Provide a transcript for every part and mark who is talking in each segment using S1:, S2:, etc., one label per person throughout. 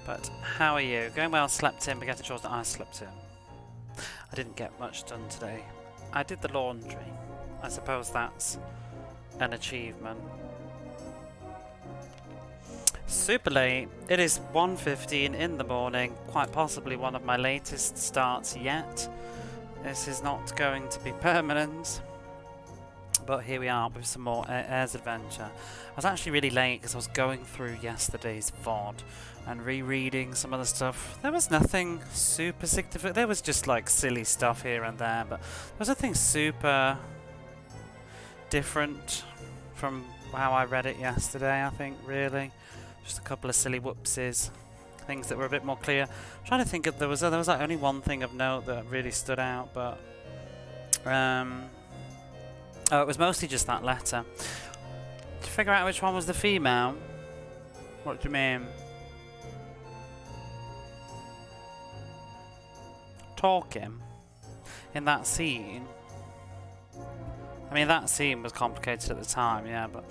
S1: But how are you? Going well, slept in, but getting chores that I slept in. I didn't get much done today. I did the laundry. I suppose that's an achievement. Super late. It is 1:15 in the morning, quite possibly one of my latest starts yet. This is not going to be permanent. But here we are with some more Air's Adventure. I was actually really late because I was going through yesterday's VOD and rereading some of the stuff. There was nothing super significant. There was just like silly stuff here and there, but there was nothing super different from how I read it yesterday, I think, really. Just a couple of silly whoopsies. Things that were a bit more clear. I'm trying to think if there was like only one thing of note that really stood out, but oh, it was mostly just that letter. Did you figure out which one was the female? What do you mean? Talking in that scene. I mean, that scene was complicated at the time, yeah, but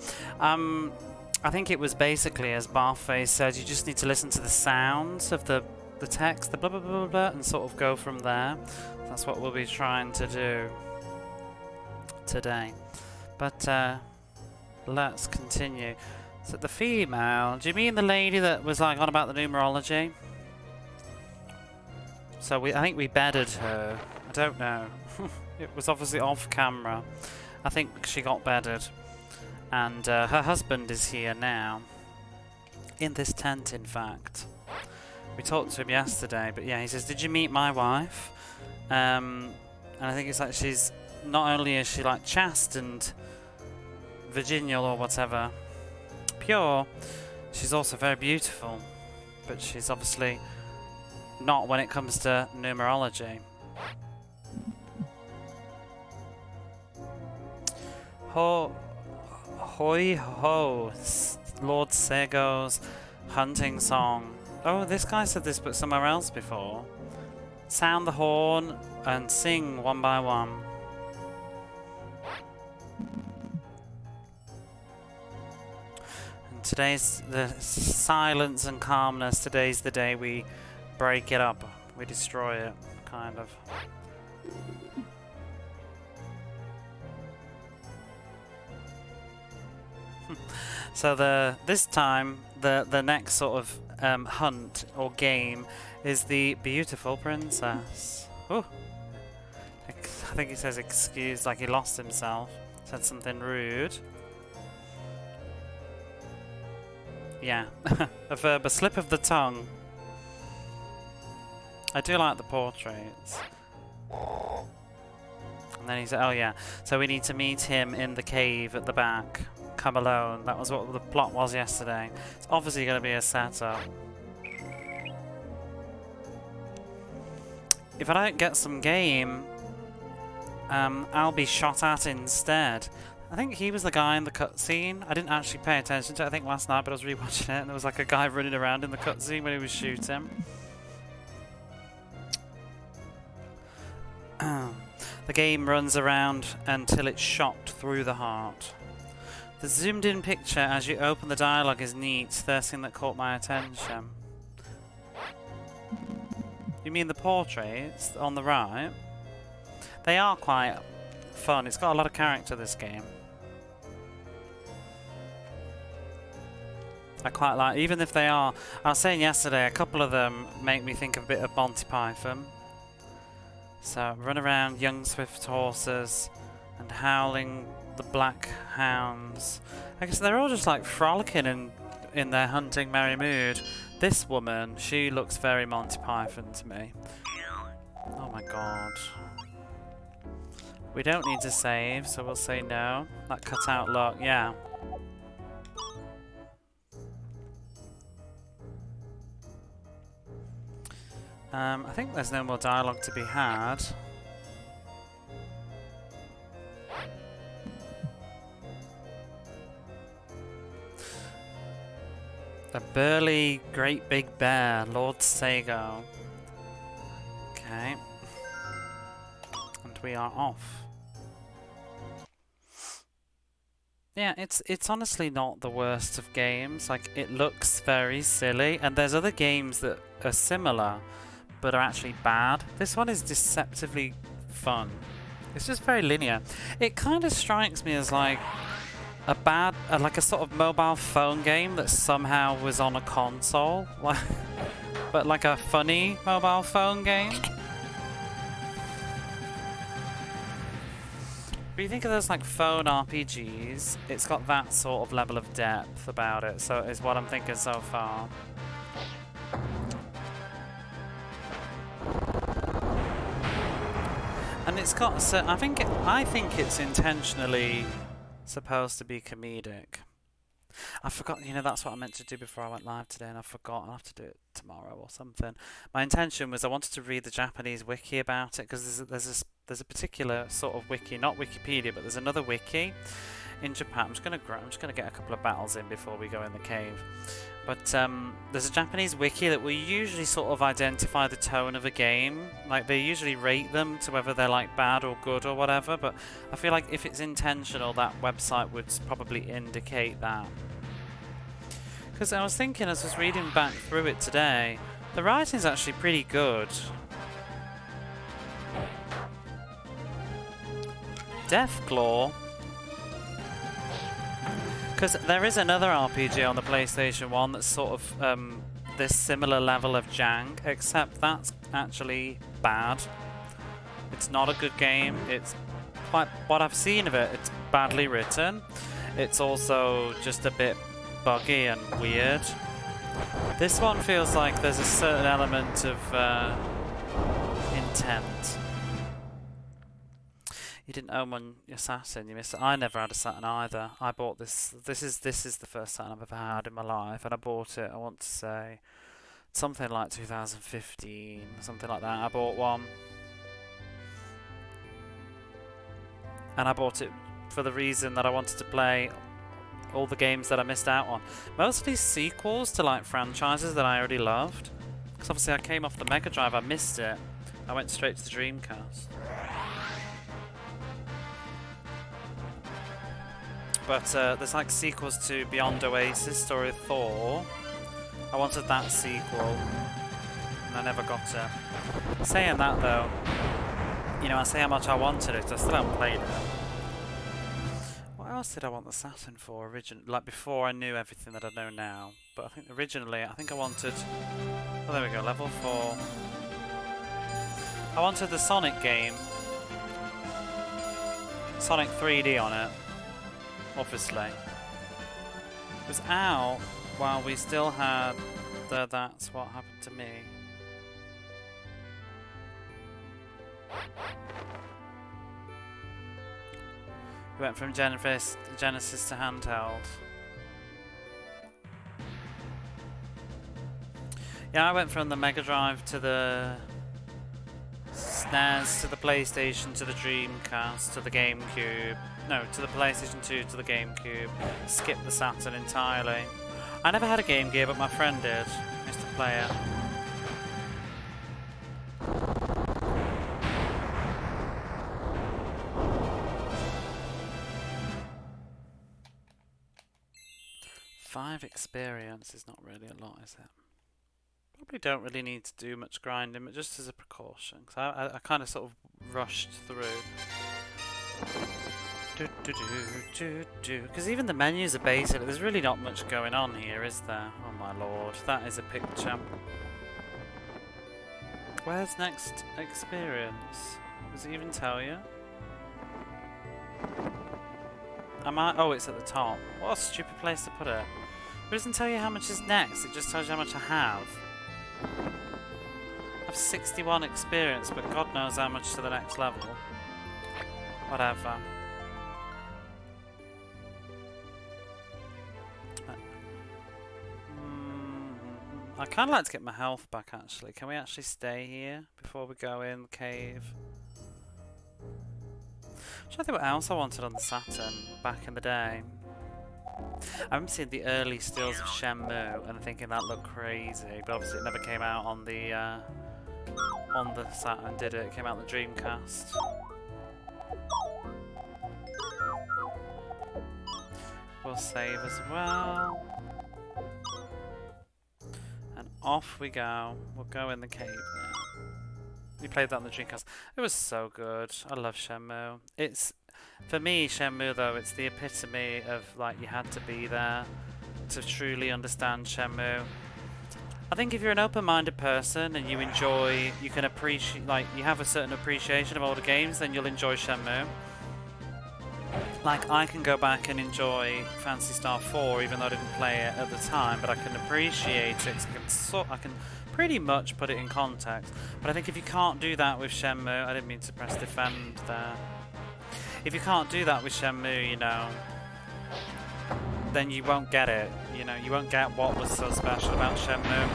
S1: I think it was basically, as Barface said, you just need to listen to the sounds of the text, the blah blah blah blah, blah, and sort of go from there. That's what we'll be trying to do today. But let's continue. So the female, do you mean the lady that was like on about the numerology? So I think we bedded her. I don't know. It was obviously off camera. I think she got bedded. And her husband is here now. In this tent, in fact. We talked to him yesterday, but yeah, he says, "Did you meet my wife?" And I think it's like she's, not only is she like chaste and virginal or whatever, pure, she's also very beautiful. But she's obviously not when it comes to numerology. Hoi ho, Lord Sego's hunting song. Oh, this guy said this but somewhere else before. Sound the horn and sing one by one. And today's the silence and calmness. Today's the day we break it up. We destroy it, kind of. So this time the next sort of hunt or game is the beautiful princess. Oh, I think he says excuse, like he lost himself. Said something rude. Yeah, a slip of the tongue. I do like the portraits. And then he said, "Oh yeah, so we need to meet him in the cave at the back. Come alone." That was what the plot was yesterday. It's obviously going to be a setup. If I don't get some game, I'll be shot at instead. I think he was the guy in the cutscene. I didn't actually pay attention to it, I think last night, but I was rewatching it and there was like a guy running around in the cutscene when he was shooting. The game runs around until it's shot through the heart. The zoomed in picture as you open the dialogue is neat. First thing that caught my attention. You mean the portraits on the right? They are quite fun. It's got a lot of character, this game. I quite like, even if they are, I was saying yesterday, a couple of them make me think a bit of Monty Python. So, run around young swift horses and howling the black hounds. I guess they're all just like frolicking in their hunting merry mood. This woman, she looks very Monty Python to me. Oh my god. We don't need to save, so we'll say no. That cut out look, yeah. I think there's no more dialogue to be had. A burly, great big bear, Lord Sega. Okay. And we are off. Yeah, it's honestly not the worst of games. Like, it looks very silly, and there's other games that are similar but are actually bad. This one is deceptively fun. It's just very linear. It kind of strikes me as like like a sort of mobile phone game that somehow was on a console, like, but like a funny mobile phone game. But you think of those like phone RPGs, it's got that sort of level of depth about it, so it's what I'm thinking so far. And it's got, so I think it's intentionally supposed to be comedic. I forgot, you know, that's what I meant to do before I went live today, and I forgot. I'll have to do it tomorrow or something. My intention was I wanted to read the Japanese wiki about it, because there's a particular sort of wiki, not Wikipedia, but there's another wiki in Japan. I'm just gonna get a couple of battles in before we go in the cave. But there's a Japanese wiki that will usually sort of identify the tone of a game. Like, they usually rate them to whether they're like bad or good or whatever. But I feel like if it's intentional, that website would probably indicate that. Because I was thinking, as I was reading back through it today, the writing's actually pretty good. Deathclaw. Because there is another RPG on the PlayStation 1 that's sort of this similar level of jank, except that's actually bad. It's not a good game. It's quite, what I've seen of it, it's badly written. It's also just a bit buggy and weird. This one feels like there's a certain element of intent. You didn't own one, your Saturn, you missed it. I never had a Saturn either. I bought this. This is the first Saturn I've ever had in my life, and I bought it, I want to say, something like 2015, something like that. I bought one. And I bought it for the reason that I wanted to play all the games that I missed out on. Mostly sequels to like franchises that I already loved. Because obviously I came off the Mega Drive, I missed it. I went straight to the Dreamcast. But there's like sequels to Beyond Oasis, Story of Thor. I wanted that sequel, and I never got it. Saying that though, you know, I say how much I wanted it, I still haven't played it. What else did I want the Saturn for originally? Like before I knew everything that I know now. But I think originally, I wanted... Oh, there we go, level 4. I wanted the Sonic game. Sonic 3D on it. Obviously. It was out while we still had the That's What Happened to Me. We went from Genesis to handheld. Yeah, I went from the Mega Drive to the SNES to the PlayStation to the Dreamcast to the GameCube. No, to the PlayStation 2 to the GameCube. Skipped the Saturn entirely. I never had a Game Gear, but my friend did. I used to play it. Five experience is not really a lot, is it? Probably don't really need to do much grinding, but just as a precaution. Because I kind of sort of rushed through. Because even the menus are basic. There's really not much going on here, is there? Oh my lord, that is a picture. Where's next experience? Does it even tell you? Oh, it's at the top. What a stupid place to put it. It doesn't tell you how much is next, it just tells you how much I have. I have 61 experience, but God knows how much to the next level. Whatever. I kind of like to get my health back, actually. Can we actually stay here before we go in the cave? I'm trying to think what else I wanted on the Saturn back in the day. I remember seeing the early stills of Shenmue and thinking that looked crazy, but obviously it never came out on the Saturn, did it? It came out on the Dreamcast. we'll save as well. And off we go. We'll go in the cave now. We played that on the Dreamcast. It was so good. I love Shenmue. It's, for me, Shenmue though, it's the epitome of like you had to be there to truly understand Shenmue. I think if you're an open-minded person and you enjoy, you can appreciate, like you have a certain appreciation of older games, then you'll enjoy Shenmue. Like I can go back and enjoy Phantasy Star 4 even though I didn't play it at the time, but I can appreciate it. I can pretty much put it in context. But I think if you can't do that with Shenmue, I didn't mean to press defend there. If you can't do that with Shenmue, you know, then you won't get it. You know, you won't get what was so special about Shenmue.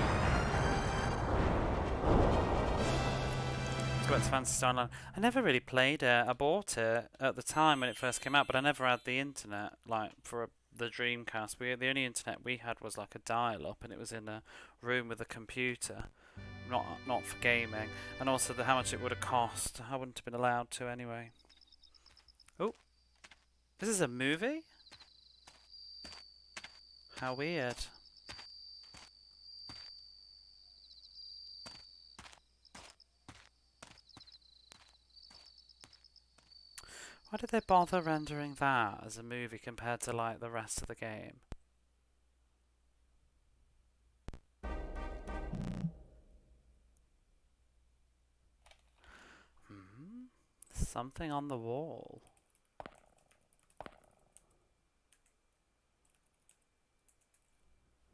S1: Let's go back to Phantasy Star Online. I never really played it. I bought it at the time when it first came out, but I never had the internet, like, for the Dreamcast. The only internet we had was like a dial-up, and it was in a room with a computer, not for gaming. And also how much it would have cost. I wouldn't have been allowed to anyway. Oh, this is a movie? How weird. Why did they bother rendering that as a movie compared to like the rest of the game? Something on the wall.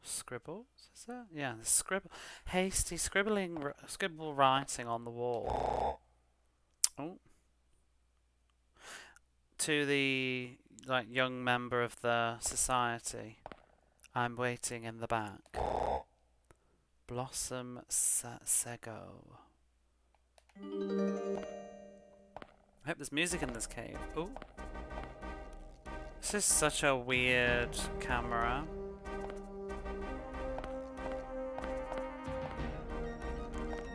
S1: Scribbles, is that? Yeah, hasty scribble writing on the wall. Oh. To the like young member of the society, I'm waiting in the back. Blossom Sego. I hope there's music in this cave. Oh. This is such a weird camera.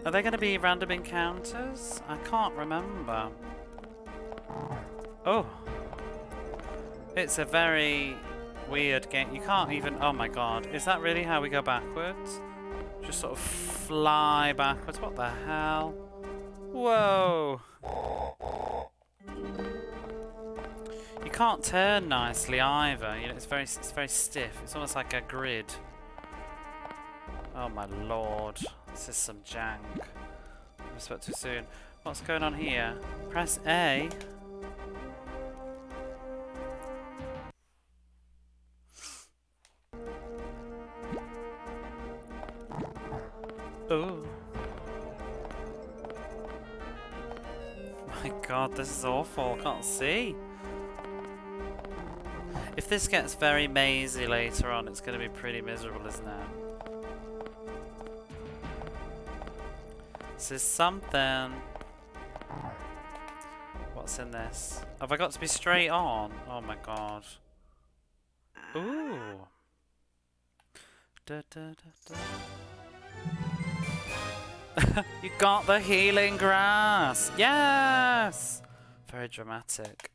S1: Are there going to be random encounters? I can't remember. Oh. It's a very weird game. You can't even... Oh my god. Is that really how we go backwards? Just sort of fly backwards. What the hell? Whoa. You can't turn nicely either. You know, it's very stiff. It's almost like a grid. Oh my lord. This is some jank. I spoke too soon. What's going on here? Press A. Oh. My god, this is awful. I can't see. If this gets very mazy later on, it's going to be pretty miserable, isn't it? This is something. What's in this? Have I got to be straight on? Oh my god. Ooh. Da, da, da, da. You got the healing grass! Yes! Very dramatic.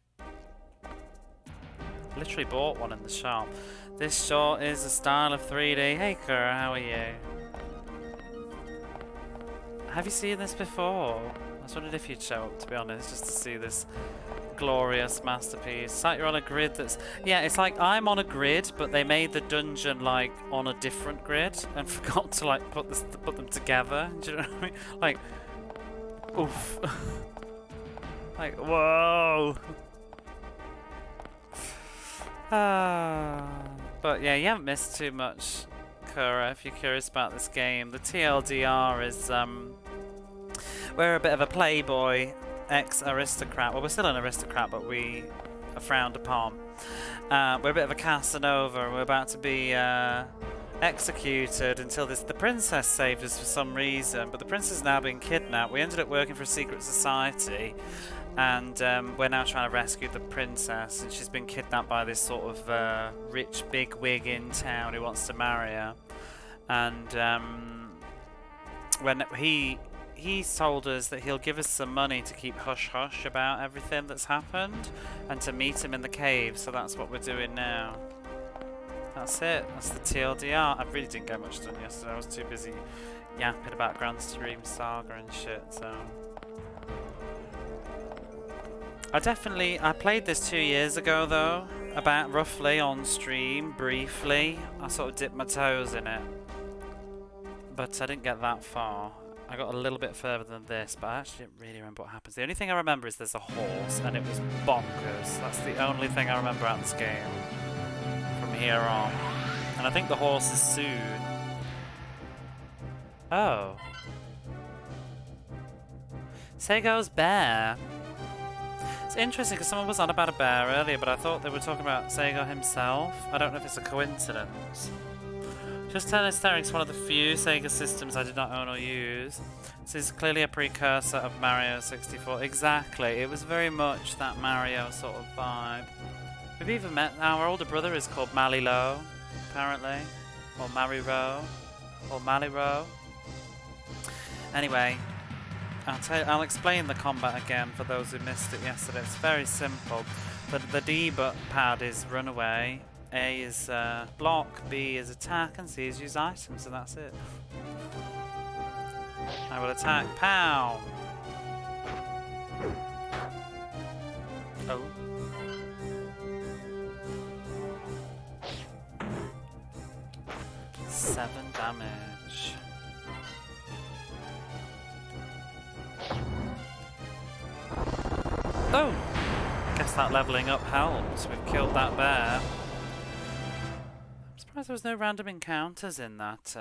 S1: Literally bought one in the shop. This short is a style of 3D. Hey Kura, how are you? Have you seen this before? I was wondering if you'd show up, to be honest, just to see this glorious masterpiece. It's like you're on a grid that's... Yeah, it's like I'm on a grid, but they made the dungeon, like, on a different grid and forgot to, like, put them together. Do you know what I mean? Like, oof. Like, whoa. But yeah, you haven't missed too much, Kura, if you're curious about this game. The TLDR is, we're a bit of a playboy ex-aristocrat. Well, we're still an aristocrat, but we are frowned upon. We're a bit of a Casanova, and we're about to be executed until the princess saved us for some reason. But the princess has now been kidnapped. We ended up working for a secret society, and we're now trying to rescue the princess. And she's been kidnapped by this sort of rich bigwig in town who wants to marry her. And when he told us that he'll give us some money to keep hush-hush about everything that's happened and to meet him in the cave, so that's what we're doing now. That's it. That's the TLDR. I really didn't get much done yesterday. I was too busy yapping about Grand Stream Saga and shit, so... I played this 2 years ago though, about roughly on stream, briefly. I sort of dipped my toes in it, but I didn't get that far. I got a little bit further than this, but I actually didn't really remember what happens. The only thing I remember is there's a horse, and it was bonkers. That's the only thing I remember out of this game from here on. And I think the horse is soon. Oh. Sego's bear. It's interesting because someone was on about a bear earlier, but I thought they were talking about Sega himself. I don't know if it's a coincidence. Just Tennis Terror's one of the few Sega systems I did not own or use. This is clearly a precursor of Mario 64. Exactly, it was very much that Mario sort of vibe. We've even met, our older brother is called Malilo, apparently. Or Mariro. Or Maliro. Anyway, I'll explain the combat again for those who missed it yesterday. It's very simple. The D pad is run away. A is block, B is attack, and C is use items, and that's it. I will attack. Pow! Oh. 7 damage. Oh! Guess that leveling up helped. We've killed that bear. I'm surprised there was no random encounters in that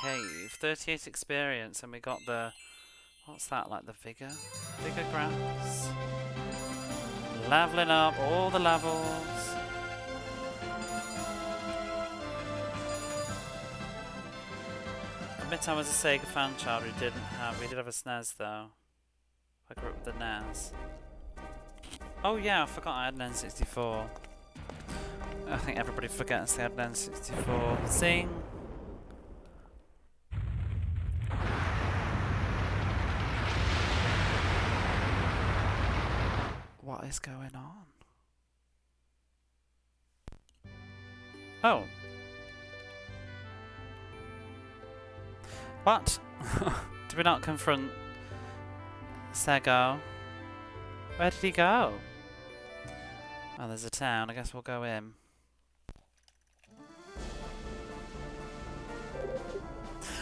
S1: cave. 38 experience, and we got the... What's that, like the vigor? Vigor grants? Leveling up all the levels. Admit I was a Sega fan child. We did have a SNES though. I grew up with the NES. Oh yeah, I forgot I had an N64. I think everybody forgets they had an N64. Zing! What is going on? Oh. What? Did we not confront Sego? Where did he go? Oh, there's a town. I guess we'll go in.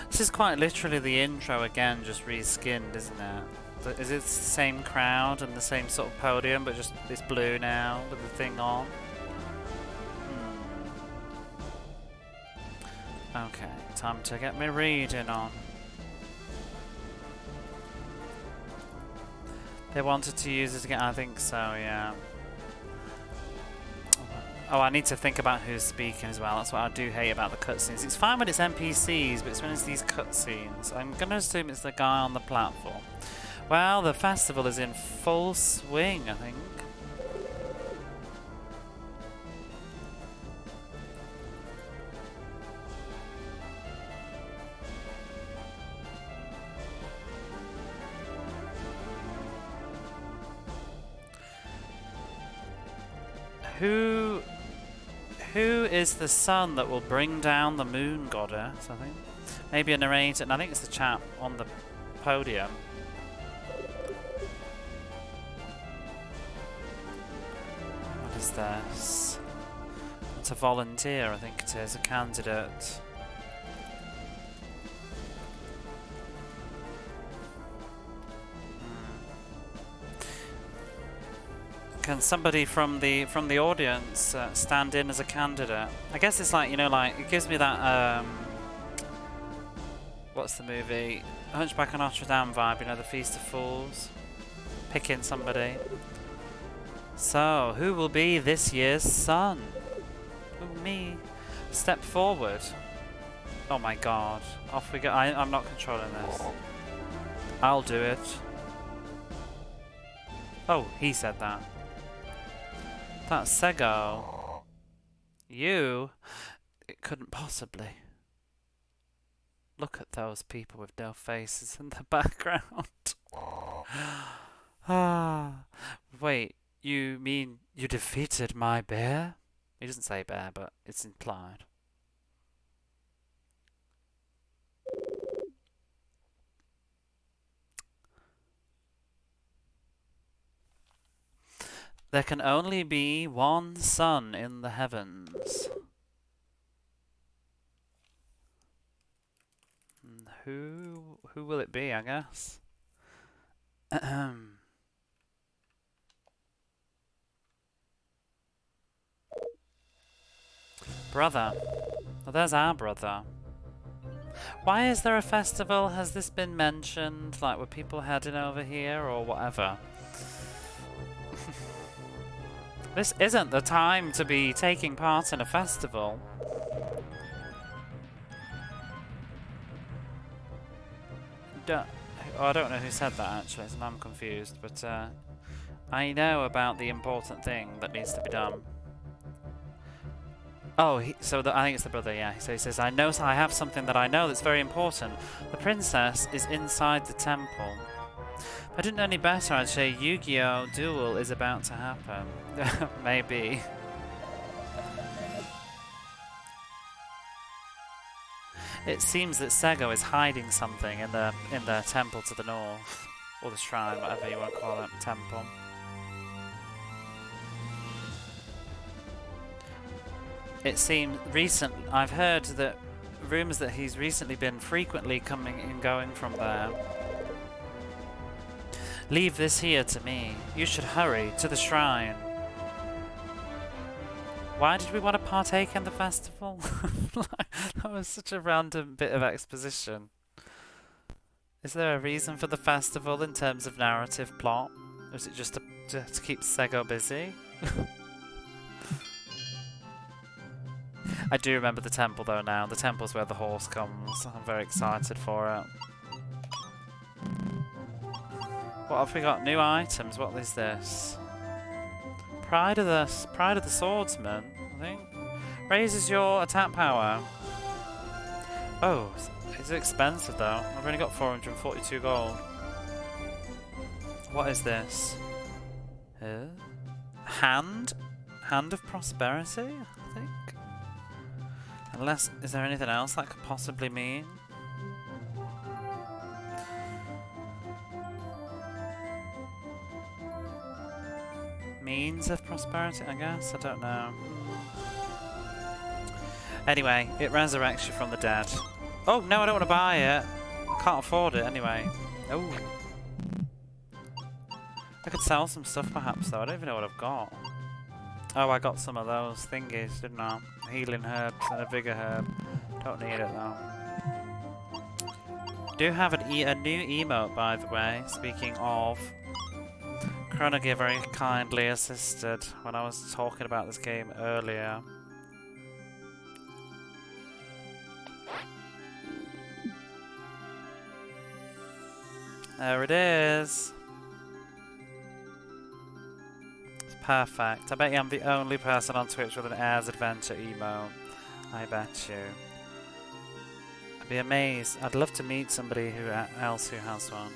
S1: This is quite literally the intro again, just reskinned, isn't it? Is it the same crowd and the same sort of podium, but just it's blue now with the thing on? Okay, time to get my reading on. They wanted to use it again, I think so, yeah. Oh, I need to think about who's speaking as well. That's what I do hate about the cutscenes. It's fine when it's NPCs, but it's when it's these cutscenes. I'm going to assume it's the guy on the platform. Well, the festival is in full swing, I think. Who is the sun that will bring down the moon goddess, I think? Maybe a narrator, and I think it's the chap on the podium. What is this? It's a volunteer, I think it is, a candidate. Can somebody from the audience stand in as a candidate? I guess it's like, you know, like it gives me that what's the movie? Hunchback of Notre Dame vibe, you know, the Feast of Fools. Picking somebody. So, who will be this year's sun? Who, me? Step forward. Oh my god. Off we go. I'm not controlling this. I'll do it. Oh, he said that. That's Sego. You? It couldn't possibly. Look at those people with no faces in the background. Ah. Wait, you mean you defeated my bear? He doesn't say bear, but it's implied. There can only be one sun in the heavens. Who will it be, I guess? Brother. Oh, there's our brother. Why is there a festival? Has this been mentioned? Like, were people heading over here or whatever? This isn't the time to be taking part in a festival. I don't know who said that actually, so I'm confused, but I know about the important thing that needs to be done. Oh, I think it's the brother, yeah. So he says, I have something that I know that's very important. The princess is inside the temple. If I didn't know any better, I'd say Yu-Gi-Oh! Duel is about to happen. Maybe. It seems that Sega is hiding something in the temple to the north. Or the shrine, whatever you want to call it, temple. It seems I've heard that rumours that he's recently been frequently coming and going from there. Leave this here to me. You should hurry to the shrine. Why did we want to partake in the festival? That was such a random bit of exposition. Is there a reason for the festival in terms of narrative plot? Or is it just to keep Sega busy? I do remember the temple though now. The temple's where the horse comes. I'm very excited for it. What have we got? New items. What is this? Pride of the Swordsman, I think. Raises your attack power. Oh, it's expensive though. I've only got 442 gold. What is this? Hand of Prosperity, I think. Unless, is there anything else that could possibly mean? Means of prosperity, I guess? I don't know. Anyway, it resurrects you from the dead. Oh, no, I don't want to buy it. I can't afford it anyway. Oh. I could sell some stuff perhaps though. I don't even know what I've got. Oh, I got some of those thingies, didn't I? Healing herbs and a vigor herb. Don't need it though. Do have a new emote, by the way. Speaking of, Chronogear very kindly assisted when I was talking about this game earlier. There it is. It's perfect. I bet you I'm the only person on Twitch with an Airs Adventure emote. I bet you. I'd be amazed. I'd love to meet somebody else who has one.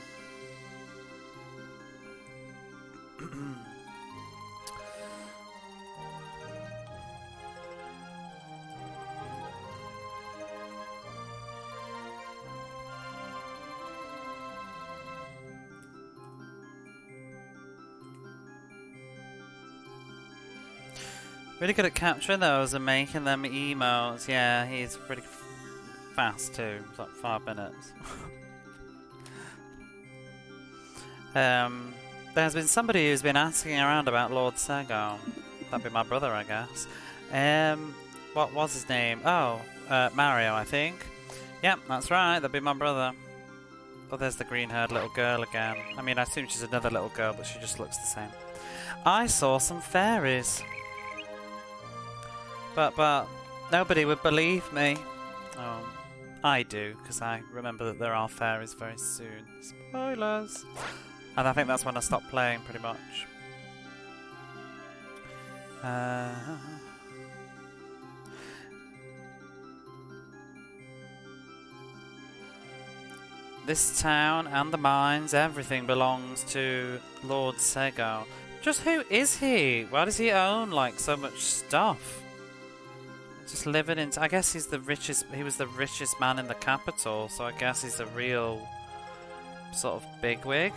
S1: Really good at capturing those and making them emotes. Yeah, he's pretty fast too. It's like 5 minutes. There's been somebody who's been asking around about Lord Sega. That'd be my brother, I guess. What was his name? Oh, Mario, I think. Yep, that's right. That'd be my brother. Oh, there's the green-haired little girl again. I mean, I assume she's another little girl, but she just looks the same. I saw some fairies. But nobody would believe me. Oh, I do, because I remember that there are fairies very soon. Spoilers! And I think that's when I stopped playing, pretty much. This town and the mines, everything belongs to Lord Sega. Just who is he? Why does he own, like, so much stuff? Just living in... I guess he's the richest... He was the richest man in the capital, so I guess he's a real sort of bigwig.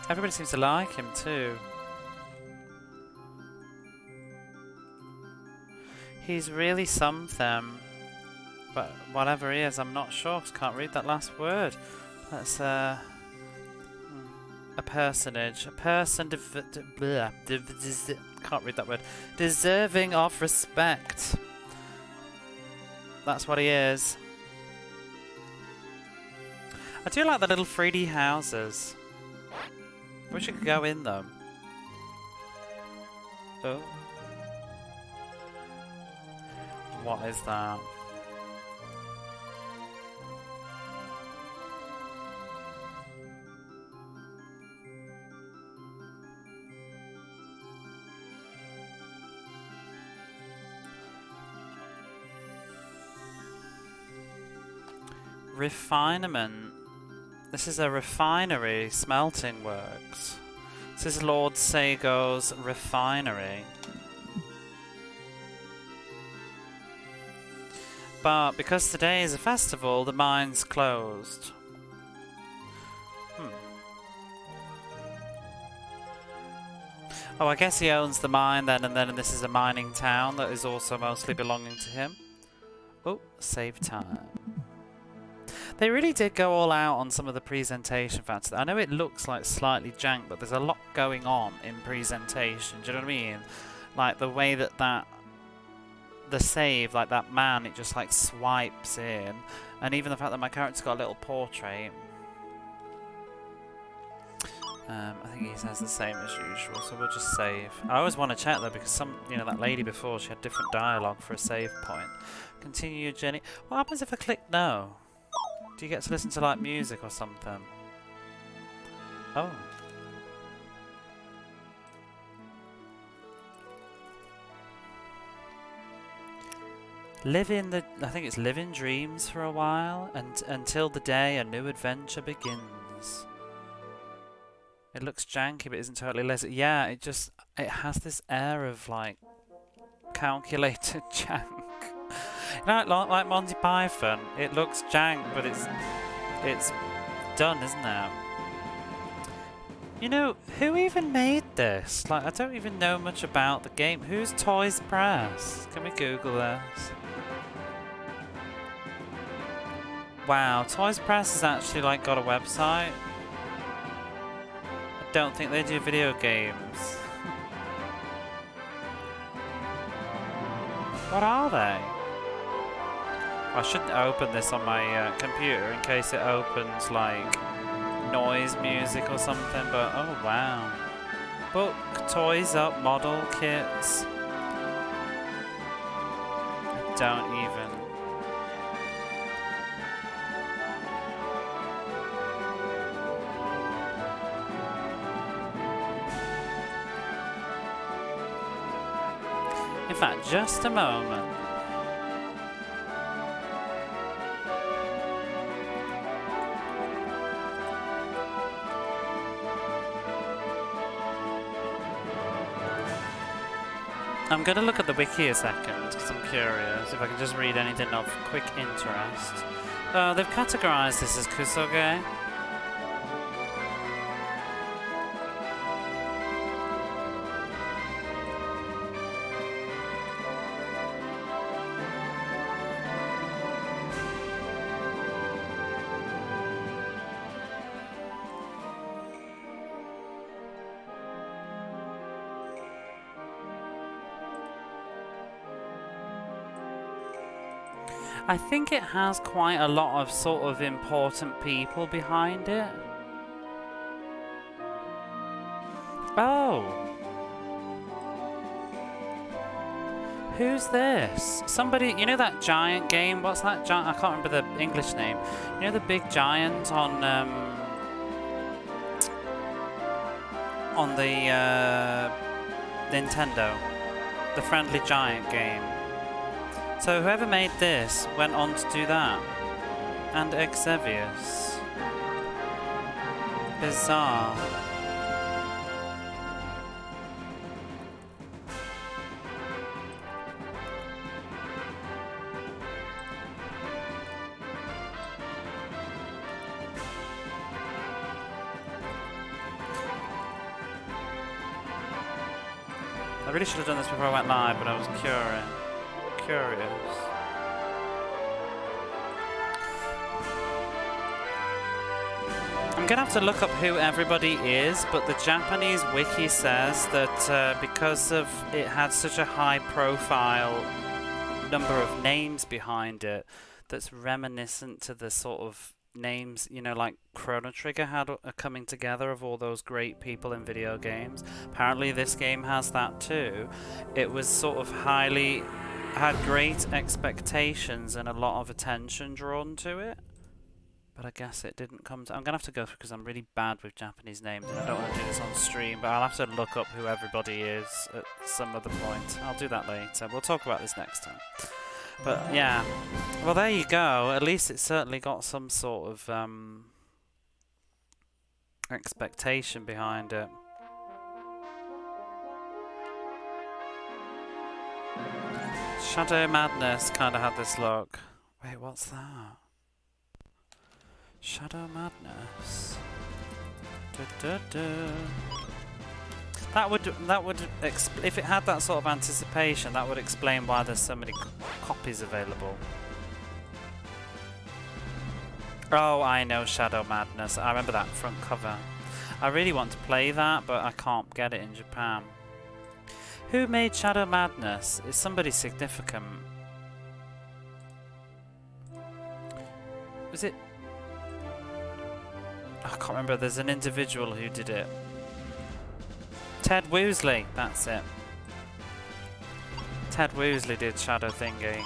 S1: Everybody seems to like him too. He's really something. But whatever he is, I'm not sure, 'cause I can't read that last word. That's a personage. A person can't read that word. Deserving of respect. That's what he is. I do like the little 3D houses. I wish you could go in them. Oh. What is that? Refinement. This is a refinery, smelting works. This is Lord Sego's refinery. But because today is a festival, the mine's closed. Oh, I guess he owns the mine then, and then this is a mining town that is also mostly belonging to him. Oh, save time. They really did go all out on some of the presentation factors. I know it looks like slightly jank, but there's a lot going on in presentation. Do you know what I mean? Like the way that the save, like that man, it just like swipes in, and even the fact that my character's got a little portrait. I think he has the same as usual, so we'll just save. I always want to check though, because that lady before, she had different dialogue for a save point. Continue your journey. What happens if I click no? Do you get to listen to like music or something? Oh. I think it's live in dreams for a while, and until the day a new adventure begins. It looks janky, but isn't totally lazy. Yeah, it has this air of like calculated jank. Like Monty Python, it looks jank, but it's done, isn't it? You know, who even made this? Like, I don't even know much about the game. Who's Toys Press? Can we Google this? Wow, Toys Press has actually like got a website. I don't think they do video games. What are they? I shouldn't open this on my computer in case it opens like noise music or something, but oh wow. Book, toys up, model kits. I don't even. In fact, just a moment. I'm going to look at the wiki a second, because I'm curious if I can just read anything of quick interest. They've categorized this as kusoge. I think it has quite a lot of sort of important people behind it. Oh! Who's this? Somebody, you know that giant game? What's that giant? I can't remember the English name. You know the big giant on the Nintendo? The Friendly Giant game. So whoever made this went on to do that. And Exevius. Bizarre. really should have done this before I went live, but I was curious. I'm gonna have to look up who everybody is, but the Japanese wiki says that because of it had such a high profile number of names behind it, that's reminiscent to the sort of names, you know, like Chrono Trigger had a coming together of all those great people in video games. Apparently this game has that too. It was sort of had great expectations and a lot of attention drawn to it. But I guess it didn't come to... I'm going to have to go through because I'm really bad with Japanese names and I don't want to do this on stream, but I'll have to look up who everybody is at some other point. I'll do that later. We'll talk about this next time. But yeah, well there you go. At least it certainly got some sort of expectation behind it. Shadow Madness kind of had this look. Wait, what's that? Shadow Madness. That would if it had that sort of anticipation, that would explain why there's so many copies available. Oh, I know Shadow Madness. I remember that front cover. I really want to play that, but I can't get it in Japan. Who made Shadow Madness? Is somebody significant? Was it? I can't remember. There's an individual who did it. Ted Woosley, that's it. Ted Woosley did Shadow Thingy.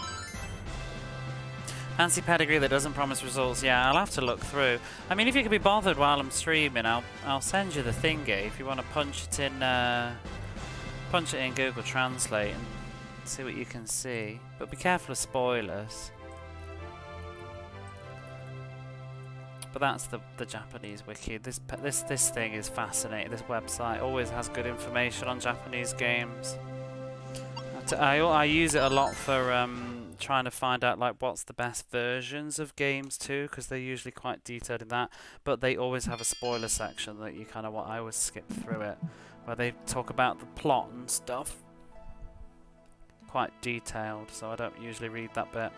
S1: Fancy pedigree that doesn't promise results. Yeah, I'll have to look through. I mean, if you can be bothered while I'm streaming, I'll send you the thingy if you want to punch it in Google Translate and see what you can see. But be careful of spoilers. But that's the Japanese wiki. This thing is fascinating. This website always has good information on Japanese games. I use it a lot for trying to find out like what's the best versions of games too, because they're usually quite detailed in that. But they always have a spoiler section that you kind of I always skip through it, where they talk about the plot and stuff. Quite detailed, so I don't usually read that bit.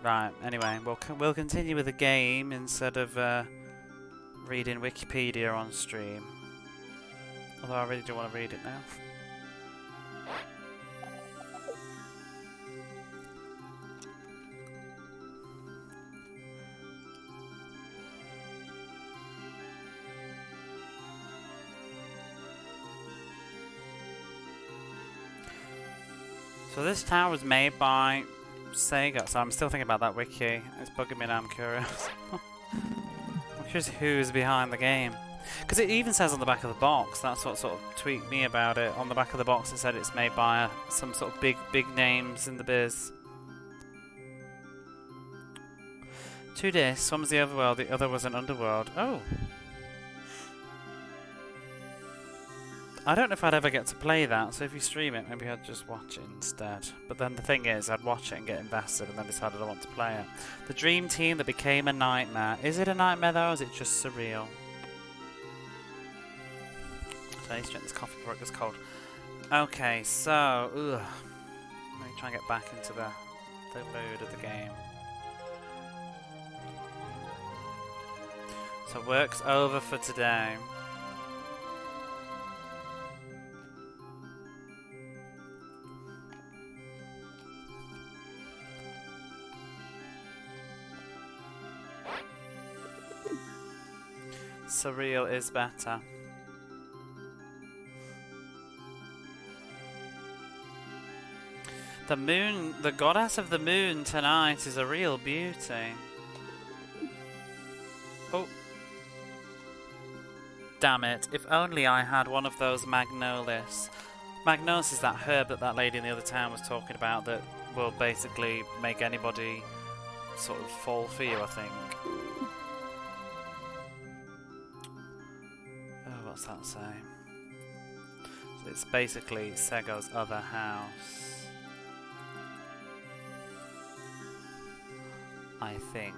S1: Right, anyway, we'll continue with the game instead of reading Wikipedia on stream. Although I really do want to read it now. So this tower was made by Sega, so I'm still thinking about that wiki. It's bugging me now, I'm curious. I'm curious who's behind the game. Because it even says on the back of the box, that's what sort of tweaked me about it. On the back of the box it said it's made by some sort of big names in the biz. 2 discs, one was the overworld, the other was an underworld. Oh! I don't know if I'd ever get to play that, so if you stream it, maybe I'd just watch it instead. But then the thing is, I'd watch it and get invested and then decide I don't want to play it. The dream team that became a nightmare. Is it a nightmare though, or is it just surreal? So I need to drink this coffee before it gets cold. Okay, so... Let me try and get back into the mood of the game. So work's over for today. Surreal is better. The moon, the goddess of the moon tonight is a real beauty. Oh. Damn it, if only I had one of those magnolias. Magnolias is that herb that lady in the other town was talking about that will basically make anybody sort of fall for you, I think. What's that say? So it's basically Sego's other house, I think.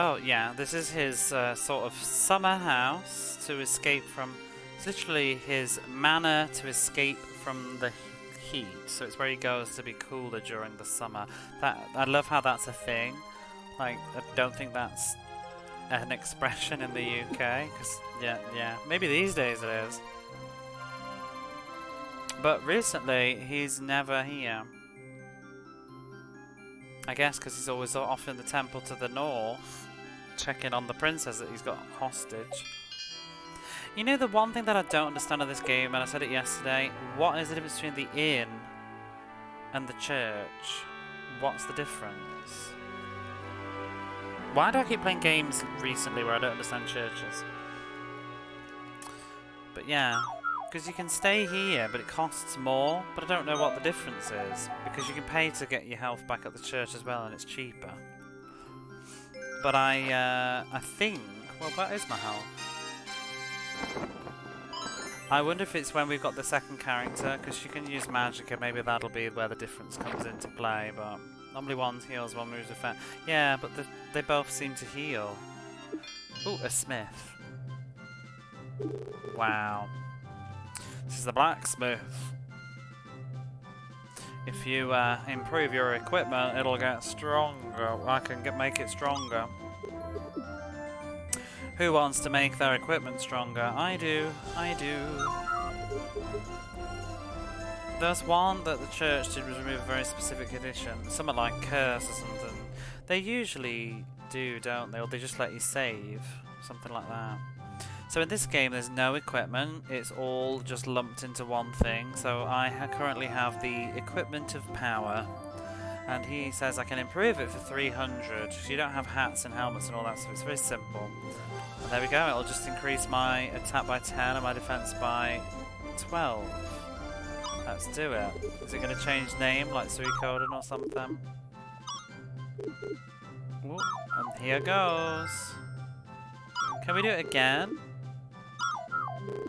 S1: Oh yeah, this is his sort of summer house to escape from. It's literally his manor to escape from the heat. So it's where he goes to be cooler during the summer. That I love how that's a thing. Like I don't think that's an expression in the UK. Cause yeah, maybe these days it is. But recently he's never here. I guess because he's always off in the temple to the north, checking on the princess that he's got hostage. You know the one thing that I don't understand of this game, and I said it yesterday, what is the difference between the inn and the church? What's the difference? Why do I keep playing games recently where I don't understand churches? But yeah, because you can stay here, but it costs more, but I don't know what the difference is, because you can pay to get your health back at the church as well, and it's cheaper. But I think, well, that is my health. I wonder if it's when we've got the second character, because she can use magic, and maybe that'll be where the difference comes into play, but normally one heals, one moves effect. Yeah, but they both seem to heal. Ooh, a smith. Wow. This is the blacksmith. If you improve your equipment, it'll get stronger. I can make it stronger. Who wants to make their equipment stronger? I do. I do. There's one that the church did was remove a very specific edition. Something like curse or something. They usually do, don't they? Or they just let you save. Something like that. So in this game there's no equipment, it's all just lumped into one thing. So I currently have the equipment of power, and he says I can improve it for 300. So you don't have hats and helmets and all that stuff, it's very simple. And there we go, it'll just increase my attack by 10 and my defense by 12. Let's do it. Is it going to change name like Suikoden or something? Ooh, and here goes. Can we do it again?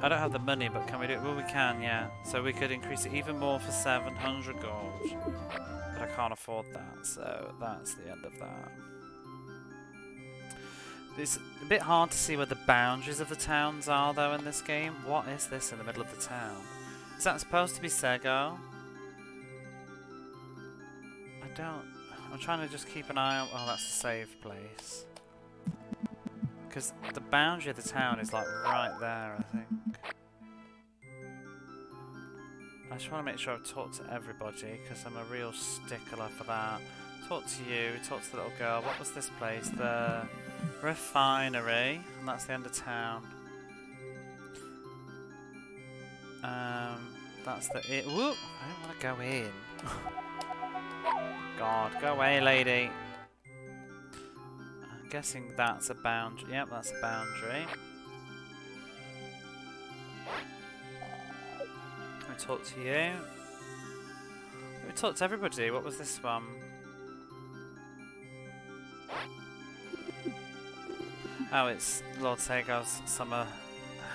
S1: I don't have the money, but can we do it? Well, we can, yeah. So we could increase it even more for 700 gold. But I can't afford that, so that's the end of that. It's a bit hard to see where the boundaries of the towns are, though, in this game. What is this in the middle of the town? Is that supposed to be Sega? I don't... I'm trying to just keep an eye on... Oh, that's the save place. Because the boundary of the town is like right there, I think. I just want to make sure I've talked to everybody, because I'm a real stickler for that. Talk to you, talk to the little girl. What was this place? The refinery, and that's the end of town. That's the it. Whoop! I don't want to go in. God, go away, lady. I'm guessing that's a boundary. Yep, that's a boundary. Let me talk to you. Let me talk to everybody. What was this one? Oh, it's Lord Sega's summer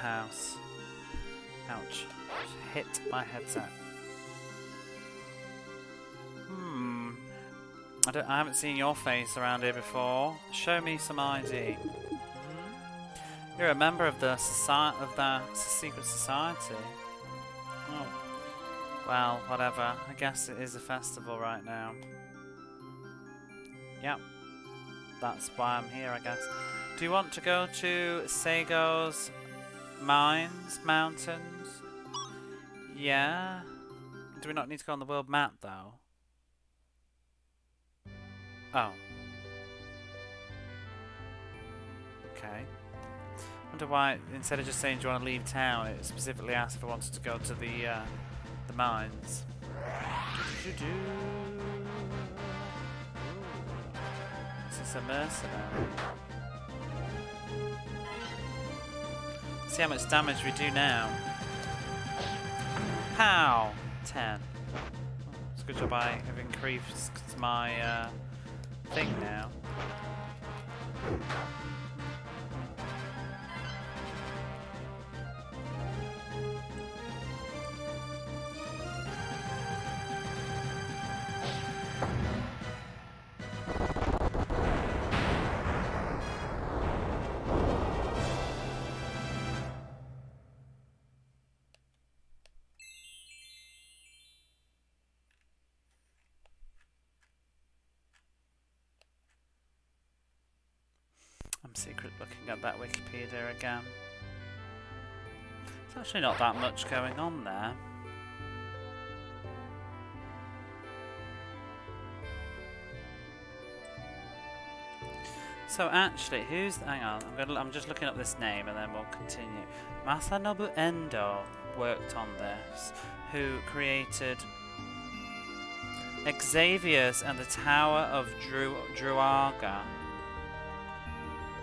S1: house. Ouch. Hit my headset. I haven't seen your face around here before. Show me some ID. You're a member of the secret society. Oh. Well, whatever. I guess it is a festival right now. Yep. That's why I'm here, I guess. Do you want to go to Sego's mountains? Yeah. Do we not need to go on the world map, though? Oh. Okay. Wonder why, instead of just saying, do you want to leave town, it specifically asked if I wanted to go to the mines. Is this a mercenary? See how much damage we do now. Pow! 10. Oh, it's a good job I have increased my thing now. secret looking at that Wikipedia again. There's actually not that much going on there. So actually, hang on, I'm just looking up this name and then we'll continue. Masanobu Endo worked on this, who created Xavier's and the Tower of Druaga.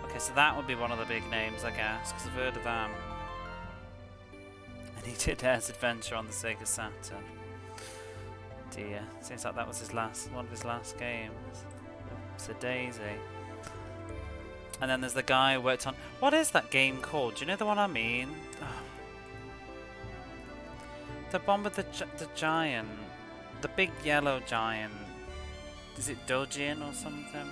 S1: Okay, so that would be one of the big names, I guess, because I've heard of them. And he did Air's Adventure on the Sega Saturn. Dear, seems like that was one of his last games. It's a daisy. And then there's the guy who worked on... What is that game called? Do you know the one I mean? Oh. The one with the giant. The big yellow giant. Is it Dojin or something?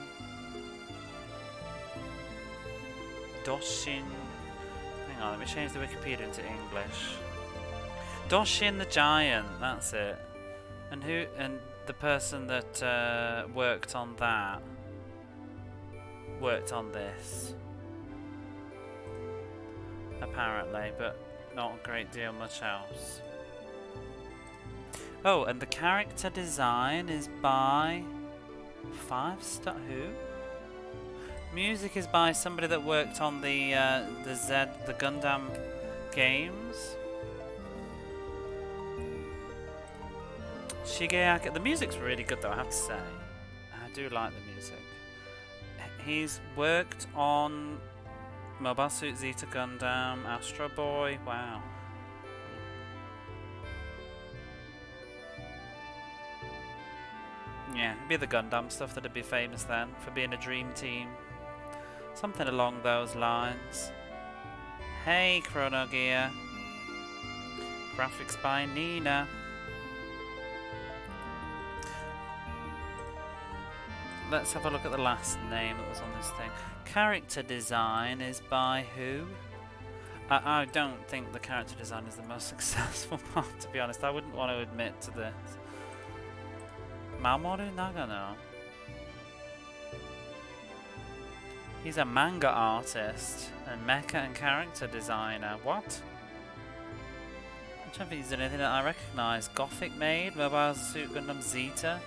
S1: Doshin... Hang on, let me change the Wikipedia into English. Doshin the Giant, that's it. And the person that worked on that worked on this, apparently, but not a great deal much else. Oh, and the character design is by 5-star who? Music is by somebody that worked on the Gundam games. Shigeaki. The music's really good though, I have to say. I do like the music. He's worked on Mobile Suit Zeta Gundam, Astro Boy, wow. Yeah, it'd be the Gundam stuff that'd be famous then, for being a dream team. Something along those lines. Hey, Chrono Gear. Graphics by Nina. Let's have a look at the last name that was on this thing. Character design is by who? I don't think the character design is the most successful part, to be honest. I wouldn't want to admit to this. Mamoru Nagano. He's a manga artist and mecha and character designer. What? I don't think he's done anything that I recognise. Gothic Maid, Mobile Suit Gundam Zeta.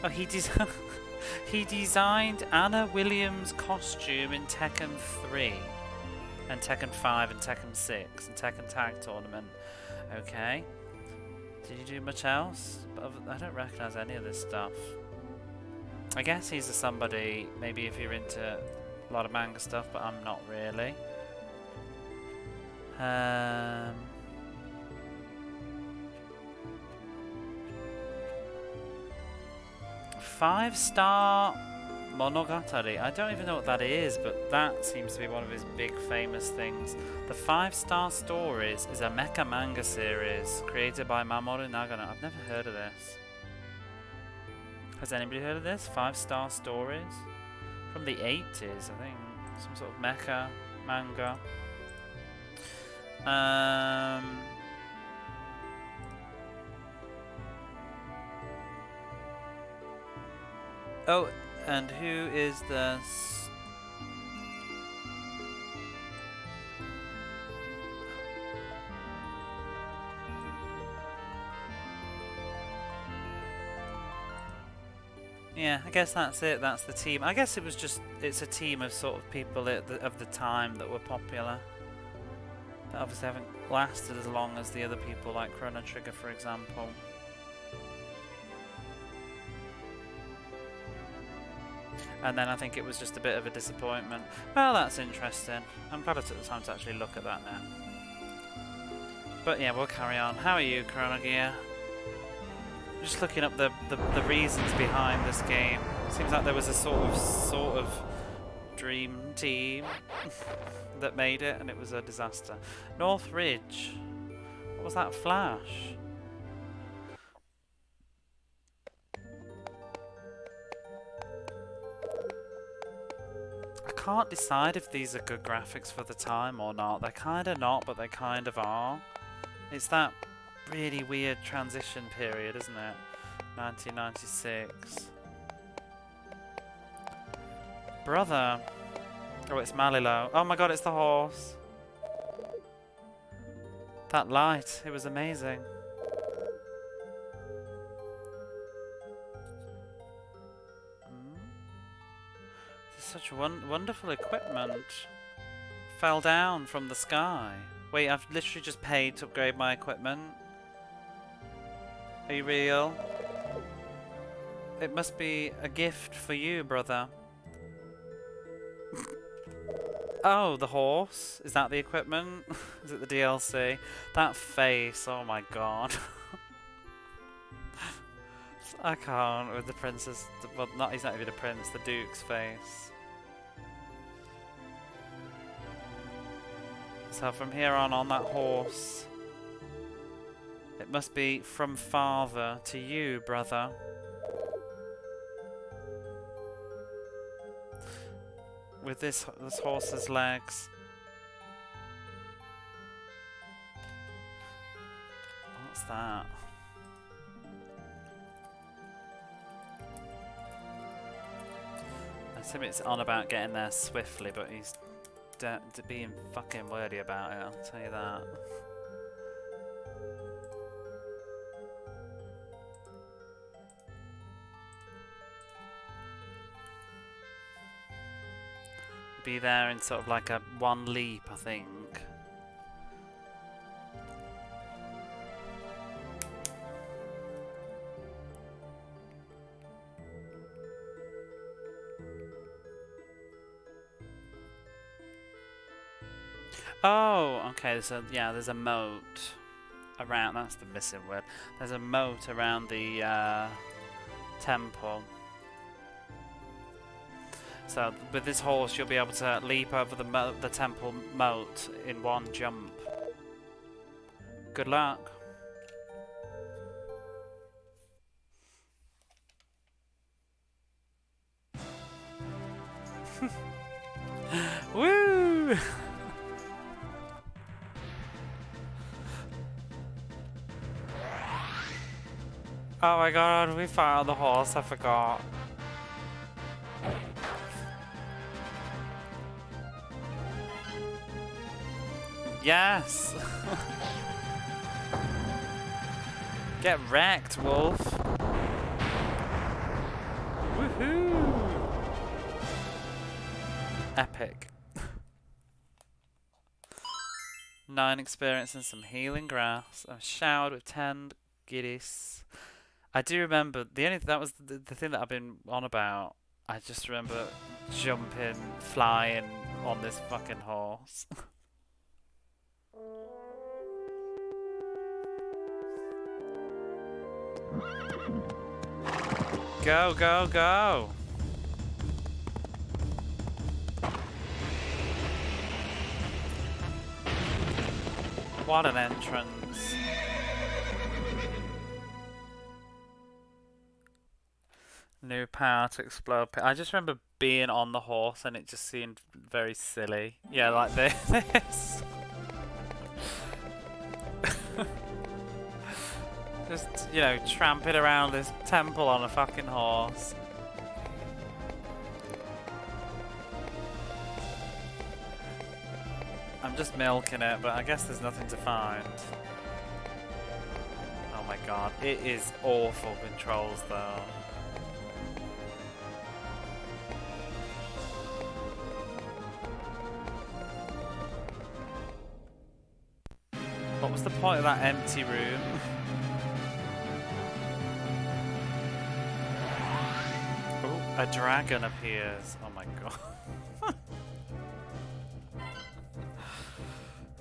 S1: Oh, he designed Anna Williams' costume in Tekken 3 and Tekken 5 and Tekken 6 and Tekken Tag Tournament. Okay. Did you do much else? I don't recognise any of this stuff. I guess he's a somebody, maybe if you're into a lot of manga stuff, but I'm not really. 5-star Monogatari. I don't even know what that is, but that seems to be one of his big famous things. The 5-Star Stories is a mecha manga series created by Mamoru Nagano. I've never heard of this. Has anybody heard of this? 5-Star Stories? From the 80s, I think. Some sort of mecha manga. Oh, and who is this? Yeah, I guess that's it. That's the team. I guess it's a team of sort of people of the time that were popular. That obviously haven't lasted as long as the other people, like Chrono Trigger, for example. And then I think it was just a bit of a disappointment. Well, that's interesting. I'm glad I took the time to actually look at that now. But yeah, we'll carry on. How are you, Chrono Gear? Just looking up the reasons behind this game. Seems like there was a sort of dream team that made it, and it was a disaster. North Ridge. What was that flash? I can't decide if these are good graphics for the time or not. They're kind of not, but they kind of are. It's that really weird transition period, isn't it? 1996. Brother. Oh, it's Malilo. Oh my god, it's the horse. That light, it was amazing. This is such wonderful equipment. Fell down from the sky. Wait, I've literally just paid to upgrade my equipment. Are you real? It must be a gift for you, brother. Oh, the horse? Is that the equipment? Is it the DLC? That face, oh my god. I can't with the princess, well, he's not even a prince, the Duke's face. So from here on that horse, it must be from father to you, brother. With this horse's legs. What's that? I assume it's on about getting there swiftly, but he's being fucking wordy about it, I'll tell you that. Be there in sort of like a one leap, I think. Oh, okay. So yeah, there's a moat around. That's the missing word. There's a moat around the temple. So with this horse, you'll be able to leap over the temple moat in one jump. Good luck. Woo! Oh my god, we found the horse, I forgot. Yes! Get wrecked, wolf! Woohoo! Epic. 9 experience and some healing grass. I'm showered with 10 giddies. I do remember, that was the thing that I've been on about. I just remember jumping, flying on this fucking horse. Go, go, go! What an entrance. New power to explode. I just remember being on the horse and it just seemed very silly. Yeah, like this. Just, you know, tramping around this temple on a fucking horse. I'm just milking it, but I guess there's nothing to find. Oh my god, it is awful controls though. What was the point of that empty room? Oh, a dragon appears. Oh my god.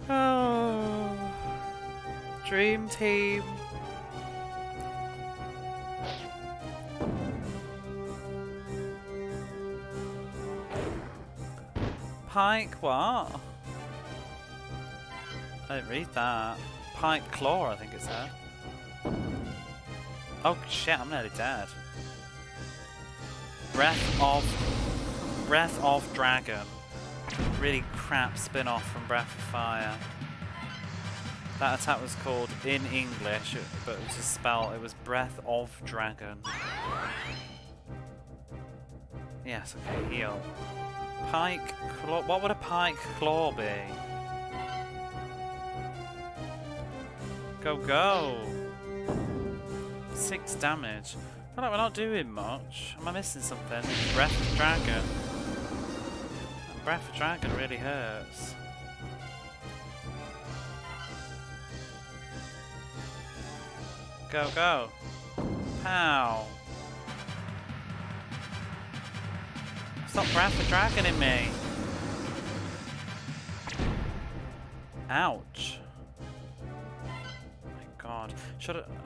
S1: Oh, dream team. Pike, what? I didn't read that. Pike claw, I think it said. Oh shit, I'm nearly dead. Breath of Dragon. Really crap spin-off from Breath of Fire. That attack was called in English, but it was a spell. It was Breath of Dragon. Yes, okay, heal. Pike claw. What would a pike claw be? Go, go! 6 damage. I feel like we're not doing much. Am I missing something? Breath of Dragon. Breath of Dragon really hurts. Go, go! Pow! Stop Breath of Dragon in me! Ouch! God,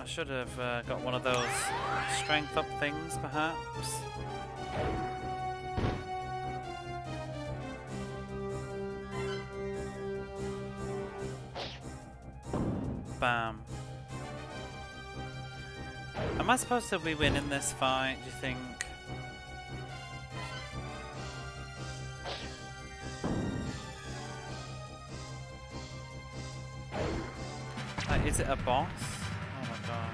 S1: I should have got one of those strength up things, perhaps. Bam. Am I supposed to be winning this fight, do you think? Is it a boss? Oh my god.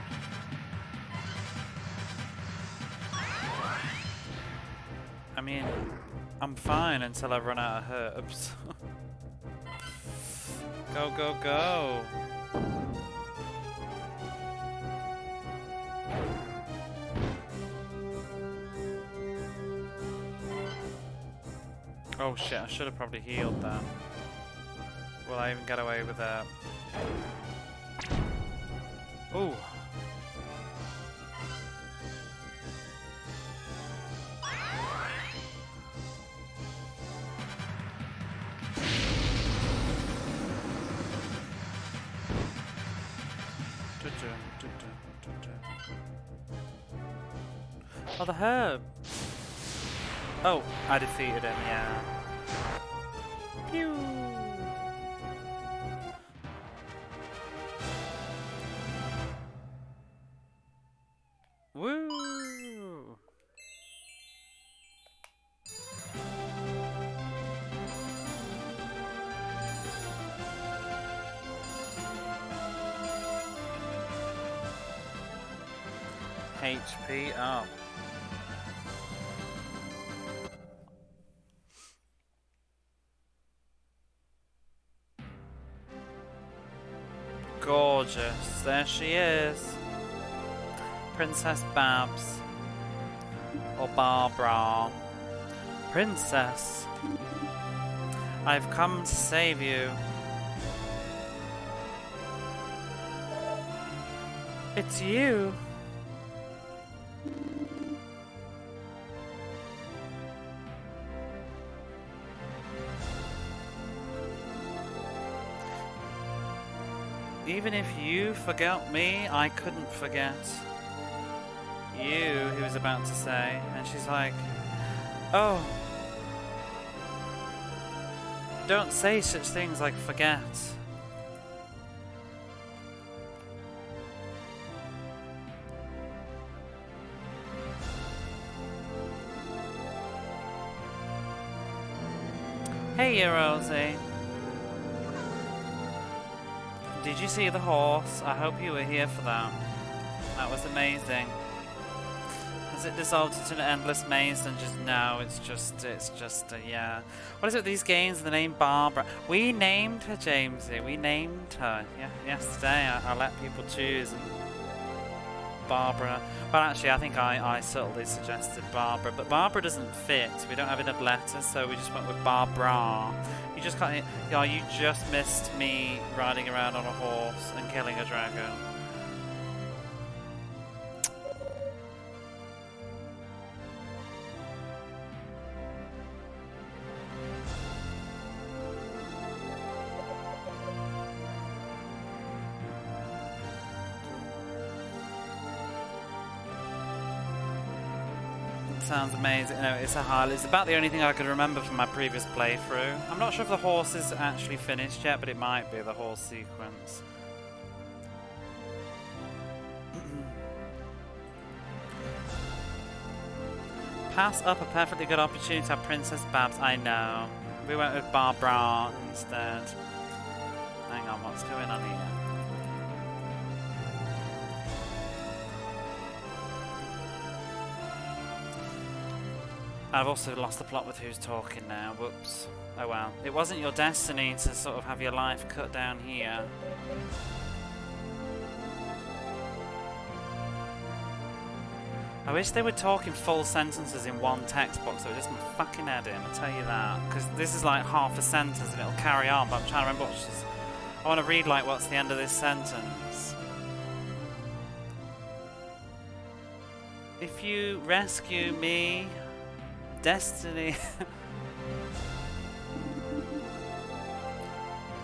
S1: I mean, I'm fine until I run out of herbs. Go, go, go! Oh shit, I should have probably healed that. Will I even get away with that? Ooh. Oh, the herb. Oh, I defeated him, yeah. Pew. Woo! HP up. Gorgeous. There she is. Princess Babs. Or Barbara. Princess. I've come to save you. It's you. Even if you forgot me, I couldn't forget you, he was about to say. And she's like, oh, don't say such things like forget. Hey, Rosie. Did you see the horse? I hope you were here for that. That was amazing. Has it dissolved into an endless maze and just no, it's just yeah. What is it with these games, the name Barbara? We named her, Jamesy. We named her. Yeah, yesterday I let people choose and Barbara. Well, actually, I think I subtly suggested Barbara, but Barbara doesn't fit. We don't have enough letters, so we just went with Barbara. You just can't. Yeah, you just missed me riding around on a horse and killing a dragon. Sounds amazing. No, it's a highlight. It's about the only thing I could remember from my previous playthrough. I'm not sure if the horse is actually finished yet, but it might be, the horse sequence. Pass up a perfectly good opportunity to have Princess Babs. I know. We went with Barbara instead. Hang on, what's going on here? I've also lost the plot with who's talking now. Whoops. Oh well. It wasn't your destiny to sort of have your life cut down here. I wish they were talking full sentences in one text box. It would just my fucking head in, I'll tell you that. Because this is like half a sentence and it'll carry on, but I'm trying to remember what she's... I want to read like what's the end of this sentence. If you rescue me, destiny...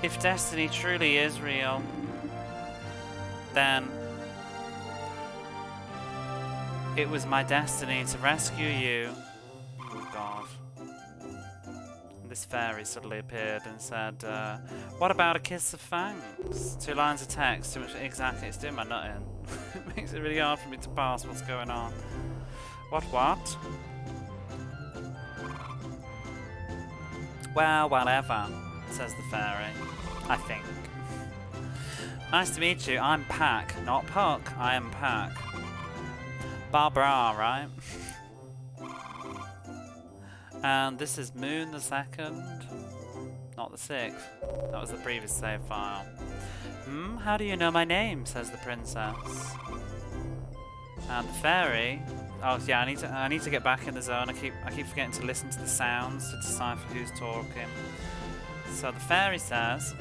S1: If destiny truly is real, then it was my destiny to rescue you. Oh God. And this fairy suddenly appeared and said, what about a kiss of thanks? 2 lines of text, too much exactly, it's doing my nut in. It makes it really hard for me to pass what's going on. What? Well, whatever, says the fairy. I think. Nice to meet you, I'm Pack, not Puck, I am Pack. Barbara, right? And this is Moon the 2nd, not the 6th. That was the previous save file. How do you know my name? Says the princess. And the fairy. Oh yeah, I need to get back in the zone. I keep forgetting to listen to the sounds to decipher who's talking. So the fairy says,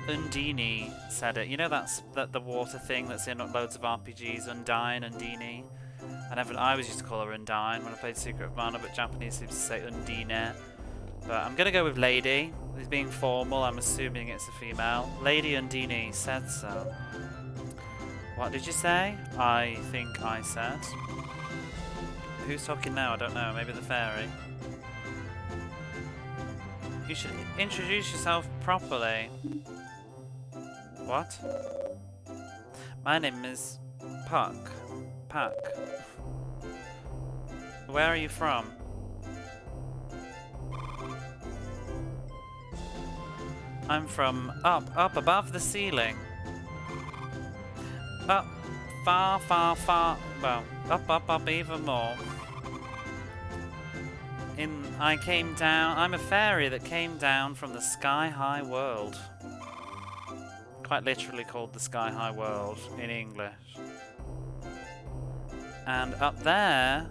S1: Undini said it. You know that's the water thing that's in loads of RPGs. Undine, Undini. I always used to call her Undine when I played Secret of Mana, but Japanese seems to say Undine. But I'm gonna go with Lady. He's being formal. I'm assuming it's a female. Lady Undini said so. What did you say? I think I said. Who's talking now? I don't know. Maybe the fairy. You should introduce yourself properly. What? My name is Puck. Puck. Where are you from? I'm from up above the ceiling. Up, far, well, up even more. I came down, I'm a fairy that came down from the sky-high world. Quite literally called the sky-high world in English. And up there,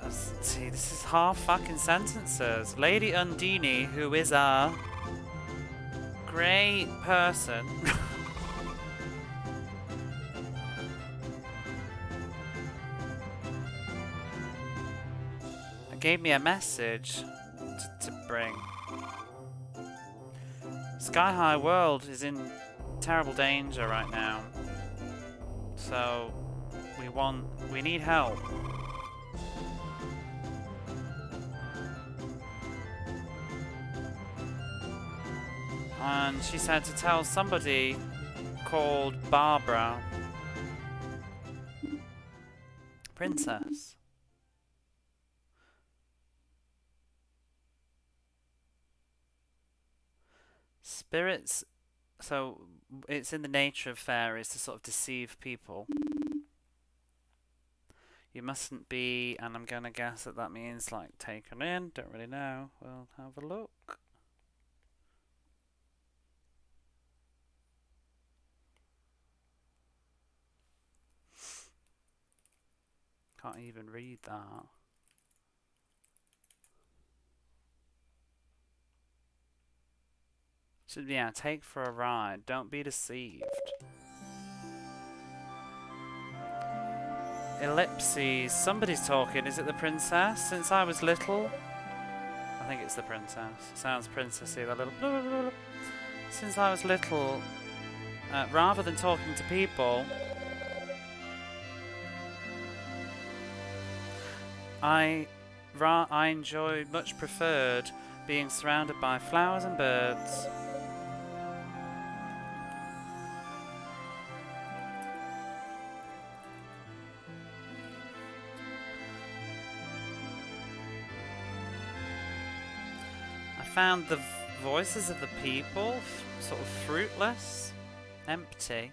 S1: see, this is half fucking sentences. Lady Undini, who is a great person. Gave me a message to bring. Sky High World is in terrible danger right now. So we need help. And she said to tell somebody called Barbara. Princess. Spirits, so it's in the nature of fairies to sort of deceive people. You mustn't be, and I'm gonna guess that means like taken in, don't really know. We'll have a look. Can't even read that. Should be, yeah, take for a ride. Don't be deceived. Ellipses. Somebody's talking. Is it the princess? Since I was little. I think it's the princess. Sounds princessy. That little. Blah, blah, blah. Since I was little, rather than talking to people, I much preferred being surrounded by flowers and birds. Found the voices of the people sort of fruitless, empty.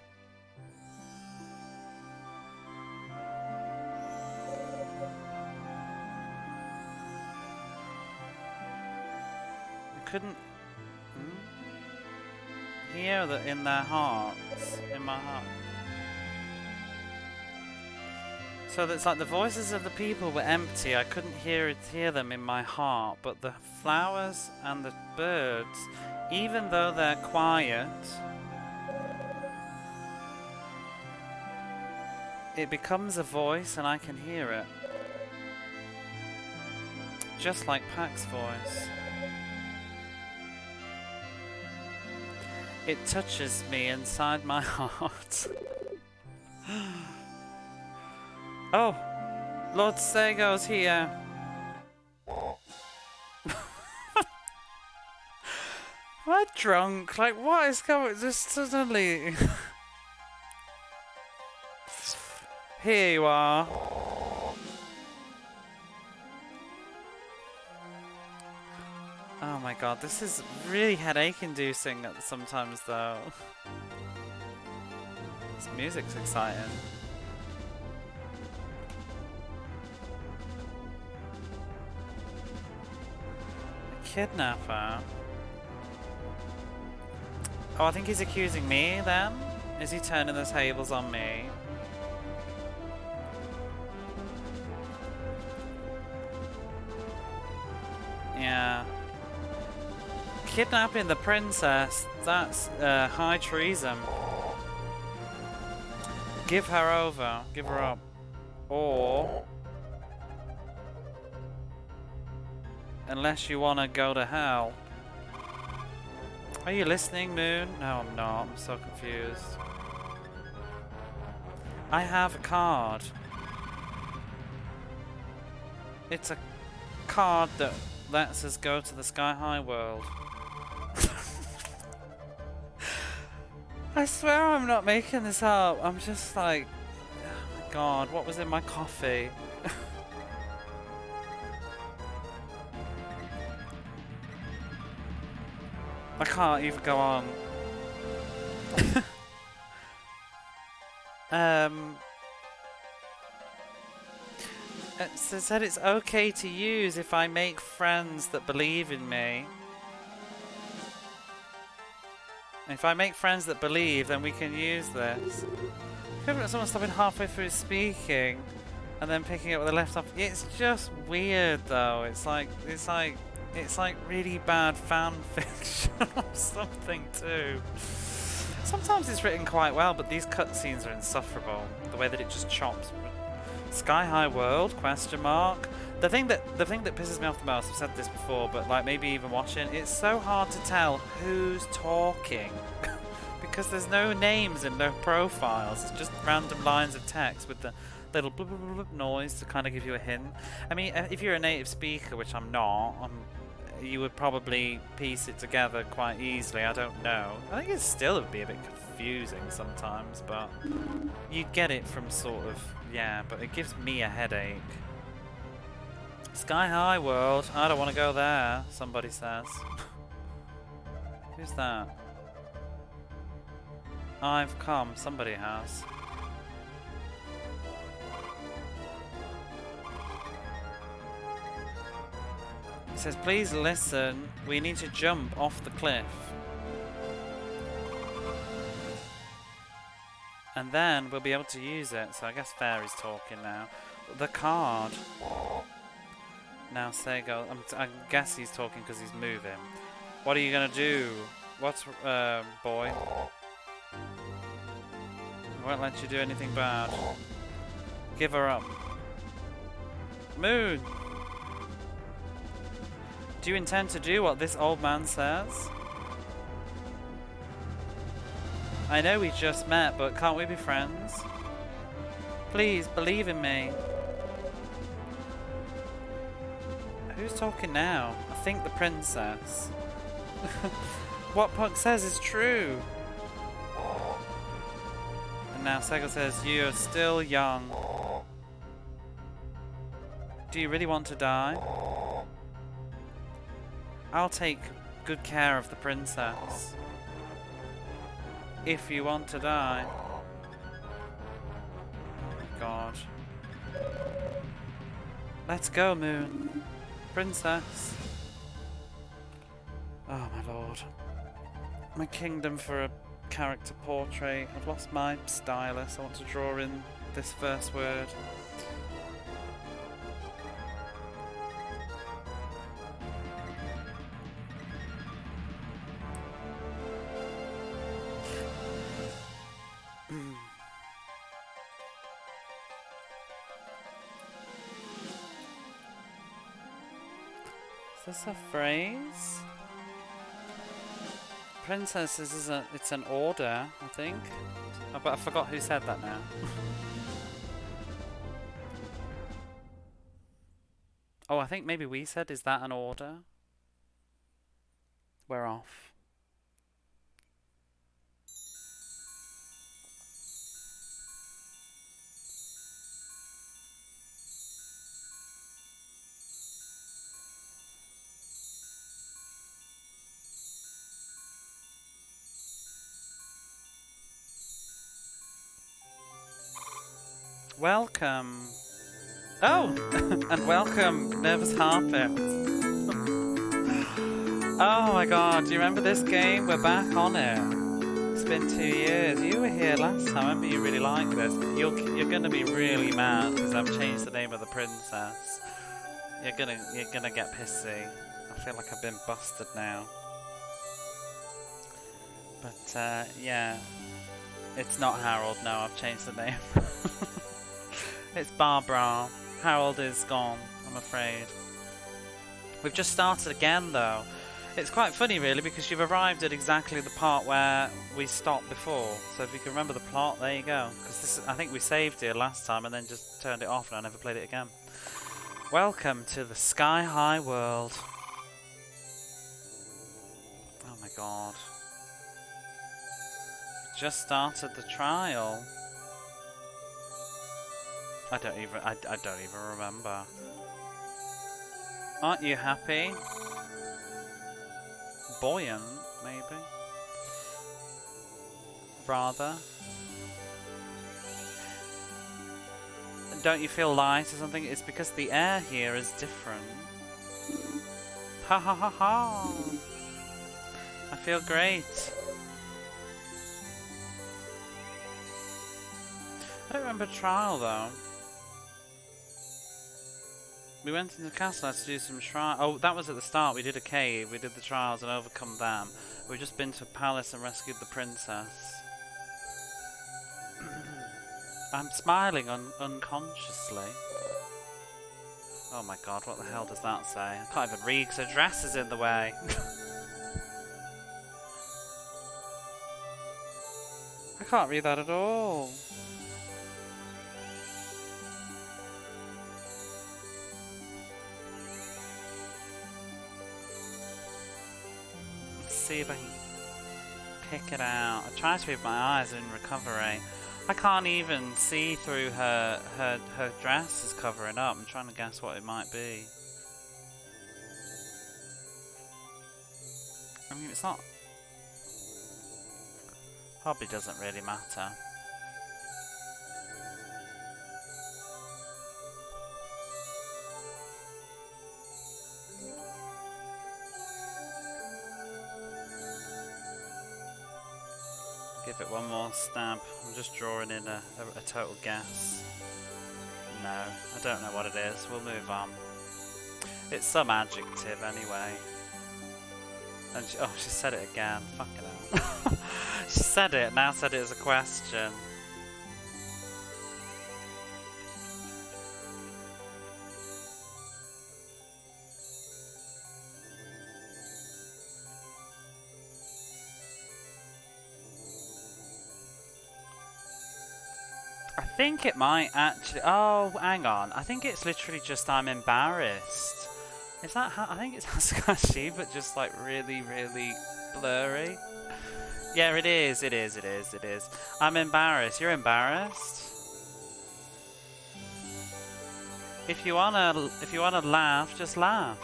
S1: couldn't hear that in their hearts, in my heart. So that's like the voices of the people were empty. I couldn't hear them in my heart, but the flowers and the birds, even though they're quiet, it becomes a voice and I can hear it. Just like Pac's voice. It touches me inside my heart. Oh, Lord Sego's here. Am I drunk? Like, what is going? Just suddenly. Here you are. Oh my god, this is really headache-inducing sometimes, though. This music's exciting. A kidnapper? Oh, I think he's accusing me, then? Is he turning the tables on me? Yeah. Kidnapping the princess, that's high treason. Give her over, give her up. Or, unless you want to go to hell. Are you listening, Moon? No, I'm not. I'm so confused. I have a card. It's a card that lets us go to the Sky High world. I swear I'm not making this up. I'm just like, oh my god, what was in my coffee? I can't even go on. It said it's okay to use if I make friends that believe in me. If I make friends that believe, then we can use this. Someone stopping halfway through speaking and then picking up where they left off. It's just weird, though. It's like really bad fan fiction or something too. Sometimes it's written quite well, but these cutscenes are insufferable. The way that it just chops. Sky High World? Question mark. The thing that pisses me off the most, I've said this before, but like maybe even watching, it's so hard to tell who's talking because there's no names and no profiles. It's just random lines of text with the little blub, blub, blub noise to kind of give you a hint. I mean, if you're a native speaker, which I'm not, you would probably piece it together quite easily. I don't know. I think it still would be a bit confusing sometimes, but you get it from sort of, yeah, but it gives me a headache. Sky High World, I don't want to go there, somebody says. Who's that? I've come, somebody has. It says, please listen, we need to jump off the cliff. And then we'll be able to use it, so I guess Fairy's talking now. The card. Now Sega, I guess he's talking because he's moving. What are you gonna do? What's, boy? I won't let you do anything bad. Give her up. Moon! Do you intend to do what this old man says? I know we just met, but can't we be friends? Please, believe in me. Who's talking now? I think the princess. What Puck says is true. And now Sega says, you're still young. Do you really want to die? I'll take good care of the princess. If you want to die. Oh my god. Let's go, Moon. Princess. god. My kingdom for a character portrait. I've lost my stylus. I want to draw in this first word. Is this a phrase? Princess is it's an order, I think. Oh, but I forgot who said that now. Oh, I think maybe we said, is that an order? We're off. Welcome. Oh, and welcome, Nervous Harpet. Oh my god, do you remember this game? We're back on it. It's been 2 years. You were here last time. I remember you really liked this. You're gonna be really mad because I've changed the name of the princess. You're gonna get pissy. I feel like I've been busted now. But yeah, it's not Harold. No, I've changed the name. It's Barbara. Harold is gone, I'm afraid. We've just started again though. It's quite funny really because you've arrived at exactly the part where we stopped before. So if you can remember the plot, there you go. Because I think we saved it last time and then just turned it off and I never played it again. Welcome to the Sky High World. Oh my god. We just started the trial. I don't even remember. Aren't you happy? Buoyant, maybe? Rather. Don't you feel light or something? It's because the air here is different. Ha ha ha ha! I feel great. I don't remember trial though. We went into the castle to do some trials. Oh, that was at the start. We did a cave. We did the trials and overcome them. We've just been to a palace and rescued the princess. I'm smiling unconsciously. Oh my god, what the hell does that say? I can't even read because her dress is in the way. I can't read that at all. See if I can pick it out. I try to read my eyes in recovery. I can't even see through her dress is covering up. I'm trying to guess what it might be. I mean, it's not... Probably doesn't really matter. Give it one more stab. I'm just drawing in a total guess. No, I don't know what it is. We'll move on. It's some adjective anyway. And she said it again. Fucking hell. She said it, now said it as a question. I think it might actually... Oh, hang on. I think it's literally just I'm embarrassed. Is that how... I think it's Hasukashi, but just like really, really blurry. Yeah, it is. It is. I'm embarrassed. You're embarrassed? If you wanna laugh, just laugh.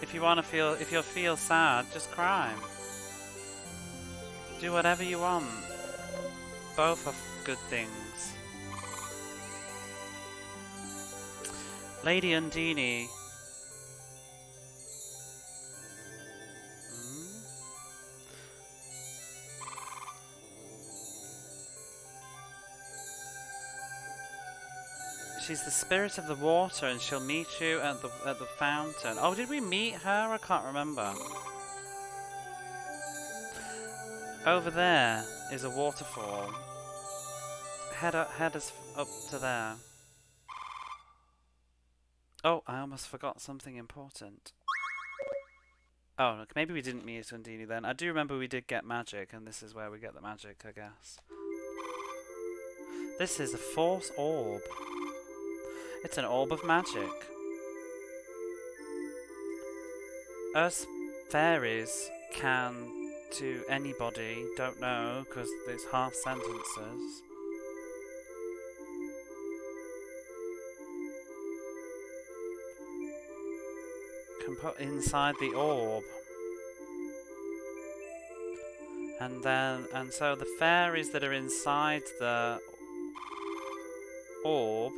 S1: If you feel sad, just cry. Do whatever you want. Both are good things. Lady Undini. She's the spirit of the water, and she'll meet you at the fountain. Oh, did we meet her? I can't remember. Over there is a waterfall. Head us up to there. Oh, I almost forgot something important. Oh, look, maybe we didn't meet Undine then. I do remember we did get magic, and this is where we get the magic, I guess. This is a force orb. It's an orb of magic. Us fairies can, to anybody, don't know, because it's half sentences. Can put inside the orb. And so the fairies that are inside the orb,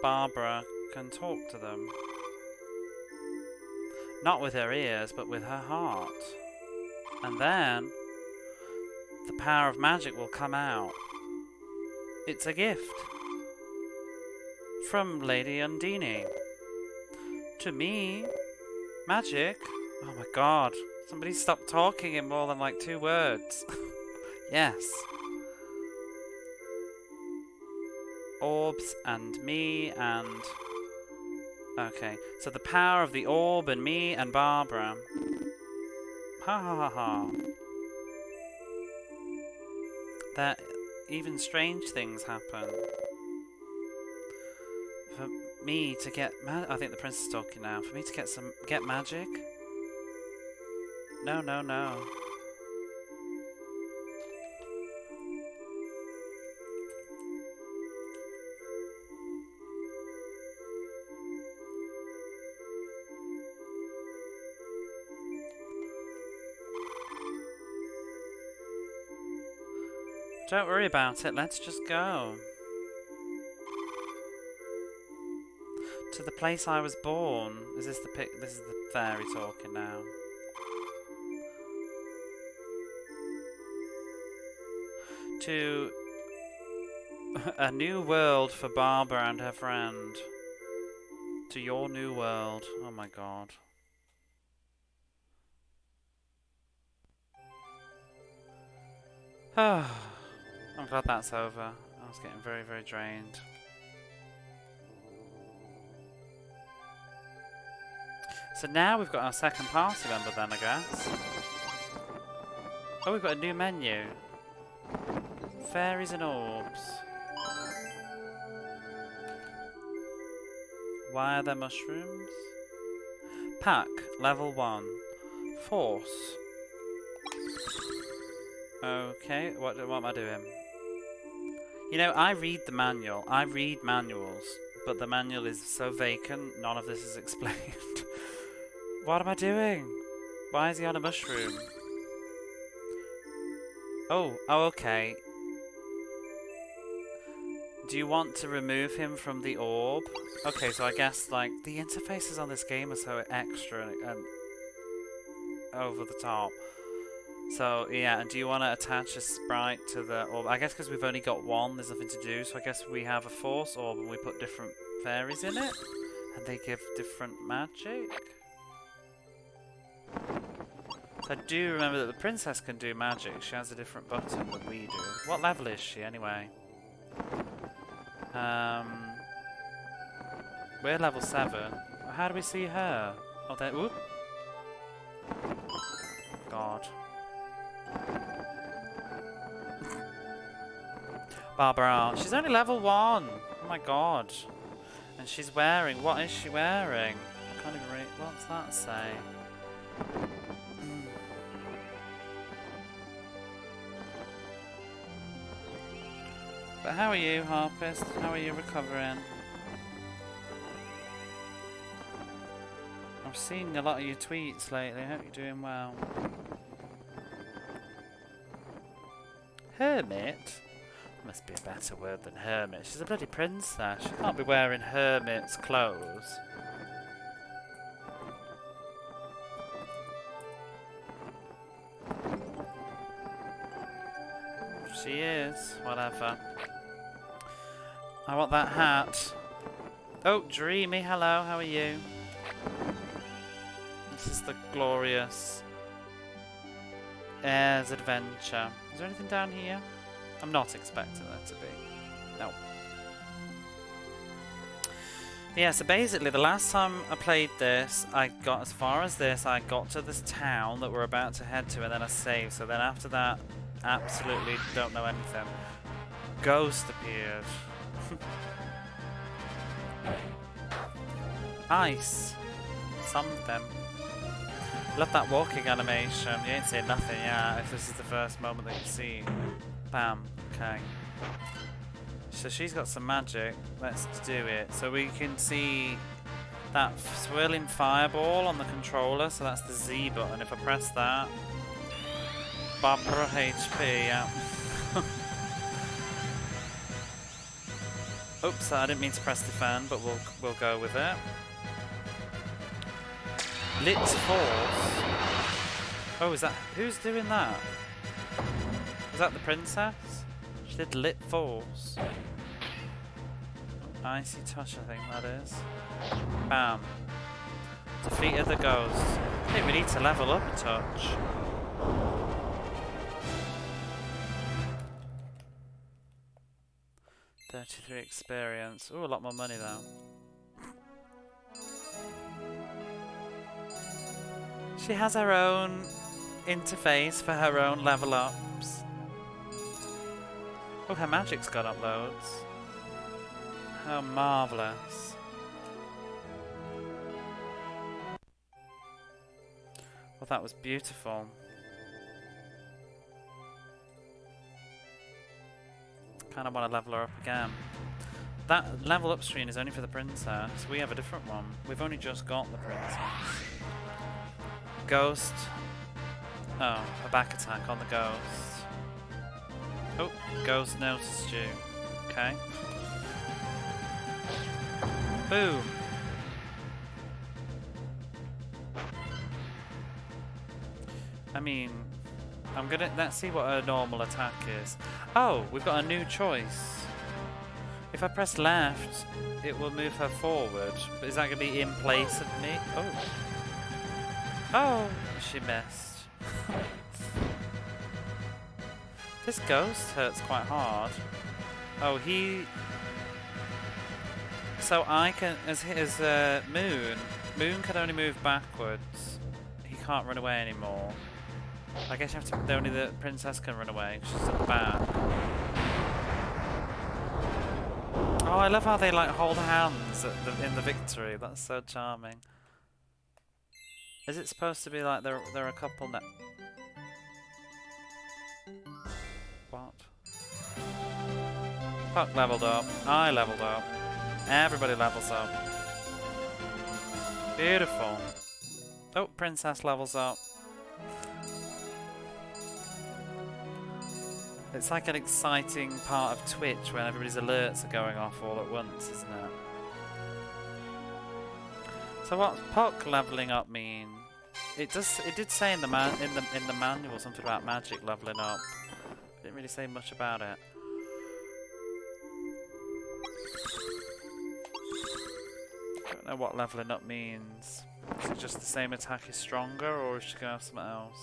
S1: Barbara can talk to them. Not with her ears, but with her heart. And then the power of magic will come out. It's a gift from Lady Undine. To me, magic. Oh my god. Somebody stop talking in more than like 2 words. Yes. Orbs and me and... Okay, so the power of the orb and me and Barbara. Ha ha ha ha. That even strange things happen. For me to get I think the prince is talking now. For me to get magic? No, no, no. Don't worry about it, let's just go. To the place I was born. Is this this is the fairy talking now. To a new world for Barbara and her friend. To your new world. Oh my god. I'm glad that's over. I was getting very, very drained. So now we've got our second party member then, I guess. Oh, we've got a new menu. Fairies and orbs. Why are there mushrooms? Pack, level 1. Force. Okay, what am I doing? You know, I read the manual. I read manuals, but the manual is so vacant, none of this is explained. What am I doing? Why is he on a mushroom? Oh, okay. Do you want to remove him from the orb? Okay, so I guess, like, the interfaces on this game are so extra and over the top. So, yeah, and do you want to attach a sprite to the orb? I guess because we've only got one, there's nothing to do. So I guess we have a force orb and we put different fairies in it. And they give different magic. So I do remember that the princess can do magic. She has a different button than we do. What level is she, anyway? We're level 7. How do we see her? Oh, there. Whoop. God. Barbara. She's only level 1. Oh my god. And she's wearing... What is she wearing? I can't even read... What's that say? But how are you, Harpist? How are you recovering? I've seen a lot of your tweets lately. I hope you're doing well. Hermit? Must be a better word than hermit. She's a bloody princess. She can't be wearing hermit's clothes. She is. Whatever. I want that hat. Oh, Dreamy, hello, how are you? This is the glorious Air's Adventure. Is there anything down here? I'm not expecting there to be. No. Yeah, so basically the last time I played this, I got as far as this, I got to this town that we're about to head to, and then I saved. So then after that, absolutely don't know anything. Ghost appeared. Ice. Something. Love that walking animation. You ain't seen nothing yet if this is the first moment that you see. Bam. Okay. So she's got some magic. Let's do it. So we can see that swirling fireball on the controller. So that's the Z button. If I press that, Barbara HP. Yeah. Oops, I didn't mean to press defend, but we'll go with it. Lit Force. Oh, is that who's doing that? Is that the princess? She did Lit Force. Icy Touch, I think that is. Bam. Defeated the ghost. I think we need to level up a touch. $33 experience. Ooh, a lot more money though. She has her own interface for her own level ups. Oh, her magic's got up loads. How marvellous. Well, that was beautiful. Kind of want to level her up again. That level up screen is only for the princess. We have a different one. We've only just got the princess. Ghost. Oh, a back attack on the ghost. Oh, ghost noticed you. Okay. Boom. I mean, let's see what a normal attack is. Oh, we've got a new choice. If I press left, it will move her forward. But is that going to be in place of me? Oh. Oh, she missed. This ghost hurts quite hard. Oh, he... So I can... As Moon can only move backwards. He can't run away anymore. I guess you have to... Only the princess can run away. She's at the back. Oh, I love how they like hold hands in the victory. That's so charming. Is it supposed to be like they're a couple now? What? Puck leveled up. I leveled up. Everybody levels up. Beautiful. Oh, princess levels up. It's like an exciting part of Twitch when everybody's alerts are going off all at once, isn't it? So what's Puck leveling up mean? It did say in the manual something about magic leveling up. It didn't really say much about it. Don't know what leveling up means. Is it just the same attack is stronger, or is she gonna have something else?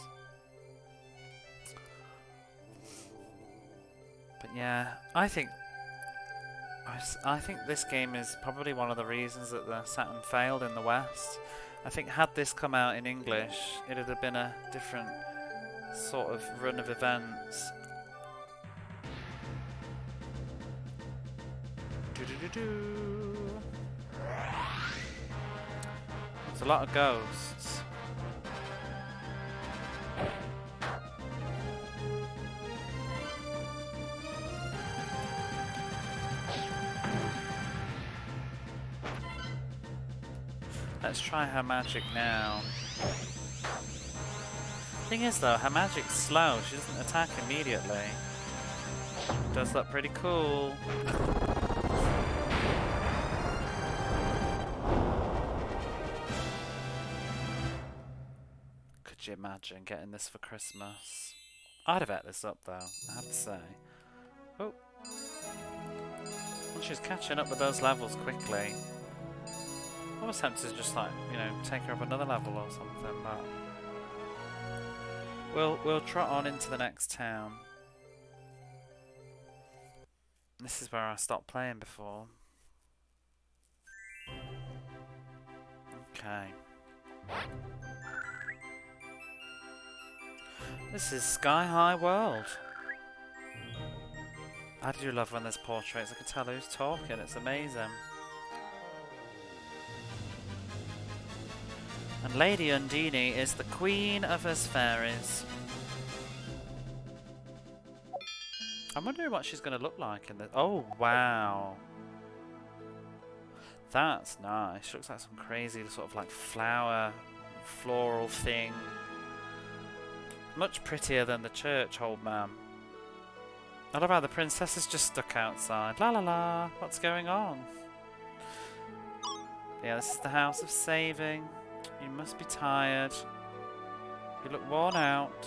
S1: But yeah, I think this game is probably one of the reasons that the Saturn failed in the West. I think had this come out in English, it would have been a different sort of run of events. There's a lot of ghosts. Let's try her magic now. Thing is though, her magic's slow, she doesn't attack immediately. Does look pretty cool. Could you imagine getting this for Christmas? I'd have ate this up though, I have to say. Oh. And she's catching up with those levels quickly. I was tempted to just like, you know, take her up another level or something, but we'll trot on into the next town. This is where I stopped playing before. Okay. This is Sky High World. I do love when there's portraits. I can tell who's talking. It's amazing. And Lady Undine is the queen of us fairies. I'm wondering what she's going to look like in this. Oh, wow. That's nice. She looks like some crazy sort of like floral thing. Much prettier than the church, old man. I love how the princess is just stuck outside. La la la. What's going on? Yeah, this is the house of saving. You must be tired. You look worn out.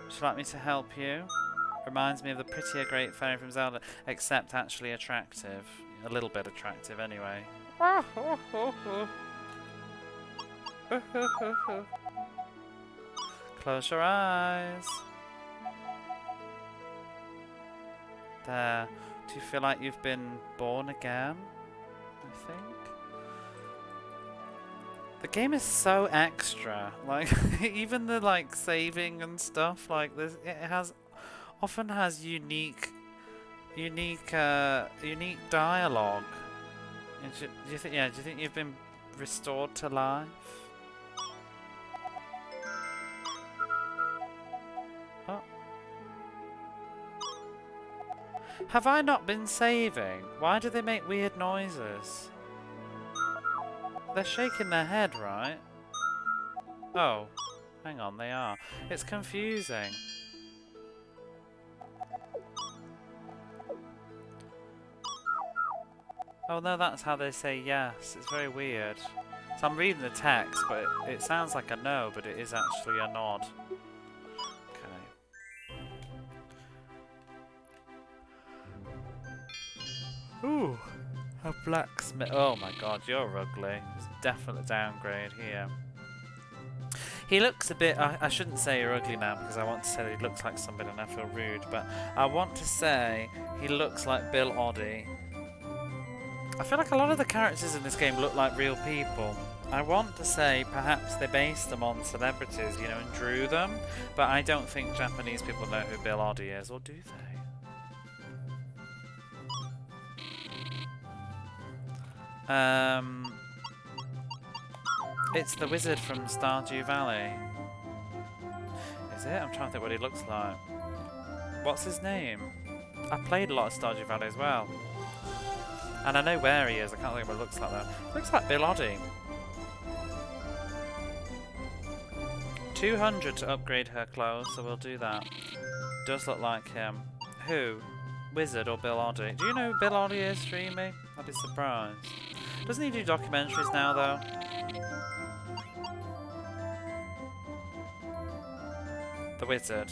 S1: Would you like me to help you? Reminds me of the prettier great fairy from Zelda, except actually attractive. A little bit attractive, anyway. Close your eyes. There. Do you feel like you've been born again? I think. The game is so extra. Like, even the like saving and stuff. Like this, it often has unique dialogue. Do you think? Yeah. Do you think you've been restored to life? Oh. Have I not been saving? Why do they make weird noises? They're shaking their head, right? Oh, hang on, they are. It's confusing. Oh no, that's how they say yes. It's very weird. So I'm reading the text, but it sounds like a no, but it is actually a nod. Okay. Ooh, a blacksmith. Oh my god, you're ugly. It's definitely a downgrade here. He looks a bit... I shouldn't say you're ugly now because I want to say he looks like somebody and I feel rude, but I want to say he looks like Bill Oddie. I feel like a lot of the characters in this game look like real people. I want to say perhaps they based them on celebrities, you know, and drew them, but I don't think Japanese people know who Bill Oddie is, or do they? It's the wizard from Stardew Valley. Is it? I'm trying to think what he looks like. What's his name? I've played a lot of Stardew Valley as well. And I know where he is, I can't think what it looks like though. It looks like Bill Oddie. 200 to upgrade her clothes, so we'll do that. Does look like him. Who? Wizard or Bill Oddie? Do you know who Bill Oddie is, Streamy? I'd be surprised. Doesn't he do documentaries now though? The wizard.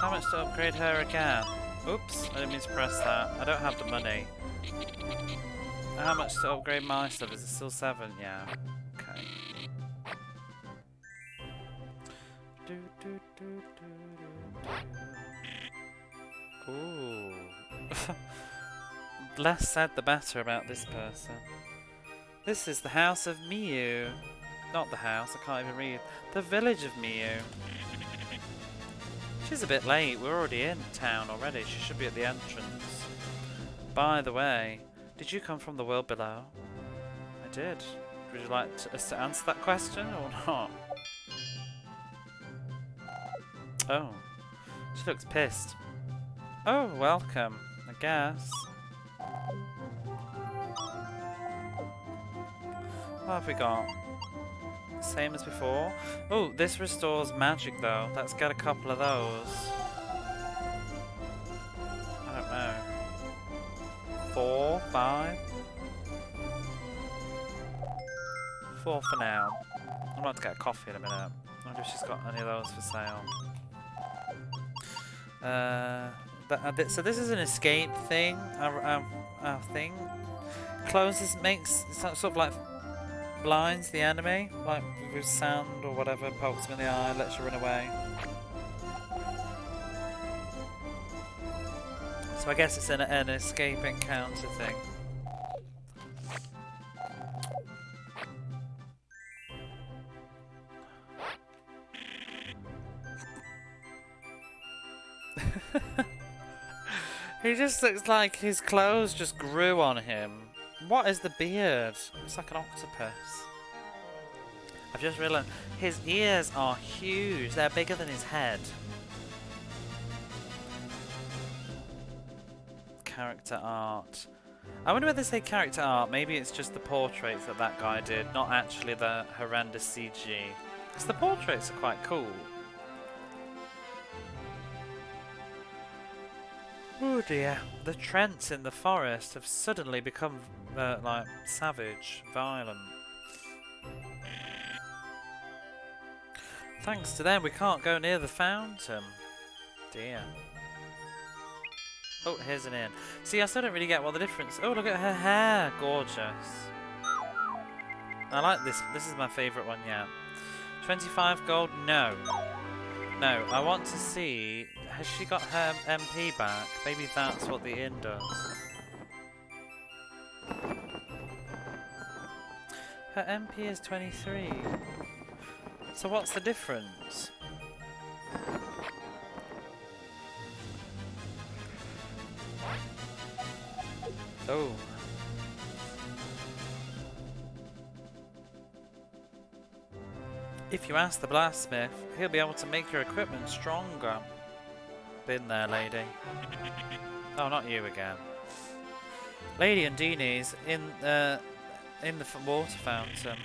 S1: How much to upgrade her again? Oops, I didn't mean to press that. I don't have the money. How much to upgrade my stuff? Is it still 7? Yeah. Okay. Ooh. Less said the better about this person. This is the house of Miyu. Not the house, I can't even read. The village of Miyu. She's a bit late. We're already in town already. She should be at the entrance. By the way, did you come from the world below? I did. Would you like us to answer that question or not? Oh. She looks pissed. Oh, welcome, I guess. What have we got? Same as before. Oh, this restores magic though. Let's get a couple of those. I don't know. 4, 5? 4 for now. I'm about to get a coffee in a minute. I wonder if she's got any of those for sale. So this is an escape thing. Thing. Closes, makes sort of like blinds the enemy, like with sand or whatever, pokes them in the eye, lets you run away. So I guess it's an escape encounter thing. He just looks like his clothes just grew on him. What is the beard? It's like an octopus. I've just realised his ears are huge. They're bigger than his head. Character art. I wonder whether they say character art. Maybe it's just the portraits that guy did, not actually the horrendous CG. Because the portraits are quite cool. Oh dear. The Trents in the forest have suddenly become, like, savage, violent. Thanks to them, we can't go near the fountain. Dear. Oh, here's an inn. See, I still don't really get what the difference... Oh, look at her hair! Gorgeous. I like this. This is my favourite one yet. 25 gold? No. No, I want to see... Has she got her MP back? Maybe that's what the inn does. Her MP is 23. So what's the difference? Oh. If you ask the blacksmith, he'll be able to make your equipment stronger. Been there, lady. Oh, not you again. Lady Undini's in the water fountain.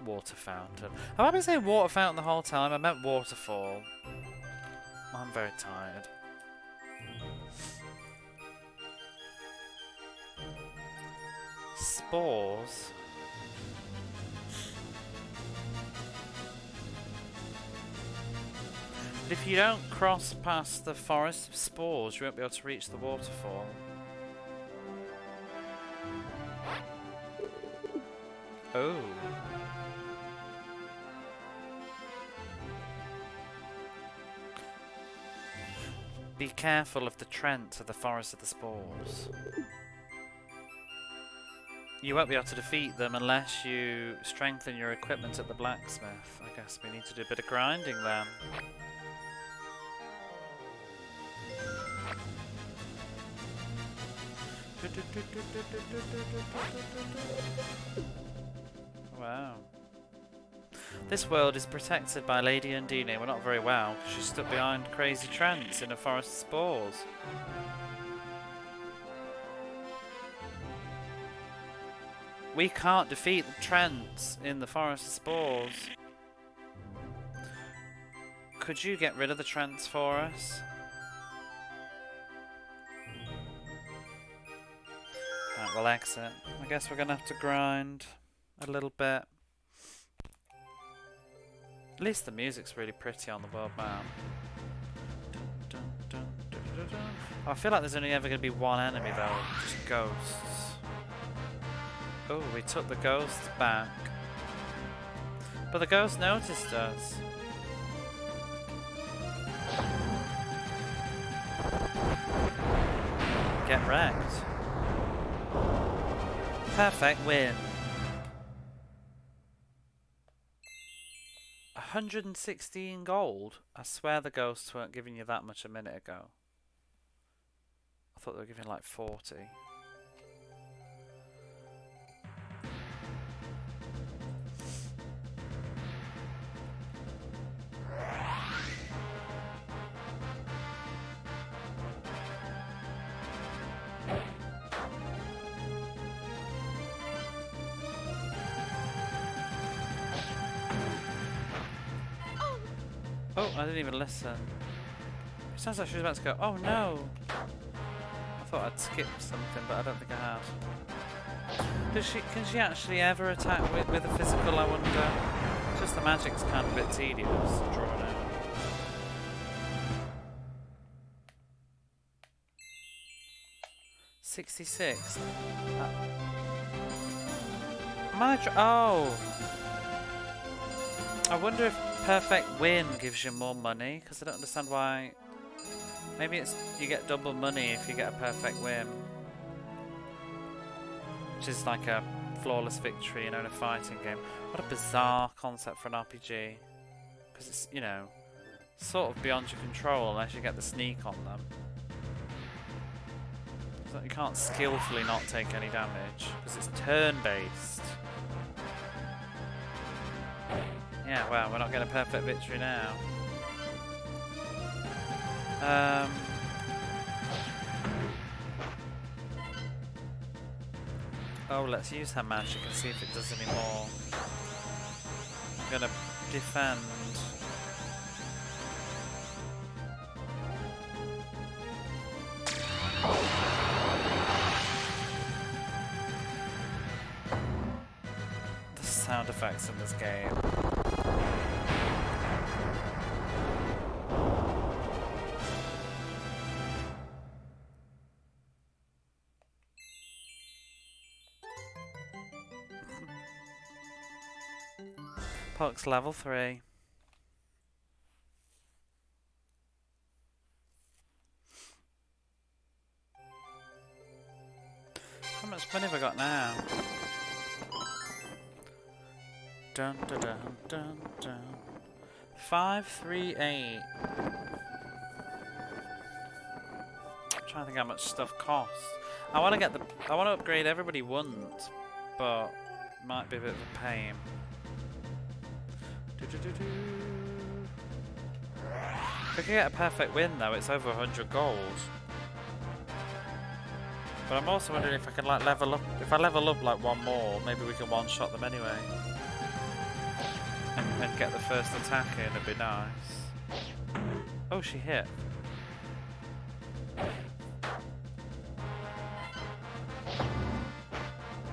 S1: Water fountain. Have I been saying water fountain the whole time? I meant waterfall. I'm very tired. Spores. But if you don't cross past the forest of spores, you won't be able to reach the waterfall. Oh. Be careful of the Trent of the forest of the spores. You won't be able to defeat them unless you strengthen your equipment at the blacksmith. I guess we need to do a bit of grinding then. Wow. This world is protected by Lady Undine. We're not very well, because she's stuck behind crazy Trents in a forest of spores. We can't defeat the Trents in the forest of spores. Could you get rid of the Trents for us? Right, we'll exit. I guess we're gonna have to grind a little bit. At least the music's really pretty on the world map. Oh, I feel like there's only ever gonna be one enemy though, just ghosts. Oh, we took the ghosts back. But the ghost noticed us. Get wrecked. Perfect win. 116 gold? I swear the ghosts weren't giving you that much a minute ago. I thought they were giving like 40. Oh, I didn't even listen. It sounds like she was about to go, oh no! I thought I'd skipped something, but I don't think I have. Can she actually ever attack with a physical, I wonder? Just the magic's kind of a bit tedious, drawn out. 66. Oh! I wonder if perfect win gives you more money, because I don't understand why. Maybe it's you get double money if you get a perfect win. Which is like a flawless victory, you know, in a fighting game. What a bizarre concept for an RPG. Because it's, you know, sort of beyond your control unless you get the sneak on them. So you can't skillfully not take any damage, because it's turn-based. Yeah, well, we're not getting a perfect victory now. Oh, let's use her magic and see if it does any more. I'm gonna defend. The sound effects in this game. Puck's level 3. How much money have I got now? Dun dun dun dun dun. 538. I'm trying to think how much stuff costs. I want to upgrade everybody once, but it might be a bit of a pain. If I can get a perfect win though, it's over 100 gold. But I'm also wondering if I can like level up. If I level up like one more, maybe we can one-shot them anyway. And get the first attack in, it'd be nice. Oh, she hit.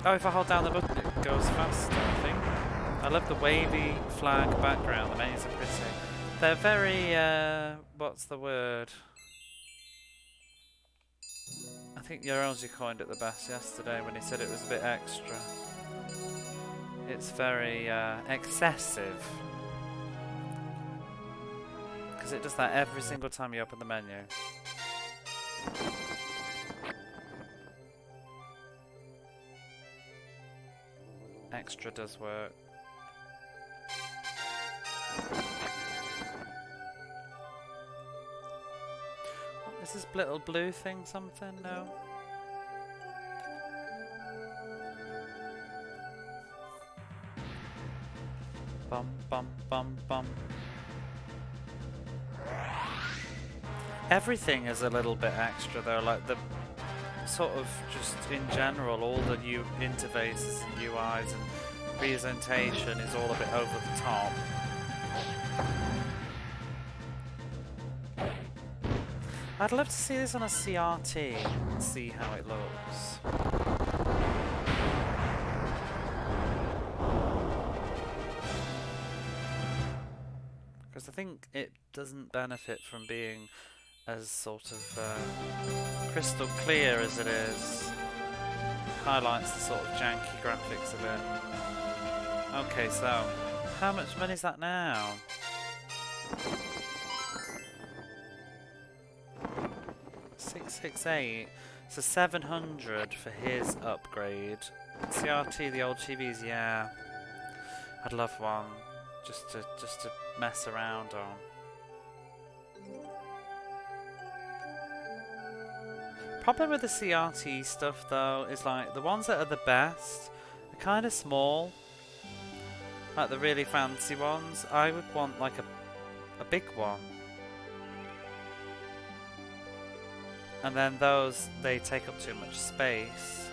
S1: Oh, if I hold down the button it goes faster, I think. I love the wavy flag background, the menus are pretty. They're very, what's the word? I think Yorosy coined it the best yesterday when he said it was a bit extra. It's very, excessive. Because it does that every single time you open the menu. Extra does work. Is this little blue thing something? No. Bum bum bum bum. Everything is a little bit extra though, like the sort of just in general, all the new interfaces and UIs and presentation is all a bit over the top. I'd love to see this on a CRT and see how it looks. Because I think it doesn't benefit from being as sort of crystal clear as it is. Highlights the sort of janky graphics of it. Okay, so how much money is that now? 668, so 700 for his upgrade. CRT, the old TVs, yeah. I'd love one, just to mess around on. Problem with the CRT stuff though is like the ones that are the best are kind of small. Like the really fancy ones, I would want like a big one. And then those, they take up too much space.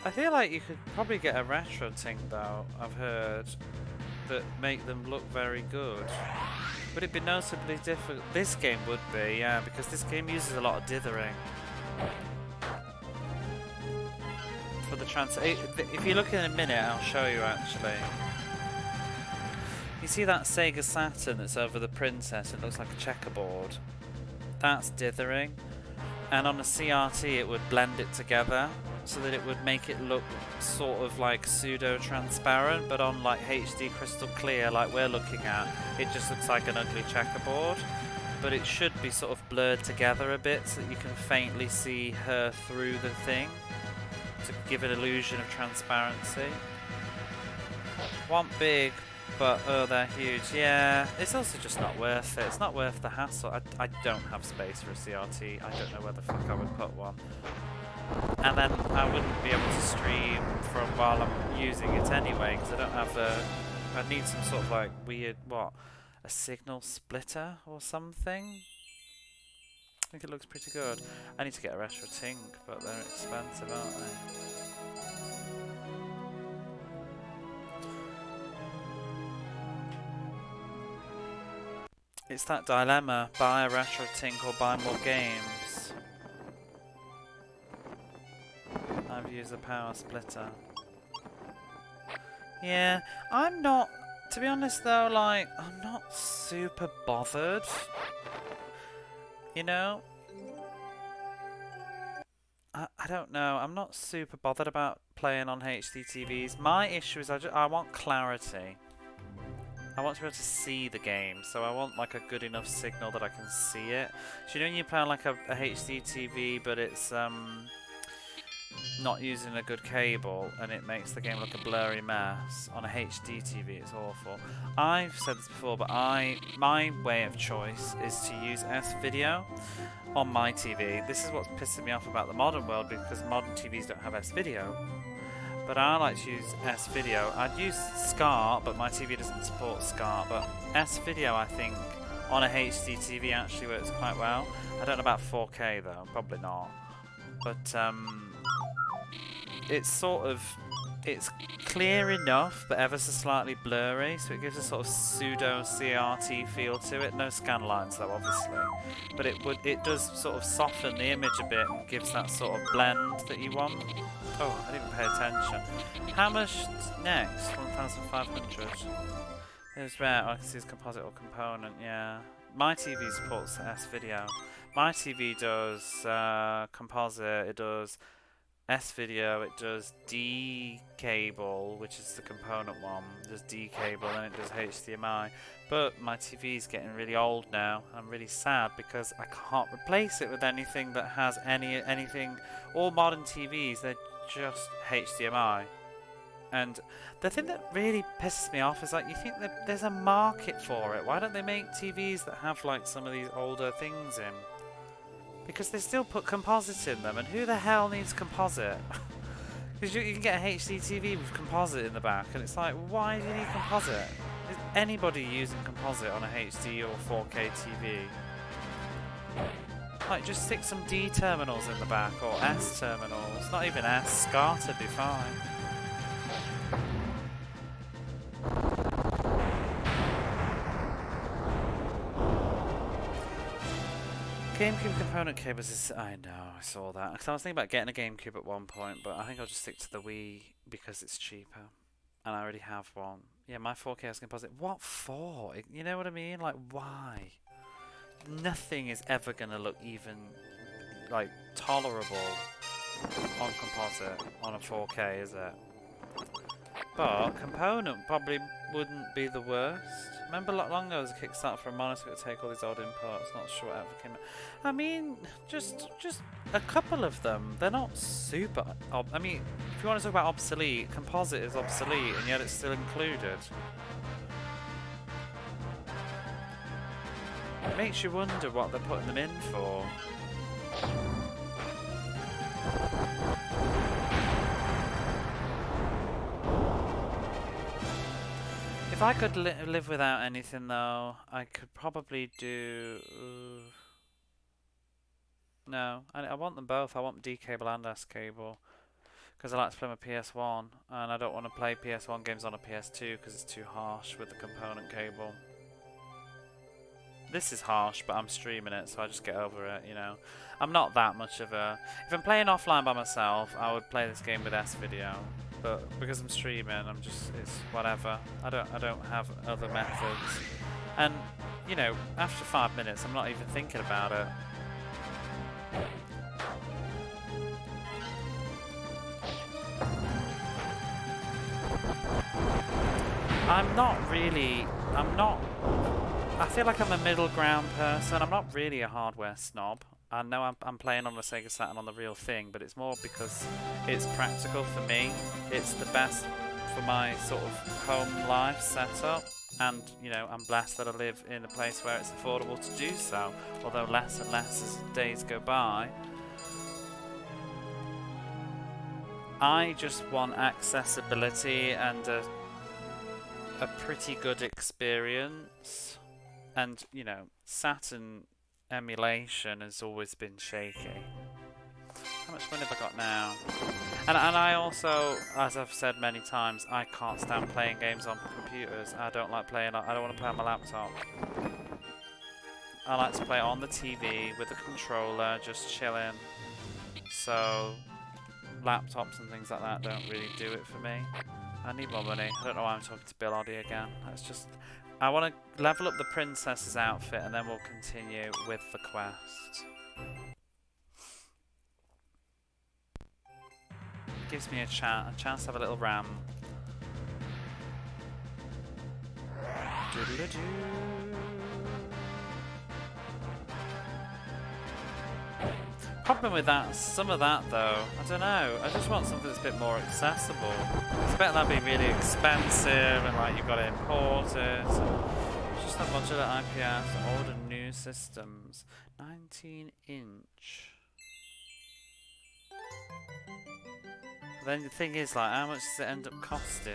S1: I feel like you could probably get a retro thing though, I've heard, that make them look very good. Would it be noticeably different? This game would be, yeah, because this game uses a lot of dithering. For the if you look in a minute, I'll show you actually. You see that Sega Saturn that's over the Princess? It looks like a checkerboard. that's dithering. And on a CRT it would blend it together so that it would make it look sort of like pseudo-transparent, but on like HD crystal clear like we're looking at, it just looks like an ugly checkerboard. But it should be sort of blurred together a bit so that you can faintly see her through the thing to give it an illusion of transparency. Want big, but oh, they're huge. Yeah, it's also just not worth it. It's not worth the hassle. I don't have space for a CRT. I don't know where the fuck I would put one. And then I wouldn't be able to stream from while I'm using it anyway, because I don't have I need some sort of like weird, what? A signal splitter or something? I think it looks pretty good. I need to get a retro Tink, but they're expensive, aren't they? It's that dilemma, buy a retro Tink or buy more games. I've used a power splitter. Yeah, I'm not, to be honest though, like, I'm not super bothered. You know? I don't know, I'm not super bothered about playing on HD TVs. My issue is I want clarity. I want to be able to see the game, so I want like a good enough signal that I can see it. So you know when you play on like a HD TV, but it's not using a good cable, and it makes the game look a blurry mess. On a HD TV, it's awful. I've said this before, but my way of choice is to use S-Video on my TV. This is what's pissing me off about the modern world, because modern TVs don't have S-Video. But I like to use S-Video. I'd use SCART, but my TV doesn't support SCART. But S-Video, I think, on a HD TV actually works quite well. I don't know about 4K though, probably not. But it's sort of, it's clear enough, but ever so slightly blurry, so it gives a sort of pseudo CRT feel to it. No scan lines though, obviously. But it does sort of soften the image a bit and gives that sort of blend that you want. Oh, I didn't pay attention. How much next? 1,500. It's rare. Oh, I can see it's composite or component, yeah. My TV supports S-Video. My TV does composite, it does S-Video, it does D-cable, which is the component one. It does D-cable, and it does HDMI. But my TV is getting really old now. I'm really sad because I can't replace it with anything that has anything. All modern TVs, they're just HDMI. And the thing that really pisses me off is like, you think that there's a market for it. Why don't they make TVs that have like some of these older things in? Because they still put composite in them, and who the hell needs composite? Because you can get a HD TV with composite in the back, and it's like, why do you need composite? Is anybody using composite on a HD or 4K TV? Like, just stick some D terminals in the back, or S terminals. Not even S, SCART would be fine. GameCube component cables is... I know, I saw that. Because I was thinking about getting a GameCube at one point, but I think I'll just stick to the Wii because it's cheaper. And I already have one. Yeah, my 4K has composite. What for? You know what I mean? Like, why? Nothing is ever going to look even, like, tolerable on composite on a 4K, is it? But component probably wouldn't be the worst. Remember not long ago there was a Kickstarter for a monitor that would take all these old inputs, not sure what ever came out. I mean, just a couple of them. They're not super... I mean, if you want to talk about obsolete, composite is obsolete and yet it's still included. It makes you wonder what they're putting them in for. If I could live without anything though, I could probably do... No, I want them both. I want D cable and S cable. Because I like to play my PS1, and I don't want to play PS1 games on a PS2 because it's too harsh with the component cable. This is harsh, but I'm streaming it, so I just get over it, you know. I'm not that much of a... If I'm playing offline by myself, I would play this game with S-Video. But because I'm streaming, I'm just... It's whatever. I don't have other methods. And, you know, after 5 minutes, I'm not even thinking about it. I'm not really. I feel like I'm a middle ground person. I'm not really a hardware snob. I know I'm playing on the Sega Saturn on the real thing, but it's more because it's practical for me. It's the best for my sort of home life setup. And, you know, I'm blessed that I live in a place where it's affordable to do so. Although less and less as days go by. I just want accessibility and a pretty good experience. And, you know, Saturn emulation has always been shaky. How much money have I got now? And I also, as I've said many times, I can't stand playing games on computers. I don't like playing, I don't want to play on my laptop. I like to play on the TV with a controller, just chilling. So, laptops and things like that don't really do it for me. I need more money. I don't know why I'm talking to Bill Oddie again. That's just... I want to level up the princess's outfit and then we'll continue with the quest. Gives me a chance to have a little ram. Problem with that, some of that though, I don't know. I just want something that's a bit more accessible. It's better than being really expensive and like you've got to import it. Just a modular IPS, order new systems. 19-inch. Then the thing is, like, how much does it end up costing?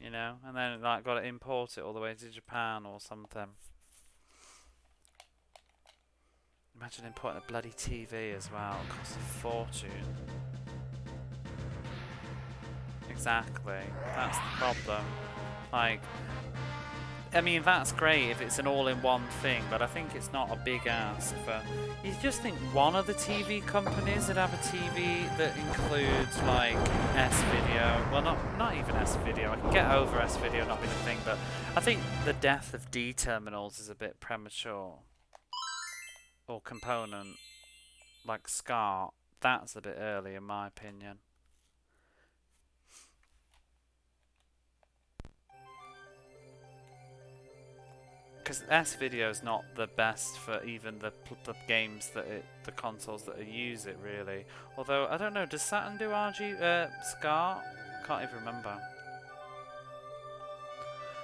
S1: You know, and then like got to import it all the way to Japan or something. Imagine importing a bloody TV as well. It costs a fortune. Exactly. That's the problem. Like, I mean, that's great if it's an all-in-one thing, but I think it's not a big ask for... You just think one of the TV companies would have a TV that includes, like, S-Video. Well, not even S-Video. I can get over S-Video not being a thing, but I think the death of D terminals is a bit premature. Or component. Like SCART. That's a bit early, in my opinion. Because S-Video is not the best for even the games that the consoles that use it really. Although I don't know, does Saturn do SCART? Can't even remember.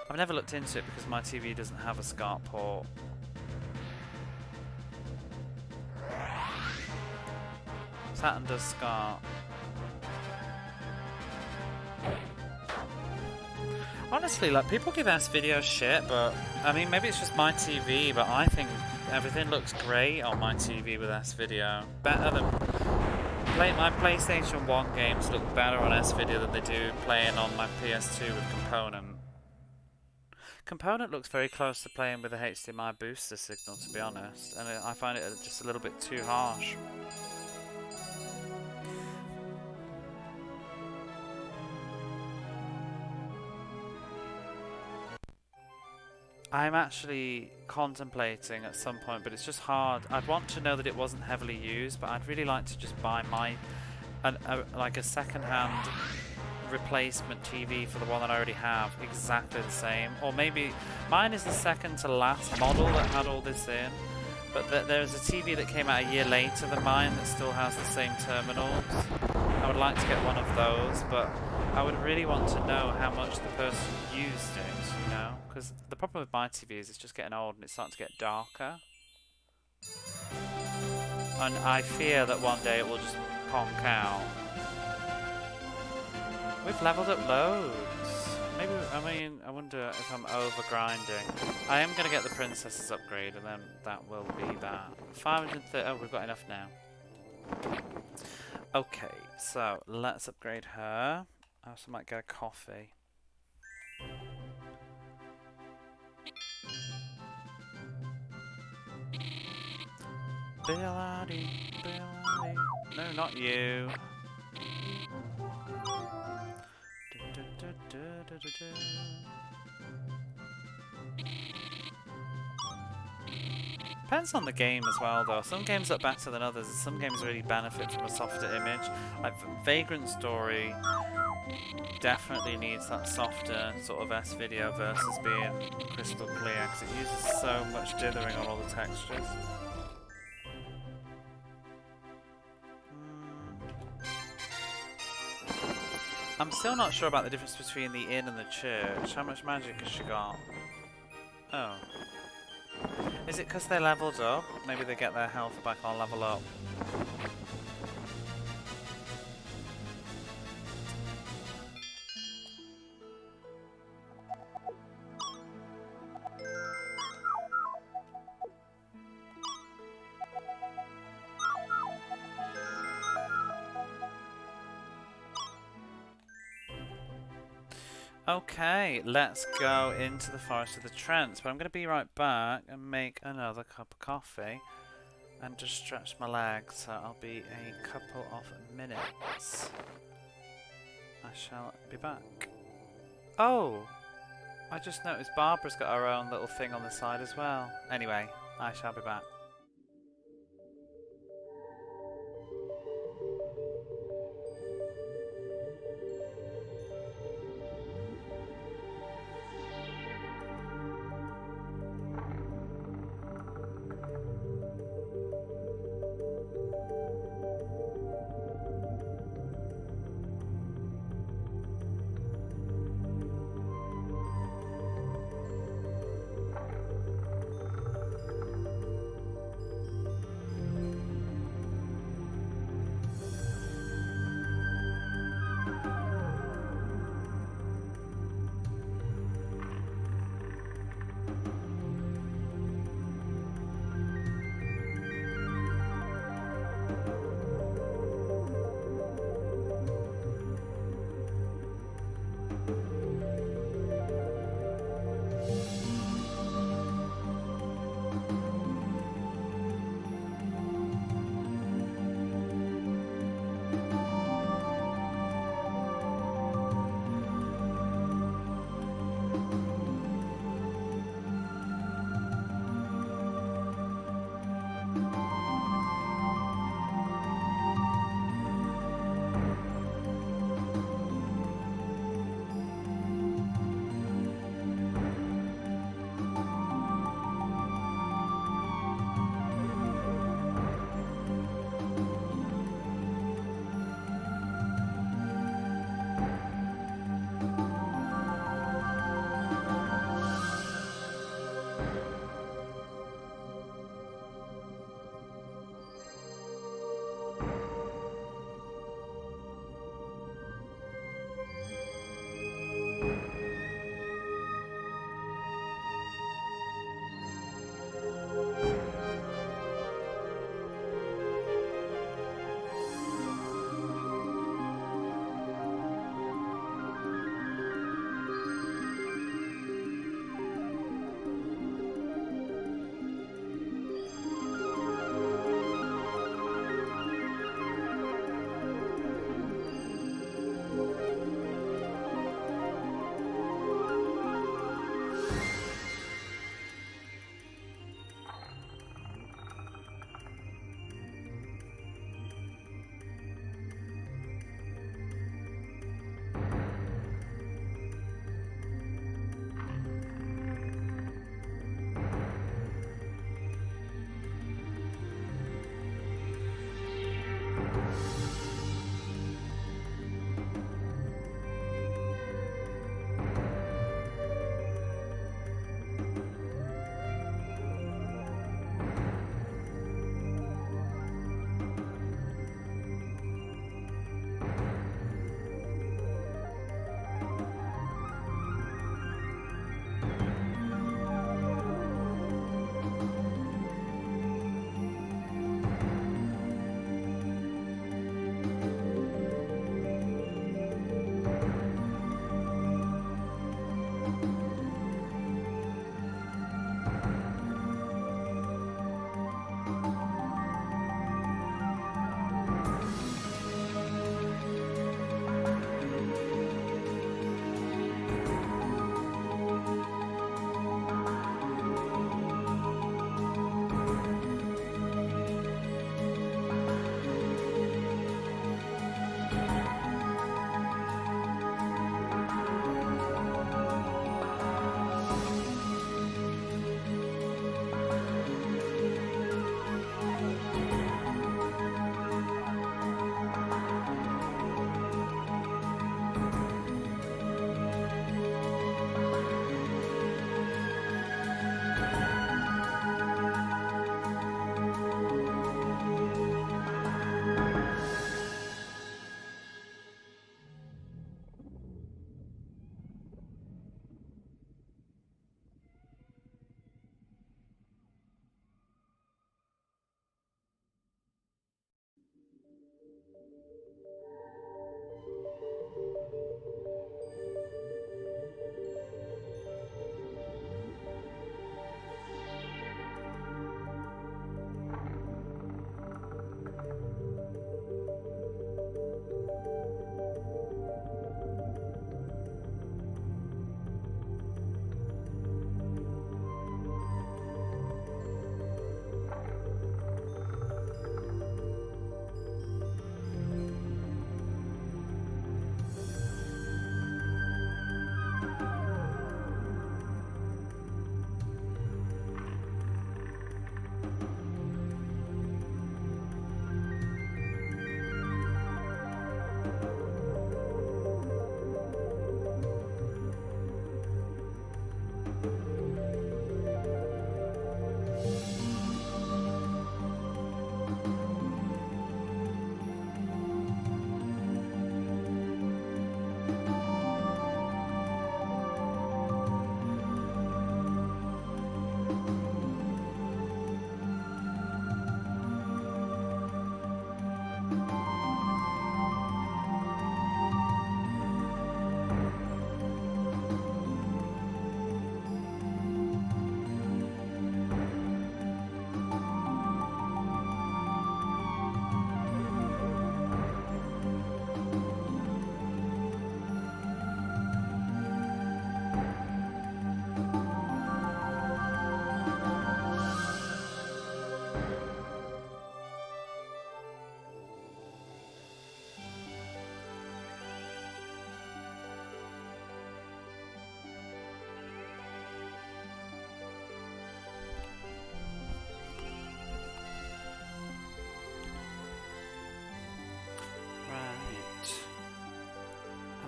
S1: I've never looked into it because my TV doesn't have a SCART port. Saturn does SCART. Honestly, like, people give S-Video shit, but I mean, maybe it's just my TV, but I think everything looks great on my TV with S-Video. Better than... my PlayStation 1 games look better on S-Video than they do playing on my PS2 with Component. Component looks very close to playing with a HDMI booster signal, to be honest, and I find it just a little bit too harsh. I'm actually contemplating at some point, but it's just hard. I'd want to know that it wasn't heavily used, but I'd really like to just buy like a second-hand replacement TV for the one that I already have, exactly the same. Or maybe mine is the second to last model that had all this in, but there's a TV that came out a year later than mine that still has the same terminals. I would like to get one of those, but I would really want to know how much the person used it, you know? Because the problem with my TV is it's just getting old and it's starting to get darker. And I fear that one day it will just honk out. We've leveled up loads. Maybe, I mean, I wonder if I'm over grinding. I am going to get the princess's upgrade and then that will be that. 530, oh, we've got enough now. Okay, so let's upgrade her. I also might get a coffee. Bill-Oddie, Bill-Oddie. No, not you. Depends on the game as well, though. Some games look better than others, and some games really benefit from a softer image. Like Vagrant Story Definitely needs that softer sort of S-video versus being crystal clear, because it uses so much dithering on all the textures. I'm still not sure about the difference between the inn and the church. How much magic has she got? Oh. Is it because they leveled up? Maybe they get their health back on level up. Okay, let's go into the Forest of the Trents, but I'm going to be right back and make another cup of coffee and just stretch my legs, so I'll be a couple of minutes. I shall be back. Oh! I just noticed Barbara's got her own little thing on the side as well. Anyway, I shall be back.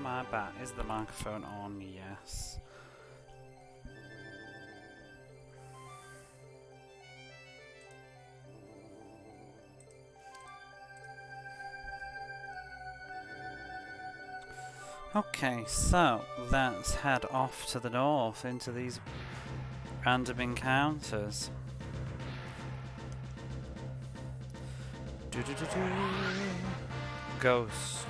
S1: my back. Is the microphone on? Yes. Okay, so let's head off to the north into these random encounters. Ghost.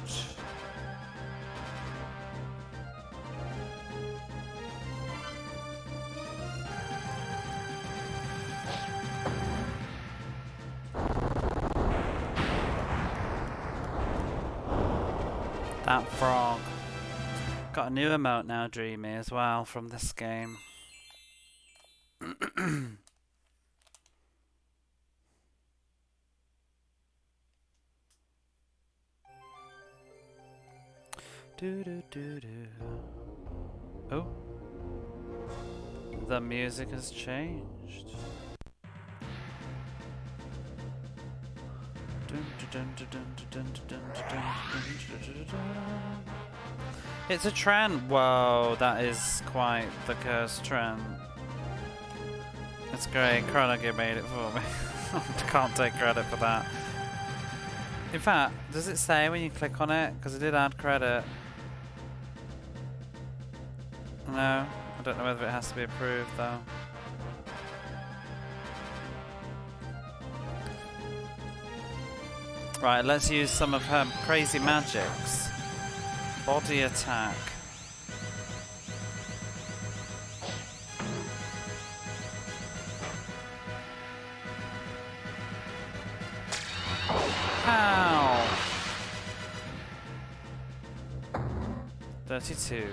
S1: That frog. Got a new emote now, Dreamy, as well, from this game. Oh. The music has changed. It's a trend. Whoa, that is quite the cursed trend. It's great. Chronogear made it for me. Can't take credit for that. In fact, does it say when you click on it? Because I did add credit. No, I don't know whether it has to be approved though. Right, let's use some of her crazy magics. Body attack. Ow! 32.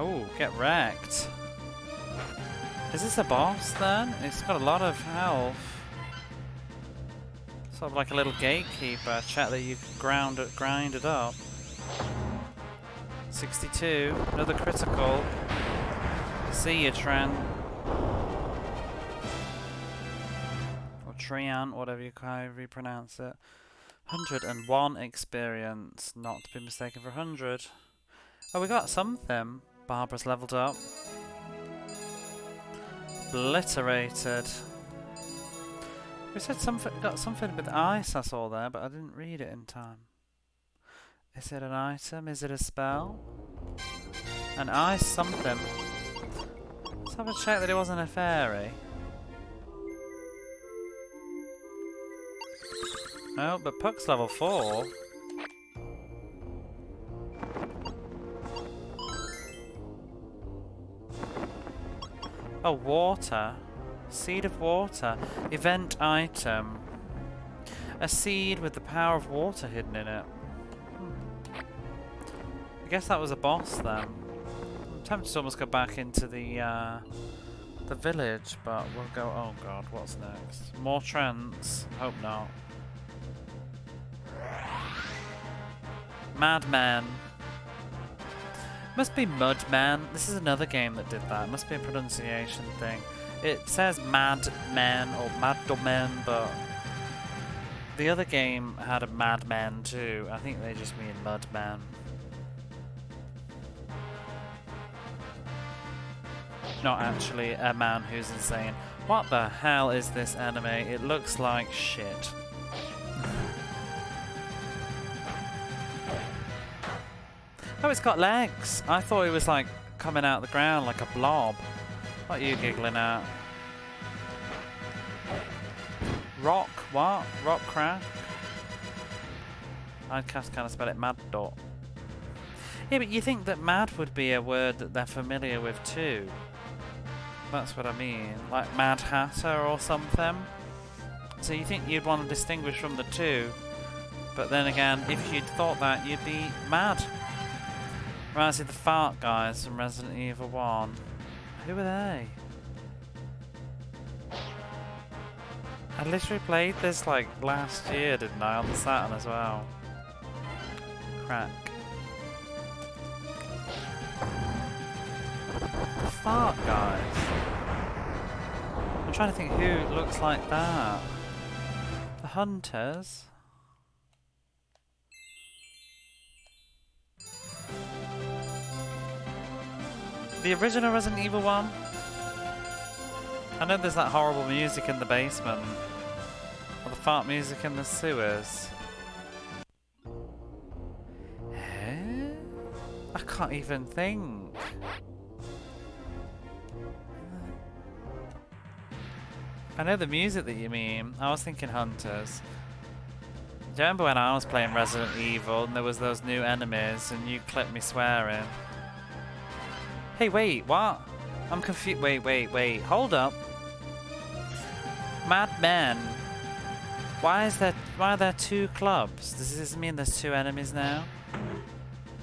S1: Oh, get wrecked. Is this a boss then? It's got a lot of health. Sort of like a little gatekeeper. Check that you can grind it up. 62. Another critical. See you, Tran. Or Trian, whatever you pronounce it. 101 experience. Not to be mistaken for 100. Oh, we got something. Barbara's leveled up. Obliterated. We said something, got something with ice I saw there, but I didn't read it in time. Is it an item? Is it a spell? An ice something. Let's have a check that it wasn't a fairy. Oh, but Puck's level 4. Oh, water. Seed of water. Event item. A seed with the power of water hidden in it. I guess that was a boss then. I'm tempted to almost go back into the village, but we'll go... Oh god, what's next? More trends? Hope not. Madman. Must be Mudman. This is another game that did that. Must be a pronunciation thing. It says Madman or Madman, but the other game had a Madman too. I think they just mean Mudman. Not actually a man who's insane. What the hell is this anime? It looks like shit. Oh, it's got legs. I thought it was like coming out of the ground like a blob. What are you giggling at? Rock? What? Rock crack? I kind of spell it mad dot. Yeah, but you think that mad would be a word that they're familiar with too. That's what I mean. Like Mad Hatter or something. So you think you'd want to distinguish from the two. But then again, if you'd thought that, you'd be mad. Reminds me of the fart guys from Resident Evil 1. Who are they? I literally played this like last year, didn't I? On the Saturn as well. Crack. The fart guys. I'm trying to think who looks like that. The hunters? The original Resident Evil one? I know there's that horrible music in the basement. Or the fart music in the sewers. Eh? I can't even think. I know the music that you mean. I was thinking hunters. Do you remember when I was playing Resident Evil and there was those new enemies and you clipped me swearing? Hey, wait, what? I'm confused. Wait, hold up. Madmen. Why are there two clubs? Does this mean there's two enemies now?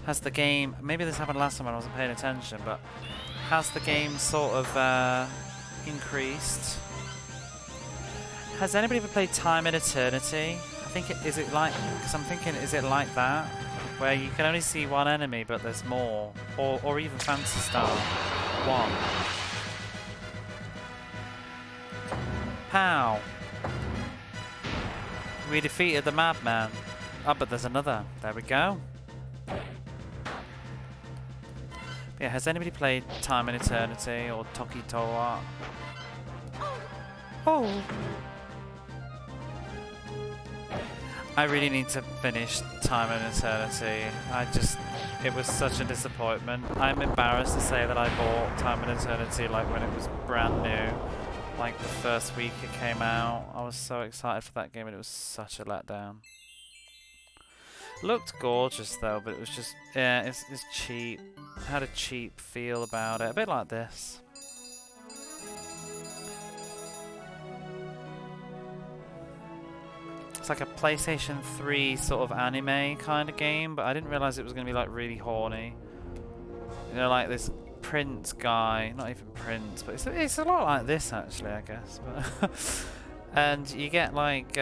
S1: Has the game, maybe this happened last time when I wasn't paying attention, but has the game sort of increased? Has anybody ever played Time and Eternity? I think is it like, because I'm thinking, is it like that? Where you can only see one enemy but there's more? Or even Phantasy Star 1. How? We defeated the madman. Oh, but there's another. There we go. Yeah, has anybody played Time and Eternity or Toki Toa? Oh! I really need to finish Time and Eternity. It was such a disappointment. I'm embarrassed to say that I bought Time and Eternity like when it was brand new. Like the first week it came out. I was so excited for that game and it was such a letdown. Looked gorgeous though, but it was just, yeah, it's cheap. It had a cheap feel about it, a bit like this. It's like a PlayStation 3 sort of anime kind of game, but I didn't realise it was going to be like really horny. You know, like this Prince guy, not even Prince, but it's a lot like this actually, I guess. But and you get like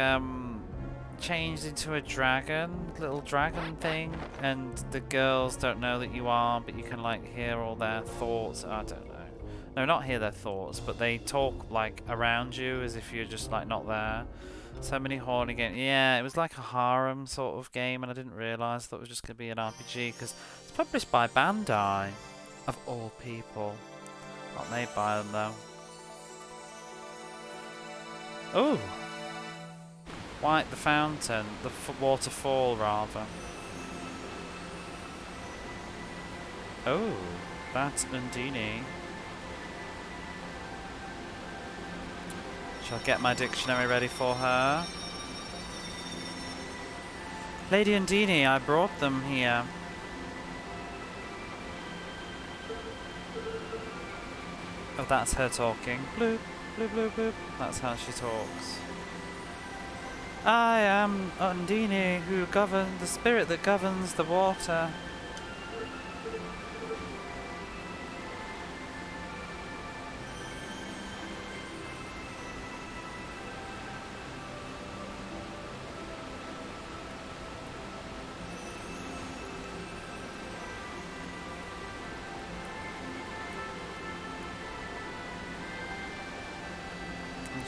S1: changed into a dragon, little dragon thing, and the girls don't know that you are, but you can like hear all their thoughts. I don't know. No, not hear their thoughts, but they talk like around you as if you're just like not there. So many horny games. Yeah, it was like a harem sort of game, and I didn't realise that it was just going to be an RPG because it's published by Bandai, of all people. Not made by them though. Oh! White the fountain, the waterfall rather. Oh, that's Undine. Shall I get my dictionary ready for her? Lady Undine, I brought them here. Oh, that's her talking. Bloop, bloop, bloop, bloop. That's how she talks. I am Undine, who governs the spirit that governs the water.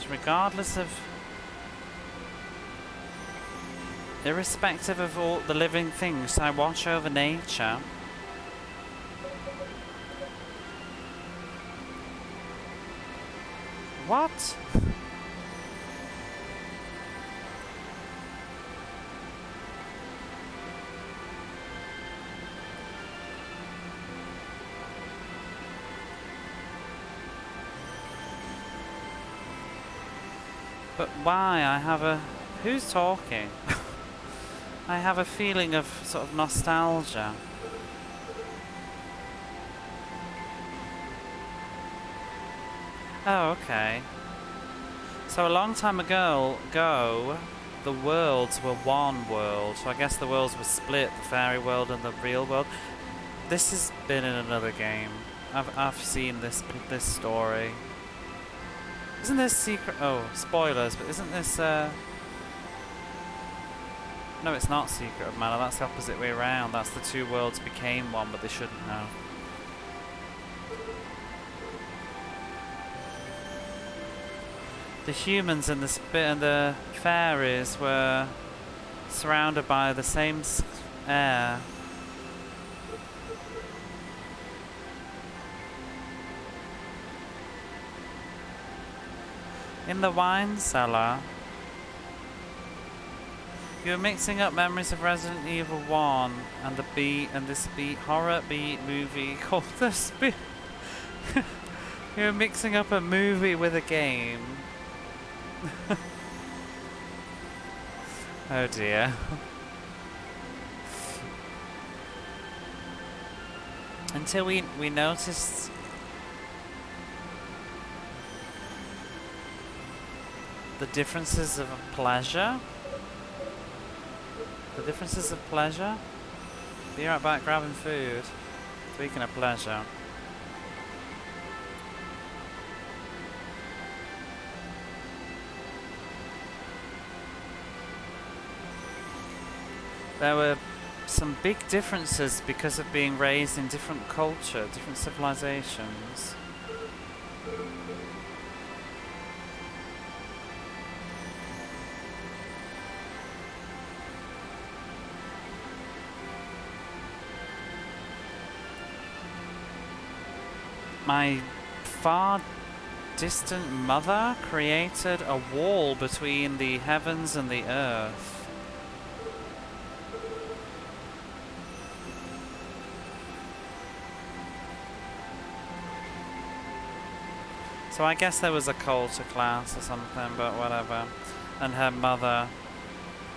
S1: Regardless of, irrespective of all the living things, I watch over nature. What? But why? I have a... Who's talking? I have a feeling of sort of nostalgia. Oh, okay. So a long time ago, the worlds were one world. So I guess the worlds were split, the fairy world and the real world. This has been in another game. I've seen this story. Isn't this secret? Oh, spoilers! But isn't this? No, it's not Secret of Mana. That's the opposite way around. That's the two worlds became one, but they shouldn't have. the humans and the fairies were surrounded by the same air. In the wine cellar, you were mixing up memories of Resident Evil 1 and this horror beat movie called The Spook. You were mixing up a movie with a game. Oh dear. Until we noticed the differences of pleasure. The differences of pleasure. Be right back grabbing food. Speaking of pleasure. There were some big differences because of being raised in different culture, different civilizations. My far distant mother created a wall between the heavens and the earth. So I guess there was a culture class or something, but whatever. And her mother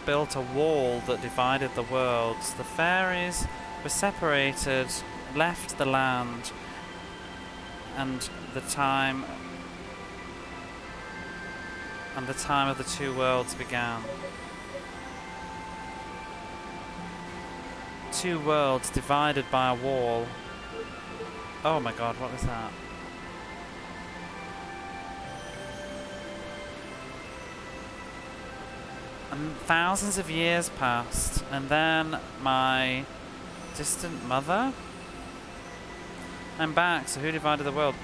S1: built a wall that divided the worlds. The fairies were separated, left the land, and the time of the two worlds began. Two worlds divided by a wall. Oh my god, what was that? And thousands of years passed, and then my distant mother? I'm back, so who divided the world?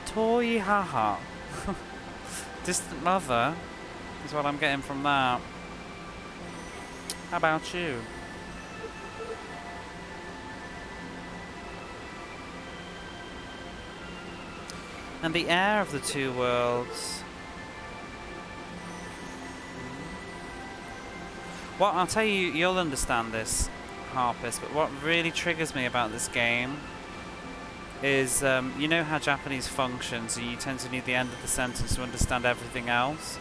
S1: Toi haha. Distant mother is what I'm getting from that. How about you? And the air of the two worlds. Well, I'll tell you, you'll understand this, Harpist, but what really triggers me about this game is, you know how Japanese functions, and you tend to need the end of the sentence to understand everything else?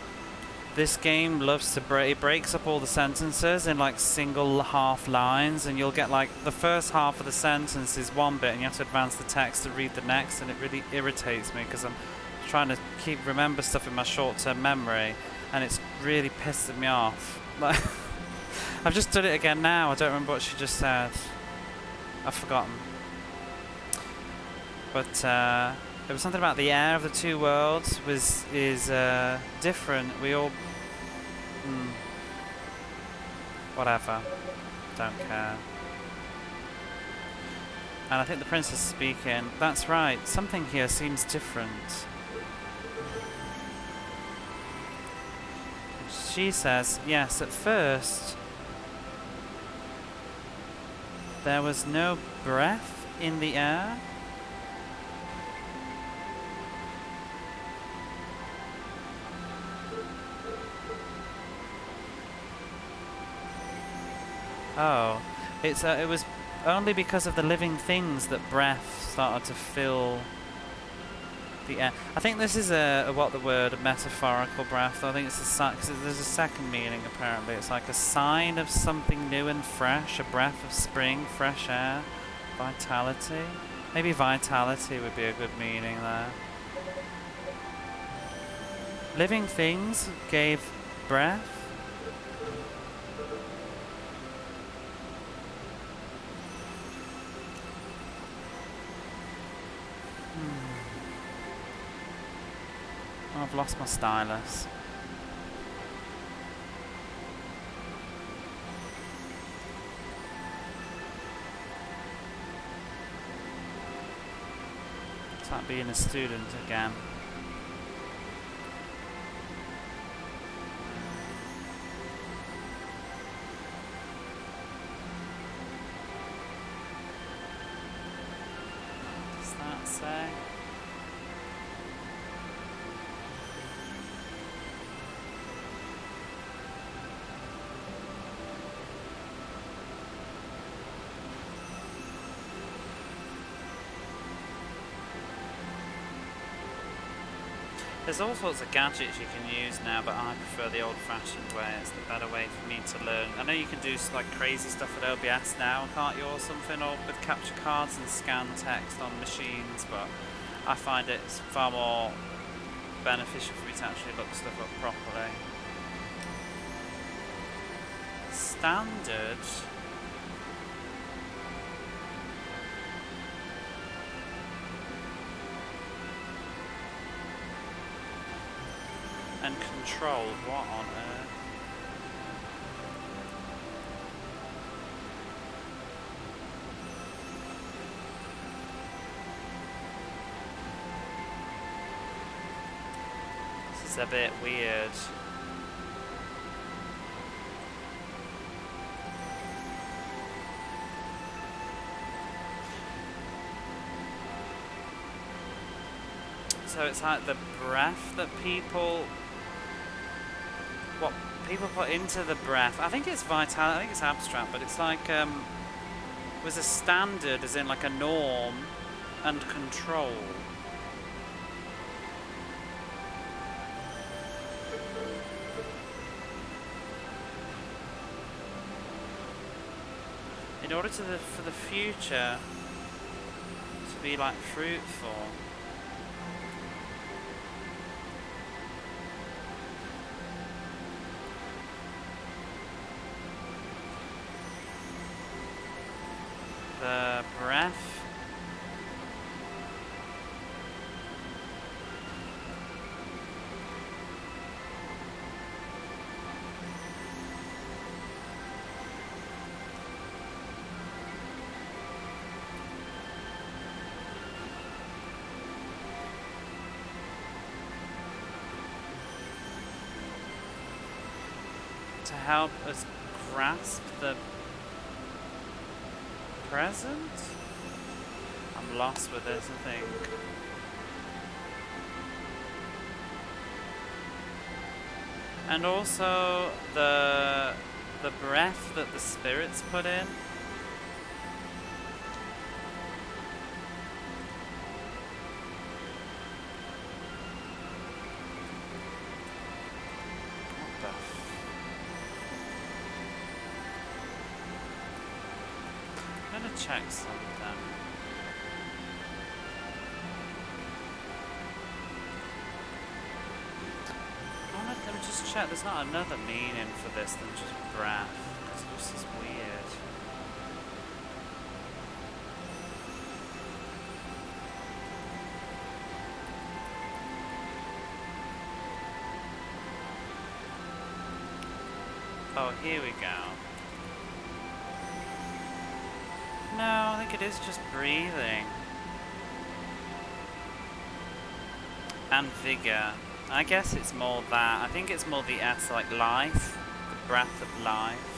S1: This game loves to it breaks up all the sentences in like single half lines, and you'll get like the first half of the sentence is one bit and you have to advance the text to read the next, and it really irritates me because I'm trying to remember stuff in my short-term memory, and it's really pissing me off. Like I've just done it again now. I don't remember what she just said. I've forgotten. But it was something about the air of the two worlds is different. We all whatever. Don't care. And I think the princess is speaking. That's right. Something here seems different. She says, yes, at first there was no breath in the air. Oh, it was only because of the living things that breath started to fill the air. I think this is a metaphorical breath. I think it's because there's a second meaning apparently. It's like a sign of something new and fresh, a breath of spring, fresh air, vitality. Maybe vitality would be a good meaning there. Living things gave breath. I've lost my stylus. It's like being a student again. There's all sorts of gadgets you can use now, but I prefer the old-fashioned way. It's the better way for me to learn. I know you can do like crazy stuff with OBS now, can't you, or something, or with capture cards and scan text on machines, but I find it's far more beneficial for me to actually look stuff up properly. Standard. And controlled, what on earth? This is a bit weird. So it's like the breath that people... what people put into the breath. I think it's vital. I think it's abstract, but it's like was a standard, as in like a norm, and control. In order to for the future to be like fruitful. The breath. To help us grasp the present? I'm lost with this, I think. And also the breath that the spirits put in. I'm gonna check something. Let me just check. There's not another meaning for this than just breath, because this is weird. Oh, here we go. No, I think it is just breathing. And vigor. I guess it's more that. I think it's more the S, like life. The breath of life.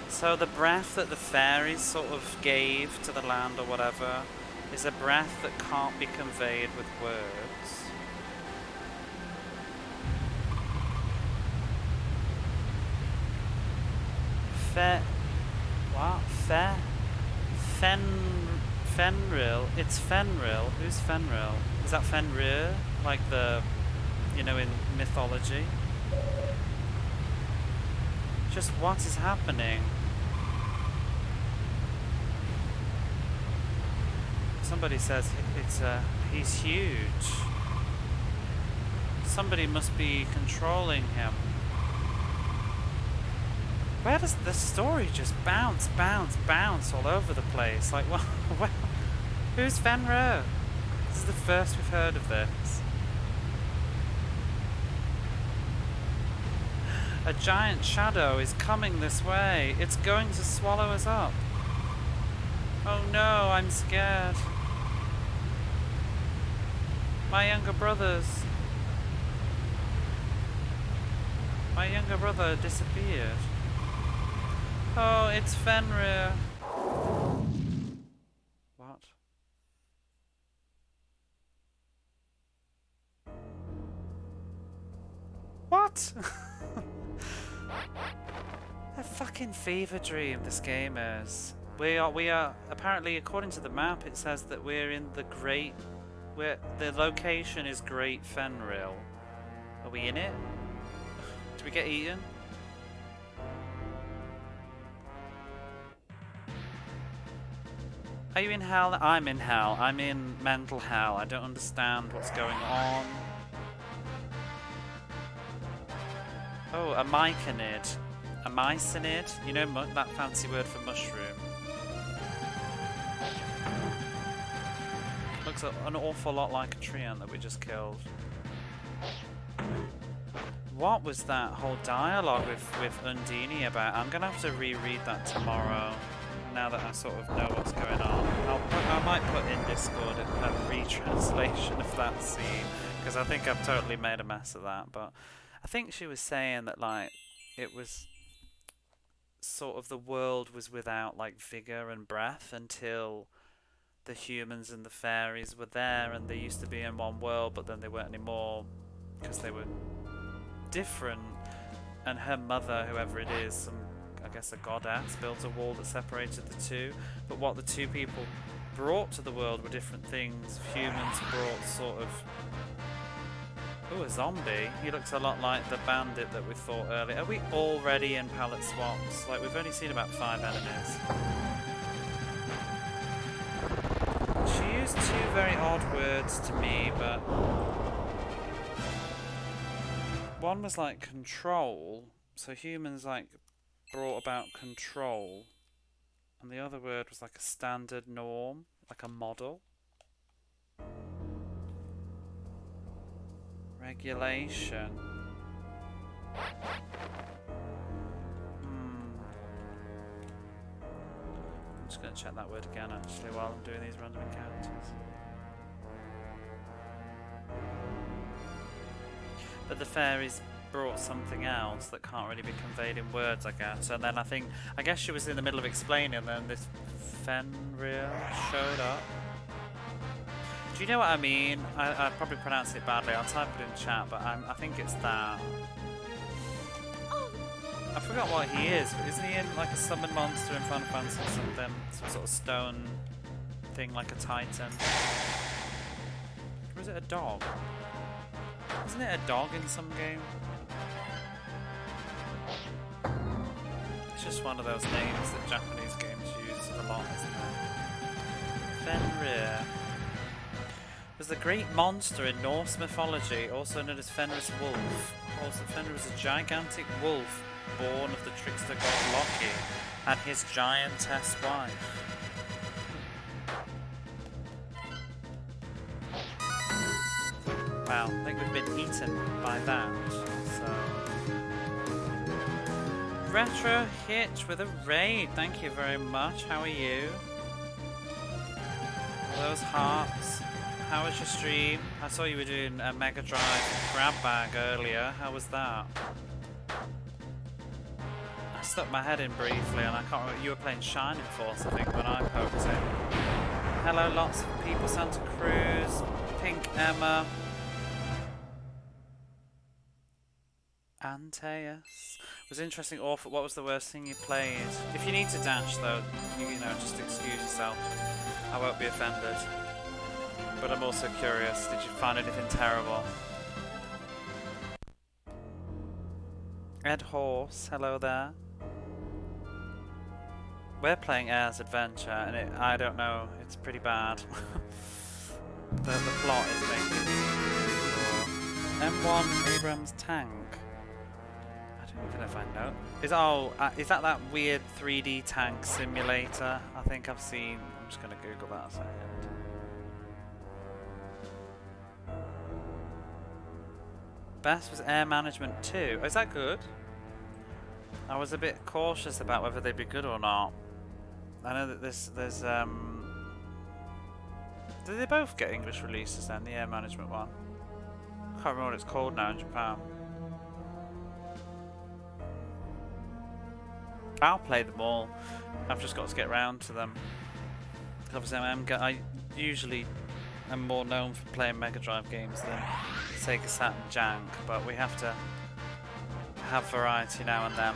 S1: So the breath that the fairies sort of gave to the land or whatever is a breath that can't be conveyed with words. Fenril? It's Fenril. Who's Fenril? Is that Fenrir? Like the, you know, in mythology? Just what is happening? Somebody says he's huge. Somebody must be controlling him. Where does the story just bounce all over the place? Like, what? Who's Fenrir? This is the first we've heard of this. A giant shadow is coming this way. It's going to swallow us up. Oh no, I'm scared. My younger brothers. My younger brother disappeared. Oh, it's Fenrir. What? What? A fucking fever dream this game is. We are apparently, according to the map, it says that we're in the the location is Great Fenrir. Are we in it? Did we get eaten? Are you in hell? I'm in hell. I'm in mental hell. I don't understand what's going on. Oh, a myconid. A mycinid? You know that fancy word for mushroom? Looks an awful lot like a tree ant that we just killed. What was that whole dialogue with Undini about? I'm gonna have to reread that tomorrow, now that I sort of know what's going on. I might put in Discord a retranslation of that scene, because I think I've totally made a mess of that, but I think she was saying that, like, it was sort of the world was without, like, vigour and breath until the humans and the fairies were there, and they used to be in one world, but then they weren't anymore because they were different. And her mother, whoever it is, I guess a goddess, built a wall that separated the two. But what the two people brought to the world were different things. Humans brought sort of... Ooh, a zombie. He looks a lot like the bandit that we thought earlier. Are we already in palette swaps? Like, we've only seen about 5 enemies. She used 2 very odd words to me, but... one was like control, so humans like brought about control, and the other word was like a standard norm, like a model. Regulation. I'm just going to check that word again actually while I'm doing these random encounters. But the fairies brought something else that can't really be conveyed in words, I guess. And then I guess she was in the middle of explaining, and then this Fenrir showed up. Do you know what I mean? I probably pronounced it badly. I'll type it in chat, but I think it's that. I forgot what he is, but isn't he in like a summon monster in Final Fantasy or something? Some sort of stone thing like a titan. Or is it a dog? Isn't it a dog in some game? It's just one of those names that Japanese games use a lot, isn't it? Fenrir was the great monster in Norse mythology, also known as Fenris Wolf. Also, Fenrir was a gigantic wolf born of the trickster god Loki and his giantess wife. Wow, I think we've been eaten by that, so... Retro Hitch with a raid, thank you very much, how are you? Those hearts, how was your stream? I saw you were doing a Mega Drive grab bag earlier, how was that? I stuck my head in briefly and I can't remember, you were playing Shining Force I think when I poked it. Hello lots of people, Santa Cruz, Pink Emma. Antaeus. Was interesting, awful. What was the worst thing you played? If you need to dash though, you know, just excuse yourself. I won't be offended. But I'm also curious, did you find anything terrible? Ed Horse, hello there. We're playing Air's Adventure and I don't know, it's pretty bad. the plot is making it M1 Abrams tank. I don't know if I know. Is that weird 3D tank simulator? I think I've seen. I'm just gonna Google that a second. Best was Air Management 2. Oh, is that good? I was a bit cautious about whether they'd be good or not. I know that there's did they both get English releases then? The Air Management one. I can't remember what it's called now in Japan. I'll play them all. I've just got to get around to them. Obviously, I usually am more known for playing Mega Drive games than Sega Saturn jank, but we have to have variety now and then.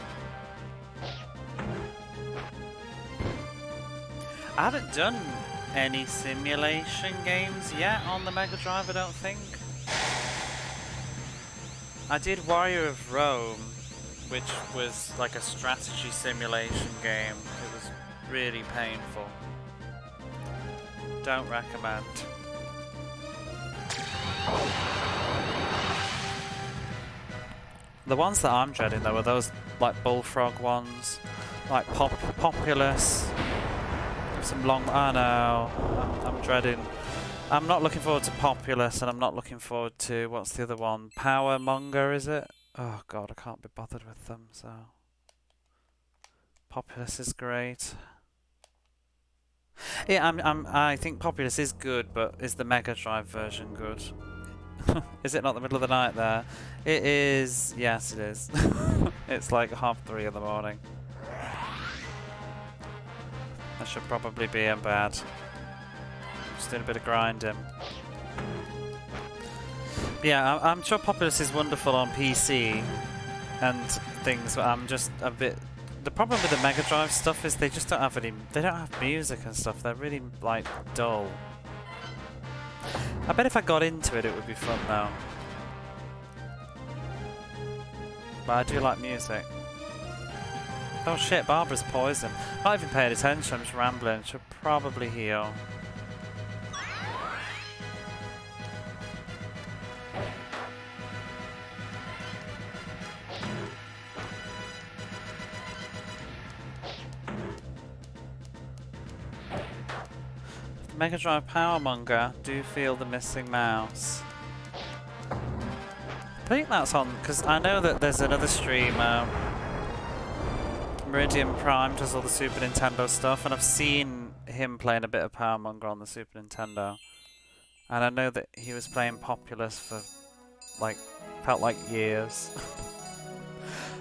S1: I haven't done any simulation games yet on the Mega Drive, I don't think. I did Warrior of Rome, which was like a strategy simulation game. It was really painful. Don't recommend. The ones that I'm dreading though are those like bullfrog ones, like Populous. Some long. Oh no, I'm dreading. I'm not looking forward to Populous, and I'm not looking forward to what's the other one? Power Monger, is it? Oh god, I can't be bothered with them. So Populous is great. Yeah, I think Populous is good, but is the Mega Drive version good? Is it not the middle of the night there? It is. Yes, it is. It's like 3:30 in the morning. I should probably be in bed. Just doing a bit of grinding. Yeah, I'm sure Populous is wonderful on PC and things, but I'm just a bit. The problem with the Mega Drive stuff is they just don't have any. They don't have music and stuff. They're really like dull. I bet if I got into it, it would be fun though. But I do like music. Oh shit, Barbara's poisoned. I'm not even paying attention, I'm just rambling. Should probably heal. Mega Drive Power Monger, do feel the missing mouse. I think that's on, because I know that there's another streamer, Meridian Prime, does all the Super Nintendo stuff, and I've seen him playing a bit of Power Monger on the Super Nintendo. And I know that he was playing Populous for, like, felt like years.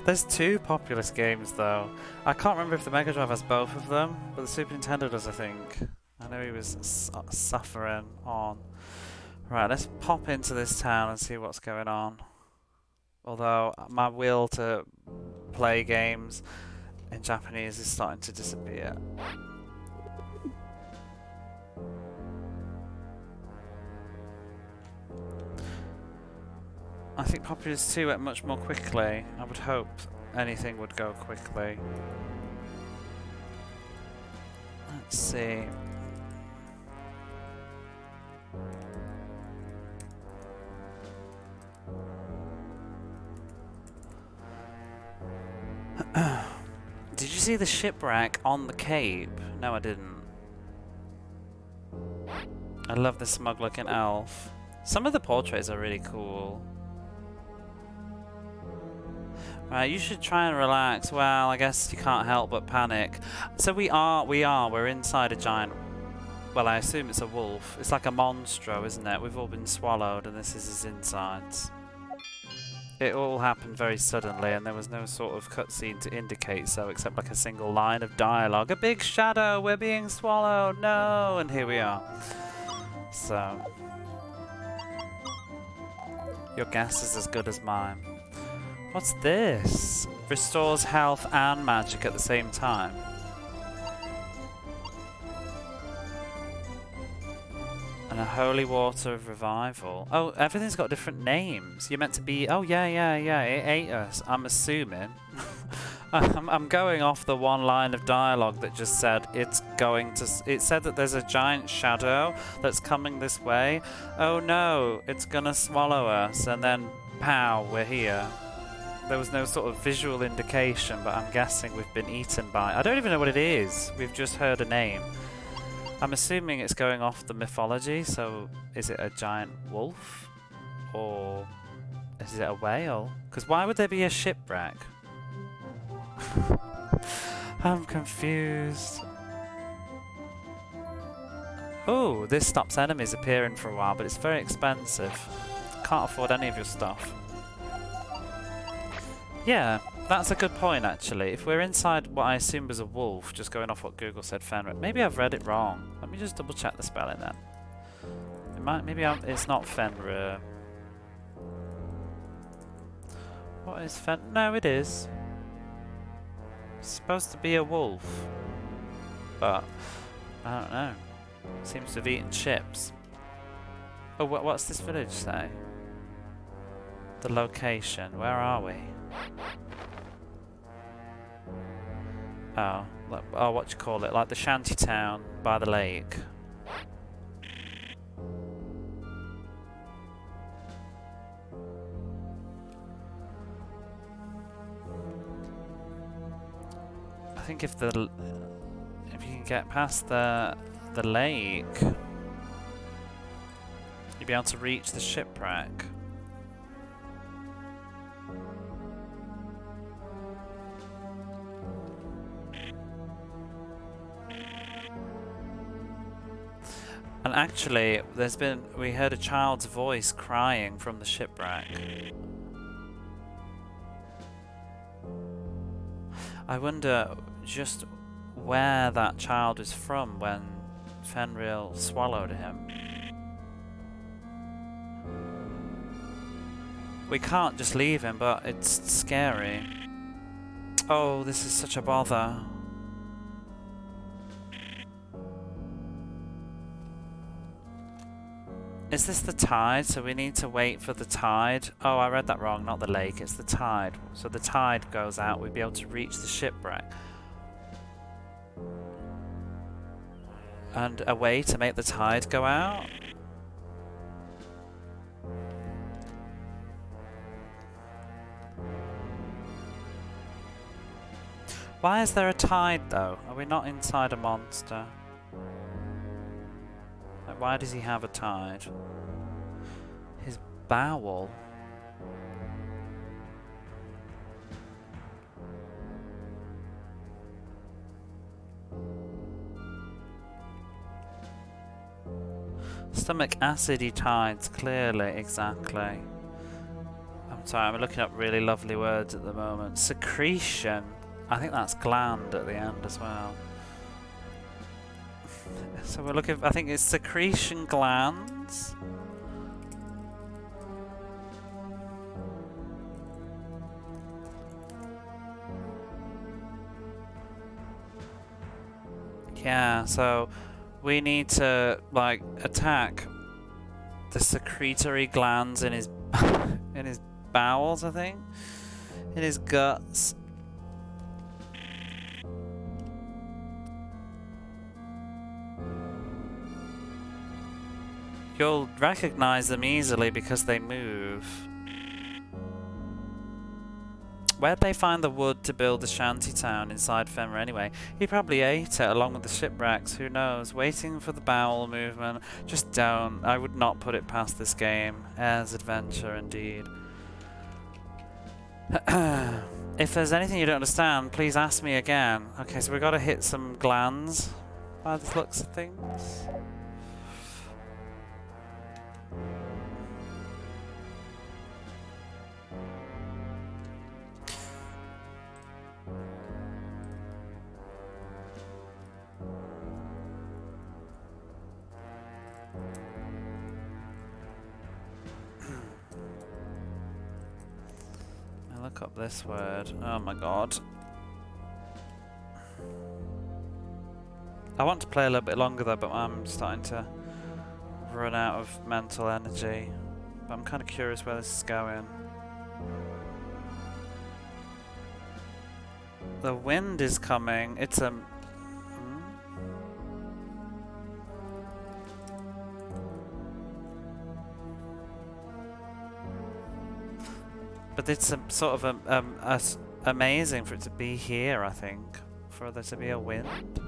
S1: There's 2 Populous games though. I can't remember if the Mega Drive has both of them, but the Super Nintendo does, I think. I know he was suffering on. Right, let's pop into this town and see what's going on. Although my will to play games in Japanese is starting to disappear. I think Populous 2 went much more quickly. I would hope anything would go quickly. Let's see. Did you see the shipwreck on the Cape? No, I didn't. I love the smug looking elf. Some of the portraits are really cool. Right, you should try and relax. Well, I guess you can't help but panic. So we're inside a giant... Well, I assume it's a wolf. It's like a monstro, isn't it? We've all been swallowed and this is his insides. It all happened very suddenly and there was no sort of cutscene to indicate so, except like a single line of dialogue. A big shadow, we're being swallowed, no! And here we are. So... your guess is as good as mine. What's this? Restores health and magic at the same time. And a holy water of revival. Oh, everything's got different names. You're meant to be... Oh, yeah. It ate us, I'm assuming. I'm going off the one line of dialogue that just said it's going to... It said that there's a giant shadow that's coming this way. Oh no, it's gonna swallow us. And then, pow, we're here. There was no sort of visual indication, but I'm guessing we've been eaten by... I don't even know what it is. We've just heard a name. I'm assuming it's going off the mythology, so is it a giant wolf? Or is it a whale? Because why would there be a shipwreck? I'm confused. Oh, this stops enemies appearing for a while, but it's very expensive. Can't afford any of your stuff. Yeah, that's a good point actually. If we're inside what I assume was a wolf, just going off what Google said Fenrir, maybe I've read it wrong. Let me just double check the spelling then. It might, it's not Fenrir. What is Fen? No, it is. It's supposed to be a wolf. But, I don't know. Seems to have eaten chips. Oh, what's this village say? The location. Where are we? Oh, what you call it? Like the shanty town by the lake. I think if you can get past the lake, you'll be able to reach the shipwreck. And actually, we heard a child's voice crying from the shipwreck. I wonder just where that child is from when Fenrir swallowed him. We can't just leave him, but it's scary. Oh, this is such a bother. Is this the tide? So we need to wait for the tide? Oh, I read that wrong, not the lake, it's the tide. So the tide goes out, we'd be able to reach the shipwreck. And a way to make the tide go out? Why is there a tide though? Are we not inside a monster? Like, why does he have a tide? His bowel. Stomach acidy tides, clearly, exactly. I'm sorry, I'm looking up really lovely words at the moment. Secretion. I think that's gland at the end as well. So we're looking, I think it's secretion glands. Yeah, so we need to like attack the secretory glands in his in his bowels, I think, in his guts. You'll recognize them easily because they move. Where'd they find the wood to build the shanty town inside Fenrir anyway? He probably ate it along with the shipwrecks, who knows? Waiting for the bowel movement. Just don't. I would not put it past this game. Air's adventure indeed. If there's anything you don't understand, please ask me again. Okay, so we've got to hit some glands by the looks of things. Look up this word. Oh my god. I want to play a little bit longer though, but I'm starting to run out of mental energy. But I'm kind of curious where this is going. The wind is coming. It's a... But it's a sort of amazing for it to be here, I think. For there to be a wind.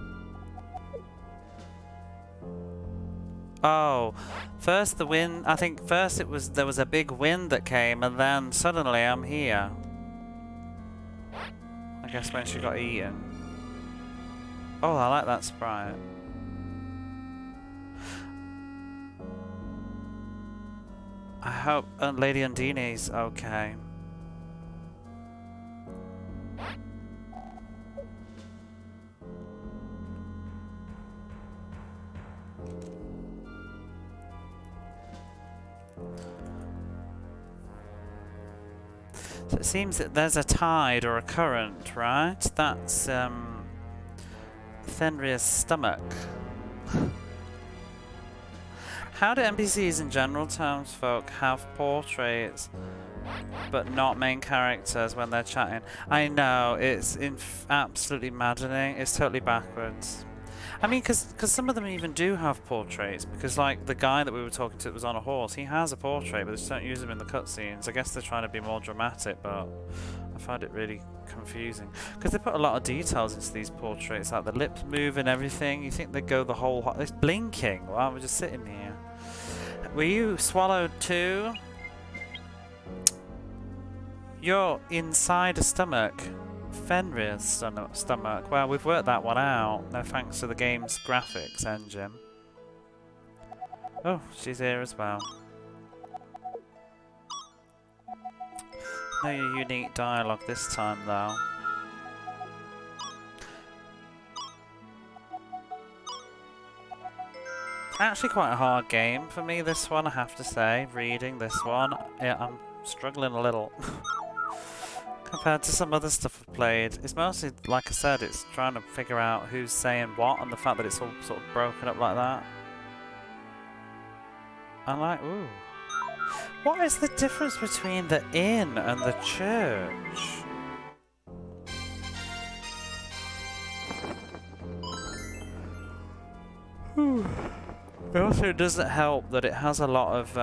S1: Oh, first the wind, I think first there was a big wind that came and then suddenly I'm here. I guess when she got eaten. Oh, I like that sprite. I hope Lady Undini's okay. So it seems that there's a tide or a current, right? That's Fenrir's stomach. How do NPCs in general terms, folk, have portraits but not main characters when they're chatting? I know, it's absolutely maddening. It's totally backwards. I mean, because some of them even do have portraits, because like the guy that we were talking to that was on a horse, he has a portrait, but they just don't use him in the cutscenes. I guess they're trying to be more dramatic, but I find it really confusing. Because they put a lot of details into these portraits, like the lips move and everything. You think they'd go the whole... It's blinking while we're just sitting here. Were you swallowed too? You're inside a stomach. Fenrir's stomach. Well, we've worked that one out. No thanks to the game's graphics engine. Oh, she's here as well. No unique dialogue this time, though. Actually quite a hard game for me, this one, I have to say. Reading this one. Yeah, I'm struggling a little. Compared to some other stuff I've played. It's mostly, like I said, it's trying to figure out who's saying what and the fact that it's all sort of broken up like that. I'm like, ooh. What is the difference between the inn and the church? It also doesn't help that it has a lot of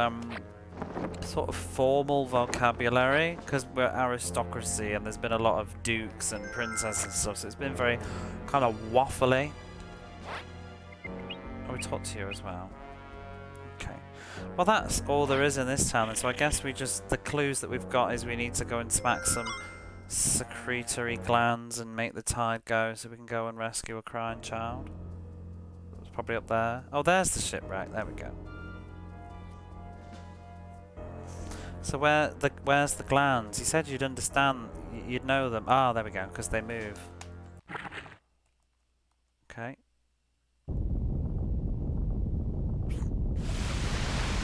S1: sort of formal vocabulary, because we're aristocracy and there's been a lot of dukes and princesses and stuff, so it's been very kind of waffly. Oh, we talked to you as well. Okay. Well, that's all there is in this town, so I guess we just... the clues that we've got is we need to go and smack some secretory glands and make the tide go so we can go and rescue a crying child. It's probably up there. Oh, there's the shipwreck. There we go. So where's the glands? You said you'd understand, you'd know them. Ah, there we go, because they move. Okay.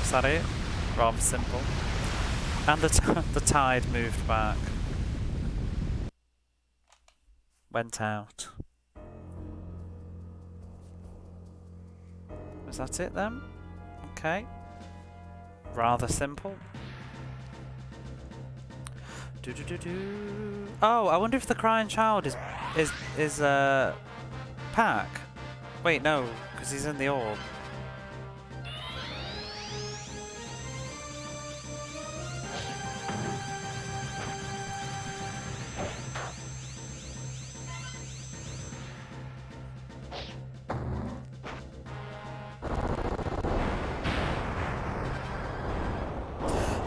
S1: Is that it? Rather simple. And the tide moved back. Went out. Is that it then? Okay. Rather simple. Oh, I wonder if the crying child is Pack. Wait, no, because he's in the orb.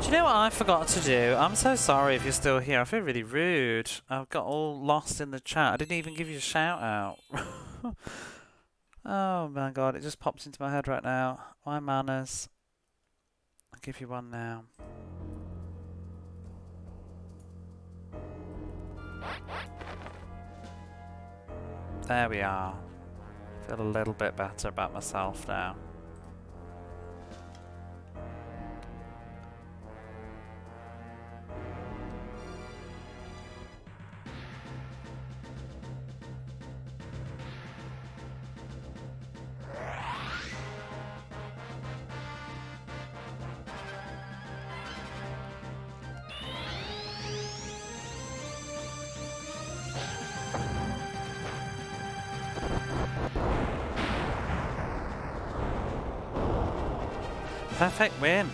S1: Do you know what I forgot to do? I'm so sorry if you're still here. I feel really rude. I've got all lost in the chat. I didn't even give you a shout out. Oh my god, it just popped into my head right now. My manners. I'll give you one now. There we are. Feel a little bit better about myself now. Perfect win.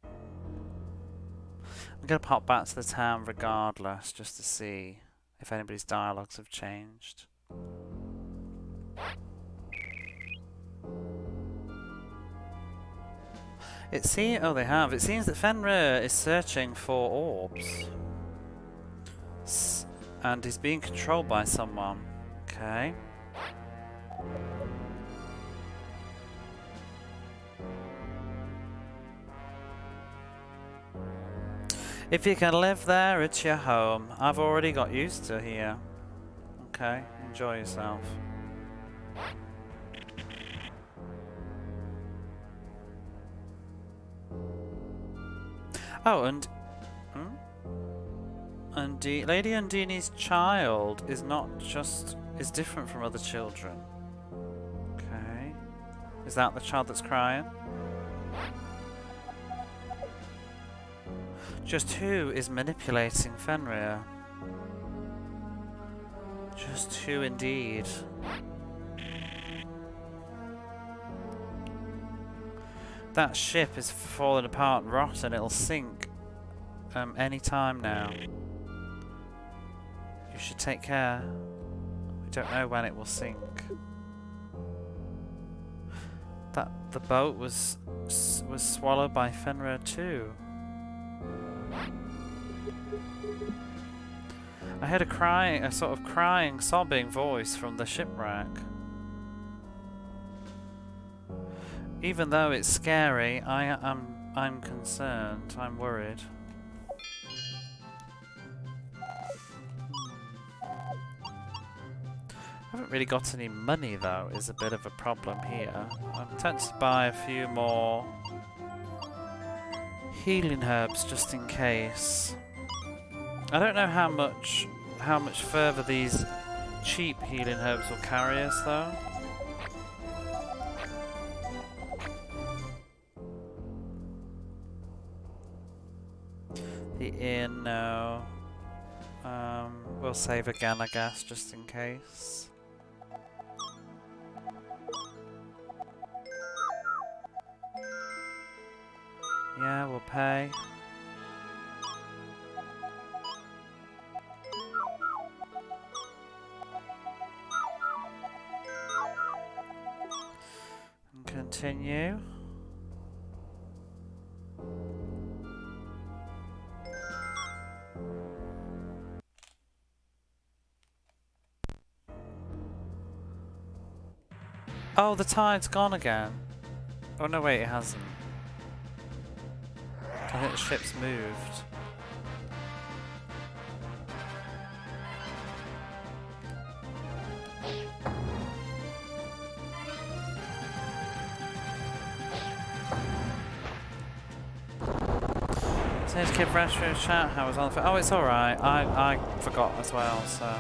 S1: I'm going to pop back to the town regardless, just to see if anybody's dialogues have changed. Oh, they have. It seems that Fenrir is searching for orbs. And he's being controlled by someone. Okay. If you can live there, it's your home. I've already got used to here. Okay. Enjoy yourself. Oh, and Lady Undini's child is different from other children. Okay, is that the child that's crying? Just who is manipulating Fenrir? Just who indeed? That ship is falling apart and rotten. It'll sink any time now. You should take care. We don't know when it will sink. That the boat was swallowed by Fenrir too. I heard a sort of crying, sobbing voice from the shipwreck. Even though it's scary, I'm concerned. I'm worried. I haven't really got any money though, is a bit of a problem here. I'm tempted to buy a few more healing herbs just in case. I don't know how much further these cheap healing herbs will carry us though. The inn, no. We'll save again, I guess, just in case. Yeah, we'll pay. And continue. Oh, the tide's gone again. Oh no, wait, it hasn't. I think the ship's moved. Says Kid Retro chat, how was on the... Oh, it's alright. I forgot as well, so...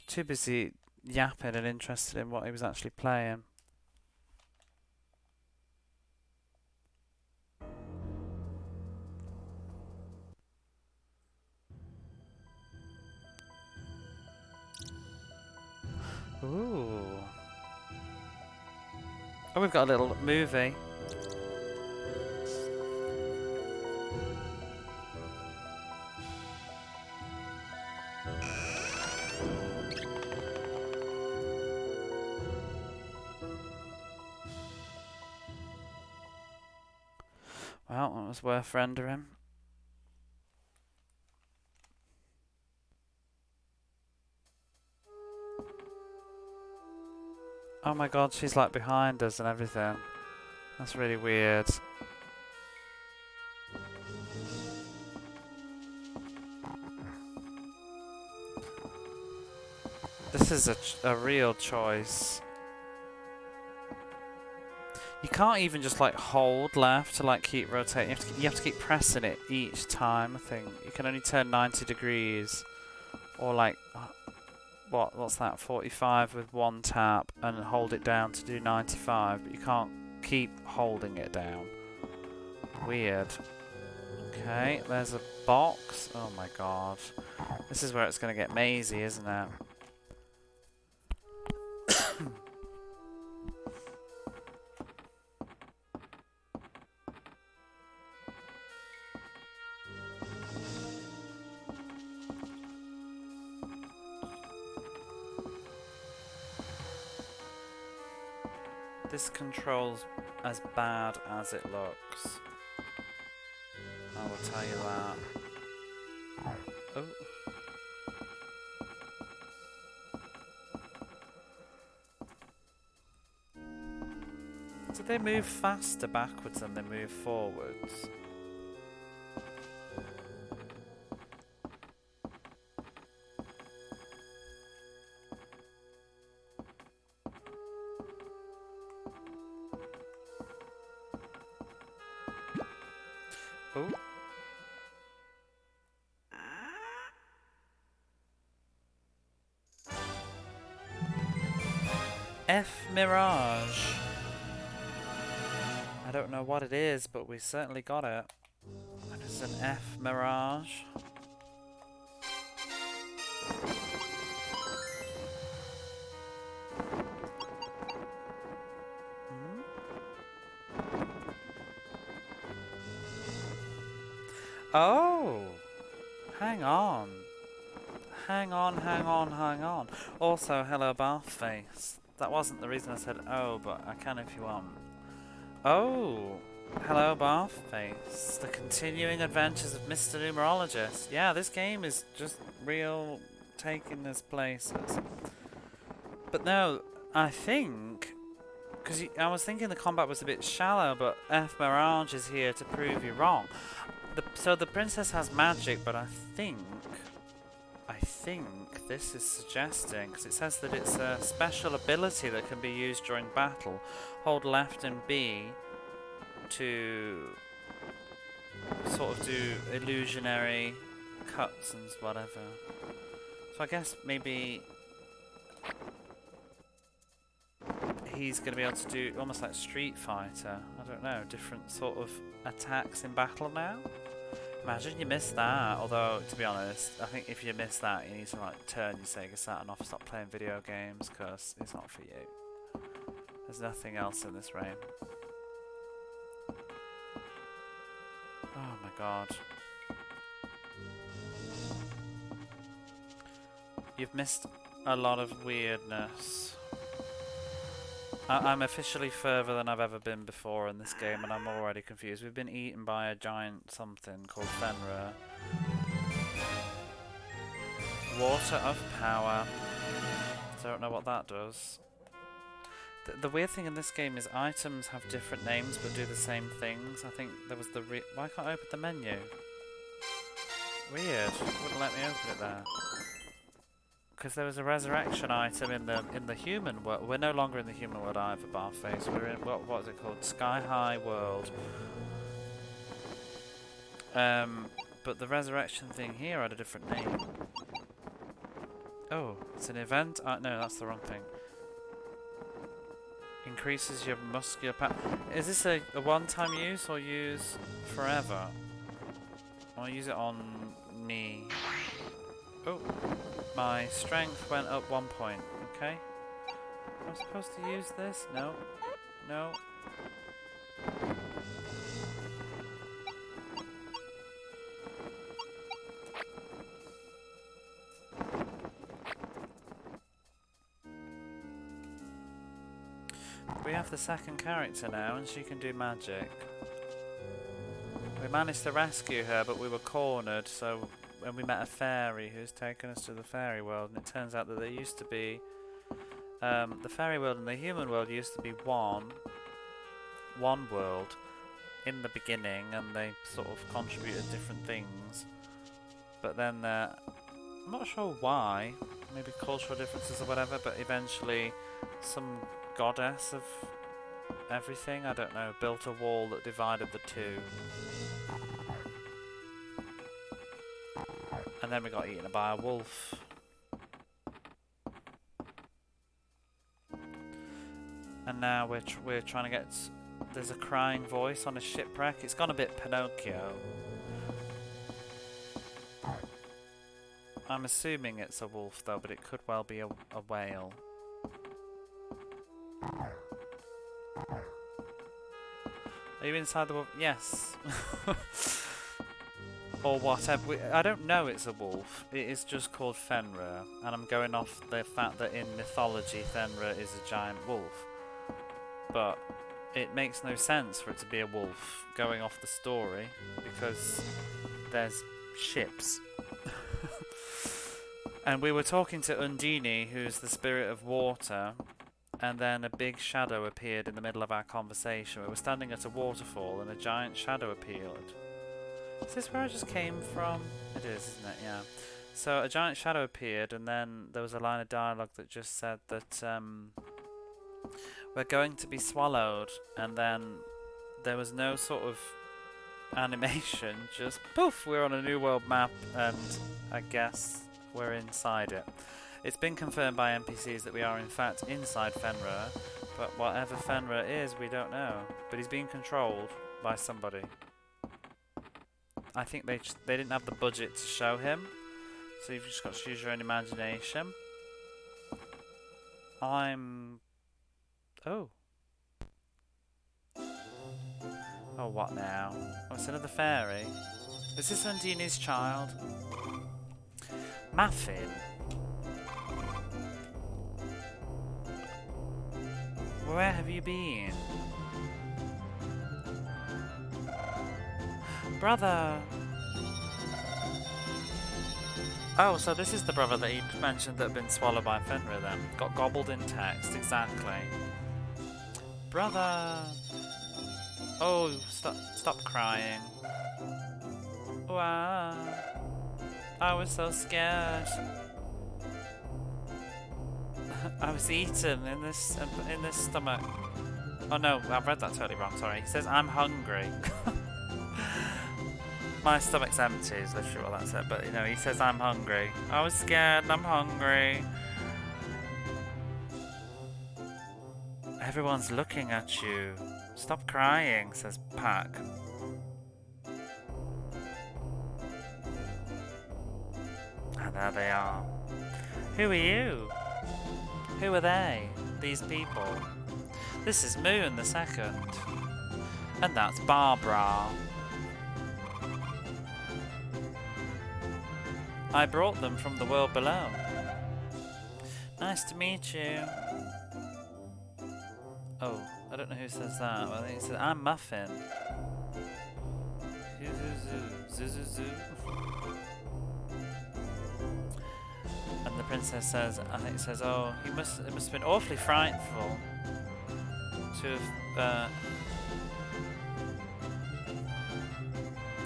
S1: Too busy yapping and interested in what he was actually playing. Ooh. Oh, we've got a little movie. Well, that was worth rendering. Oh my god, she's like behind us and everything. That's really weird. This is a real choice. You can't even just like hold left to like keep rotating. You have to keep pressing it each time. I think you can only turn 90 degrees, or like what's that? 45 with one tap and hold it down to do 95. But you can't keep holding it down. Weird. Okay, there's a box. Oh my god, this is where it's gonna get mazy, isn't it? This control's as bad as it looks. I will tell you that. Oh. Do they move faster backwards than they move forwards? Oh. F Mirage. I don't know what it is, but we certainly got it. It's an F Mirage. Hmm? Oh! Hang on. Hang on, hang on, hang on. Also, hello, Bathface. That wasn't the reason I said oh, but I can if you want. Oh! Hello, Bathface. The continuing adventures of Mr. Numerologist. Yeah, this game is just real taking us places. But no, I think... Because I was thinking the combat was a bit shallow, but F Mirage is here to prove you wrong. So the princess has magic, but I think this is suggesting, because it says that it's a special ability that can be used during battle. Hold left and B to sort of do illusionary cuts and whatever. So I guess maybe he's going to be able to do almost like Street Fighter, I don't know, different sort of attacks in battle now. Imagine you missed that, although to be honest, I think if you miss that you need to like turn your Sega Saturn off, stop playing video games, because it's not for you. There's nothing else in this game. Oh my god. You've missed a lot of weirdness. I'm officially further than I've ever been before in this game, and I'm already confused. We've been eaten by a giant something called Fenrir. Water of Power. Don't know what that does. The weird thing in this game is items have different names but do the same things. I think there was the why can't I open the menu? Weird. Wouldn't let me open it there. Because there was a resurrection item in the human world. We're no longer in the human world either, Barface. We're in what is it called? Sky High World. But the resurrection thing here had a different name. Oh, it's an event? No, that's the wrong thing. Increases your muscular power. Is this a one-time use or use forever? I'll use it on me. Oh. My strength went up 1 point. Okay. Am I supposed to use this? No. No. We have the second character now, and she can do magic. We managed to rescue her, but we were cornered, so... And we met a fairy who's taken us to the fairy world, and it turns out that there used to be the fairy world and the human world used to be one world in the beginning, and they sort of contributed different things. But then I'm not sure why, maybe cultural differences or whatever, but eventually some goddess of everything, I don't know, built a wall that divided the two. And then we got eaten by a wolf. And now we're trying to get... There's a crying voice on a shipwreck. It's gone a bit Pinocchio. I'm assuming it's a wolf though, but it could well be a whale. Are you inside the wolf? Yes. Or whatever. I don't know it's a wolf. It is just called Fenrir. And I'm going off the fact that in mythology Fenrir is a giant wolf. But it makes no sense for it to be a wolf going off the story, because there's ships. And we were talking to Undine, who's the spirit of water, and then a big shadow appeared in the middle of our conversation. We were standing at a waterfall and a giant shadow appeared. Is this where I just came from? It is, isn't it? Yeah. So a giant shadow appeared, and then there was a line of dialogue that just said that we're going to be swallowed, and then there was no sort of animation, just poof, we're on a new world map, and I guess we're inside it. It's been confirmed by NPCs that we are in fact inside Fenrir, but whatever Fenrir is, we don't know. But he's being controlled by somebody. I think they didn't have the budget to show him, so you've just got to use your own imagination. Oh. Oh, what now? Oh, it's another fairy. Is this Undini's child? Muffin? Where have you been? Brother! Oh, so this is the brother that he mentioned that had been swallowed by Fenrir then. Got gobbled in text, exactly. Brother! Oh, stop crying. Wow. I was so scared. I was eaten in this stomach. Oh no, I've read that totally wrong, sorry. He says, I'm hungry. My stomach's empty is literally what that said, but you know, he says I'm hungry. I was scared and I'm hungry. Everyone's looking at you. Stop crying, says Pac. And there they are. Who are you? Who are they? These people. This is Moon the second. And that's Barbara. I brought them from the world below. Nice to meet you. Oh, I don't know who says that. I think it says, I'm Muffin. And the princess says, I think it says, oh, it must have been awfully frightful to have,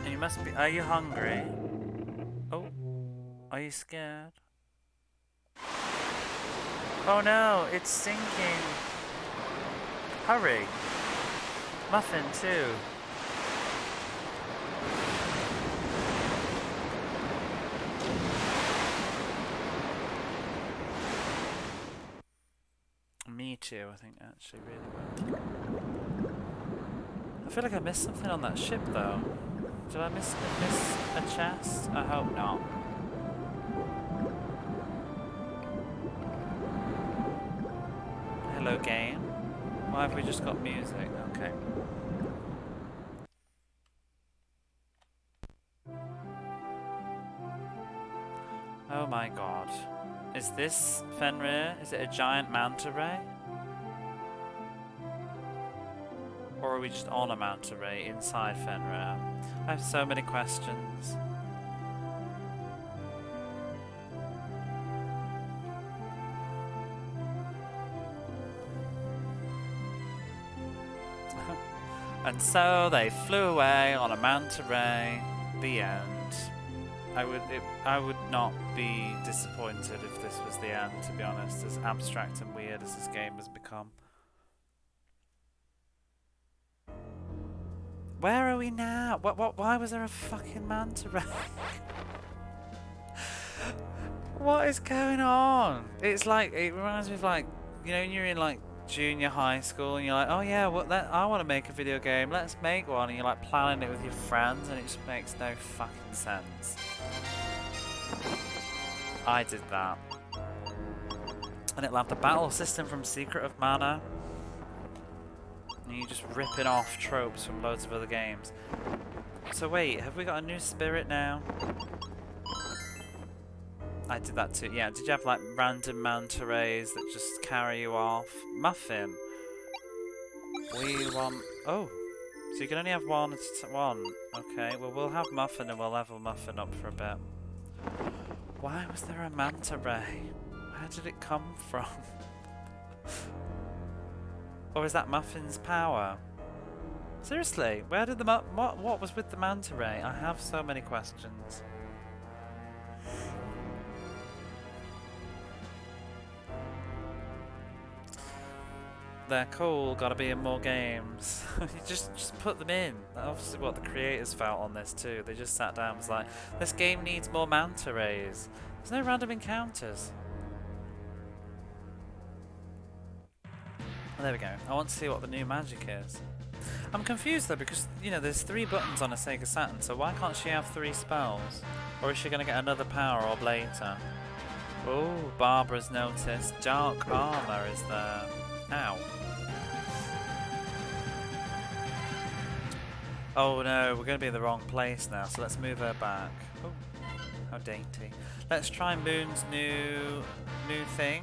S1: and you must be, are you hungry? Oh, are you scared? Oh no, it's sinking. Hurry! Muffin too. Me too, I think actually really well. I feel like I missed something on that ship though. Did I miss a chest? I hope not. Hello game. Why have we just got music? Okay. Oh my god. Is this Fenrir? Is it a giant manta ray? Or are we just on a manta ray inside Fenrir? I have so many questions. And so they flew away on a manta ray. The end. I would not be disappointed if this was the end, to be honest, as abstract and weird as this game has become. Where are we now? Why was there a fucking manta ray? What is going on? It's like, it reminds me of like, you know, when you're in like junior high school and you're like, oh yeah, I want to make a video game, let's make one, and you're like planning it with your friends and it just makes no fucking sense. I did that. And it'll have the battle system from Secret of Mana. And you're just ripping off tropes from loads of other games. So wait, have we got a new spirit now? I did that too. Yeah, did you have like random manta rays that just carry you off? Muffin. We want... Oh. So you can only have one at a one. Okay, well we'll have Muffin and we'll level Muffin up for a bit. Why was there a manta ray? Where did it come from? Or is that Muffin's power? Seriously, where did the what was with the manta ray? I have so many questions. They're cool, gotta be in more games. You just put them in. That's obviously what the creators felt on this too. They just sat down and was like, this game needs more manta rays. There's no random encounters. Well, there we go. I want to see what the new magic is. I'm confused though because, you know, there's 3 buttons on a Sega Saturn, so why can't she have 3 spells? Or is she going to get another power orb later? Oh, Barbara's noticed. Dark armor is there. Ow. Oh no, we're going to be in the wrong place now, so let's move her back. Oh, how dainty. Let's try Moon's new thing.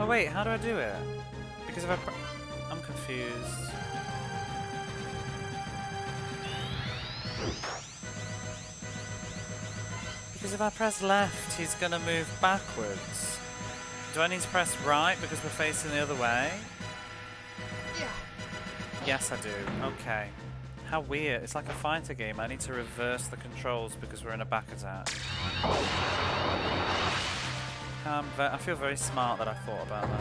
S1: Oh wait, how do I do it? Because if I'm confused. Because if I press left, he's gonna move backwards. Do I need to press right because we're facing the other way? Yeah. Yes, I do. Okay. How weird. It's like a fighter game. I need to reverse the controls because we're in a back attack. I feel very smart that I thought about that.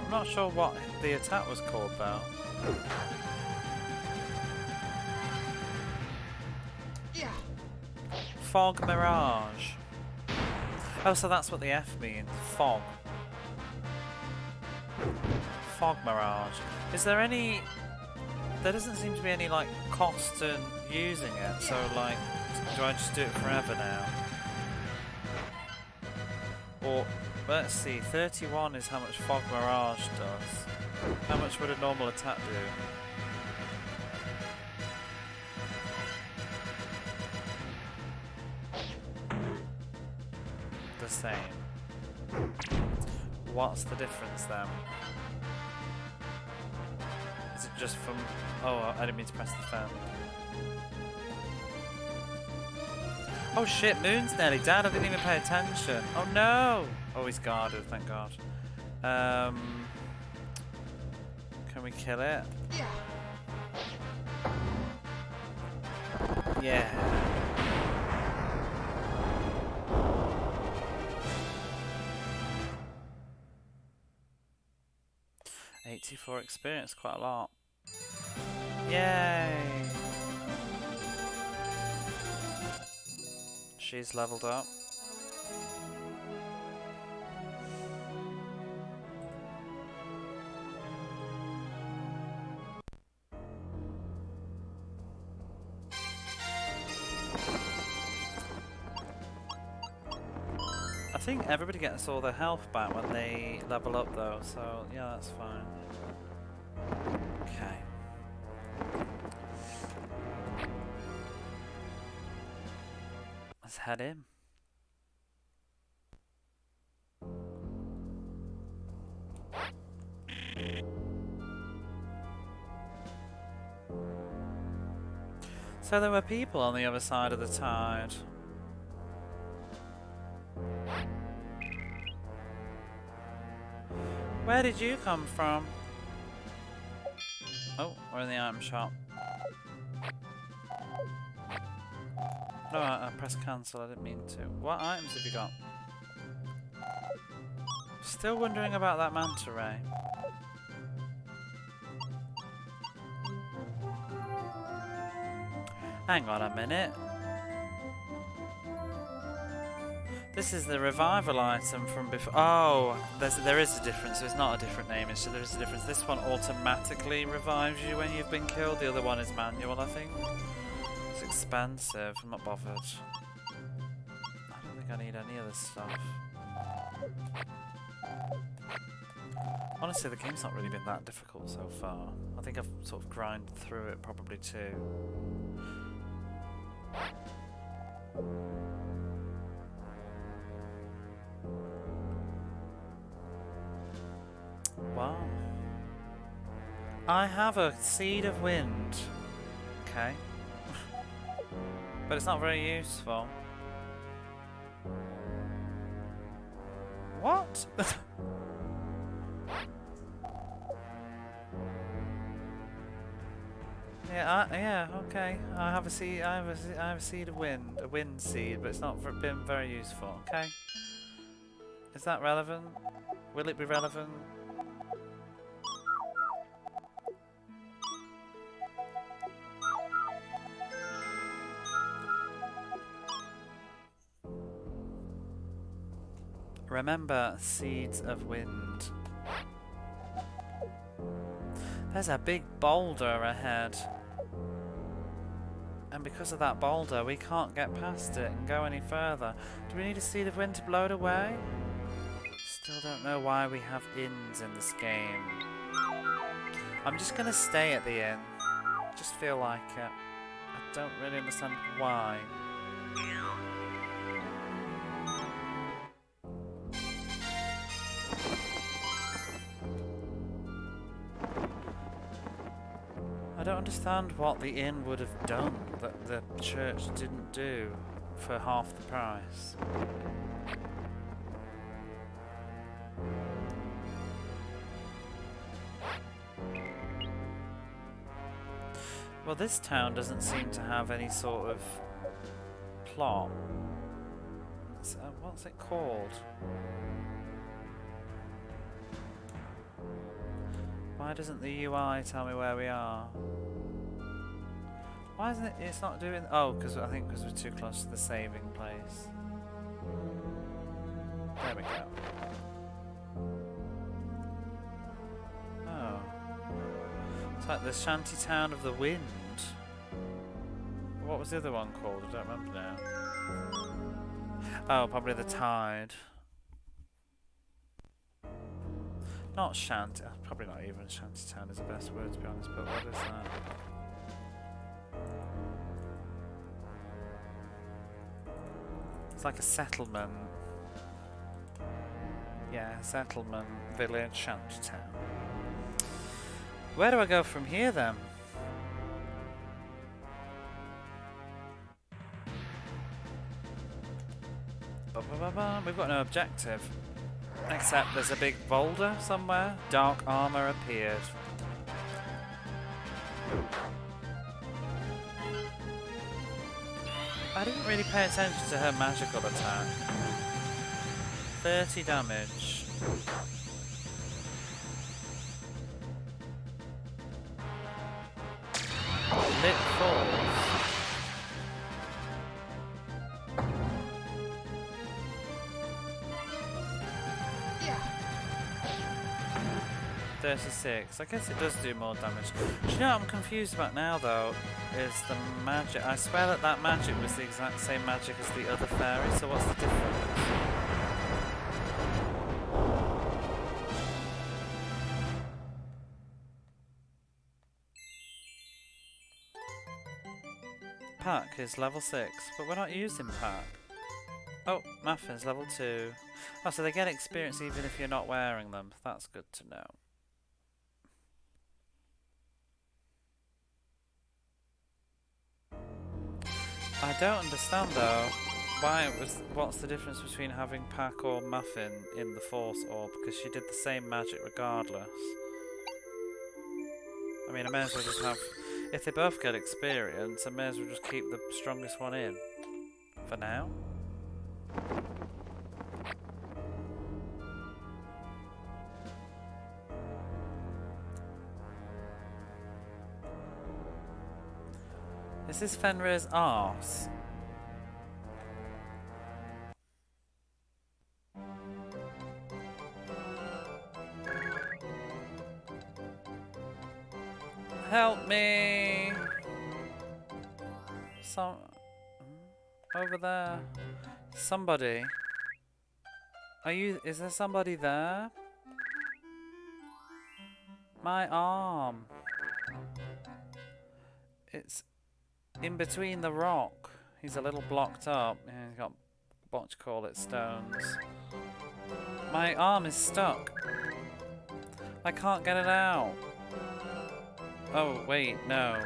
S1: I'm not sure what the attack was called though. Yeah. Fog Mirage. Oh, so that's what the F means. Fog. Fog Mirage. Is there any... There doesn't seem to be any like cost in using it, so like, do I just do it forever now? Or, let's see, 31 is how much Fog Mirage does. How much would a normal attack do? The same. What's the difference then? Is it just from... Oh, I didn't mean to press the fan. Oh shit, Moon's nearly dead. I didn't even pay attention. Oh no! Oh, he's guarded, thank God. Can we kill it? Yeah. 84 experience, quite a lot. Yay! She's leveled up. I think everybody gets all their health back when they level up though, so yeah, that's fine. Okay. Let's head in. So there were people on the other side of the tide. Where did you come from? Oh, we're in the item shop. No, I pressed cancel, I didn't mean to. What items have you got? Still wondering about that manta ray. Hang on a minute. This is the revival item from before. Oh, there is a difference. It's not a different name. It's there is a difference. This one automatically revives you when you've been killed. The other one is manual, I think. It's expensive. I'm not bothered. I don't think I need any of this stuff. Honestly, the game's not really been that difficult so far. I think I've sort of grinded through it probably too. Wow. I have a seed of wind. Okay. But it's not very useful. What? Yeah, okay. I have a seed. I have a seed of wind, a wind seed, but it's not been very useful. Okay. Is that relevant? Will it be relevant? Remember Seeds of Wind. There's a big boulder ahead. And because of that boulder, we can't get past it and go any further. Do we need a Seed of Wind to blow it away? Still don't know why we have inns in this game. I'm just gonna stay at the inn. Just feel like it. I don't really understand why. I don't understand what the inn would have done that the church didn't do for half the price. Well, this town doesn't seem to have any sort of plot. What's it called? Why doesn't the UI tell me where we are? Why isn't it? It's not doing. Oh, because I think because we're too close to the saving place. There we go. Oh, it's like the shanty town of the wind. What was the other one called? I don't remember now. Oh, probably the tide. Not shanty. Probably not even shanty town is the best word to be honest. But what is that? It's like a settlement. Yeah, settlement, village, shanty town. Where do I go from here then? We've got no objective. Except there's a big boulder somewhere. Dark armor appeared. I didn't really pay attention to her magical attack. 30 damage. Lit falls. 36. I guess it does do more damage. Do you know what I'm confused about now though? Is the magic. I swear that that magic was the exact same magic as the other fairy, so what's the difference? Pack is level 6, but we're not using Pack. Oh, Muffin's level 2. Oh, so they get experience even if you're not wearing them. That's good to know. I don't understand though why it was. What's the difference between having Pack or Muffin in the Force Orb? Because she did the same magic regardless. I mean, I may as well just have. If they both get experience, I may as well just keep the strongest one in for now. Is this Fenrir's arse? Help me! Over there. Somebody. Are you? Is there somebody there? My arm. It's in between the rock. He's a little blocked up. Yeah, he's got what you call it, stones. My arm is stuck. I can't get it out. Oh wait, no.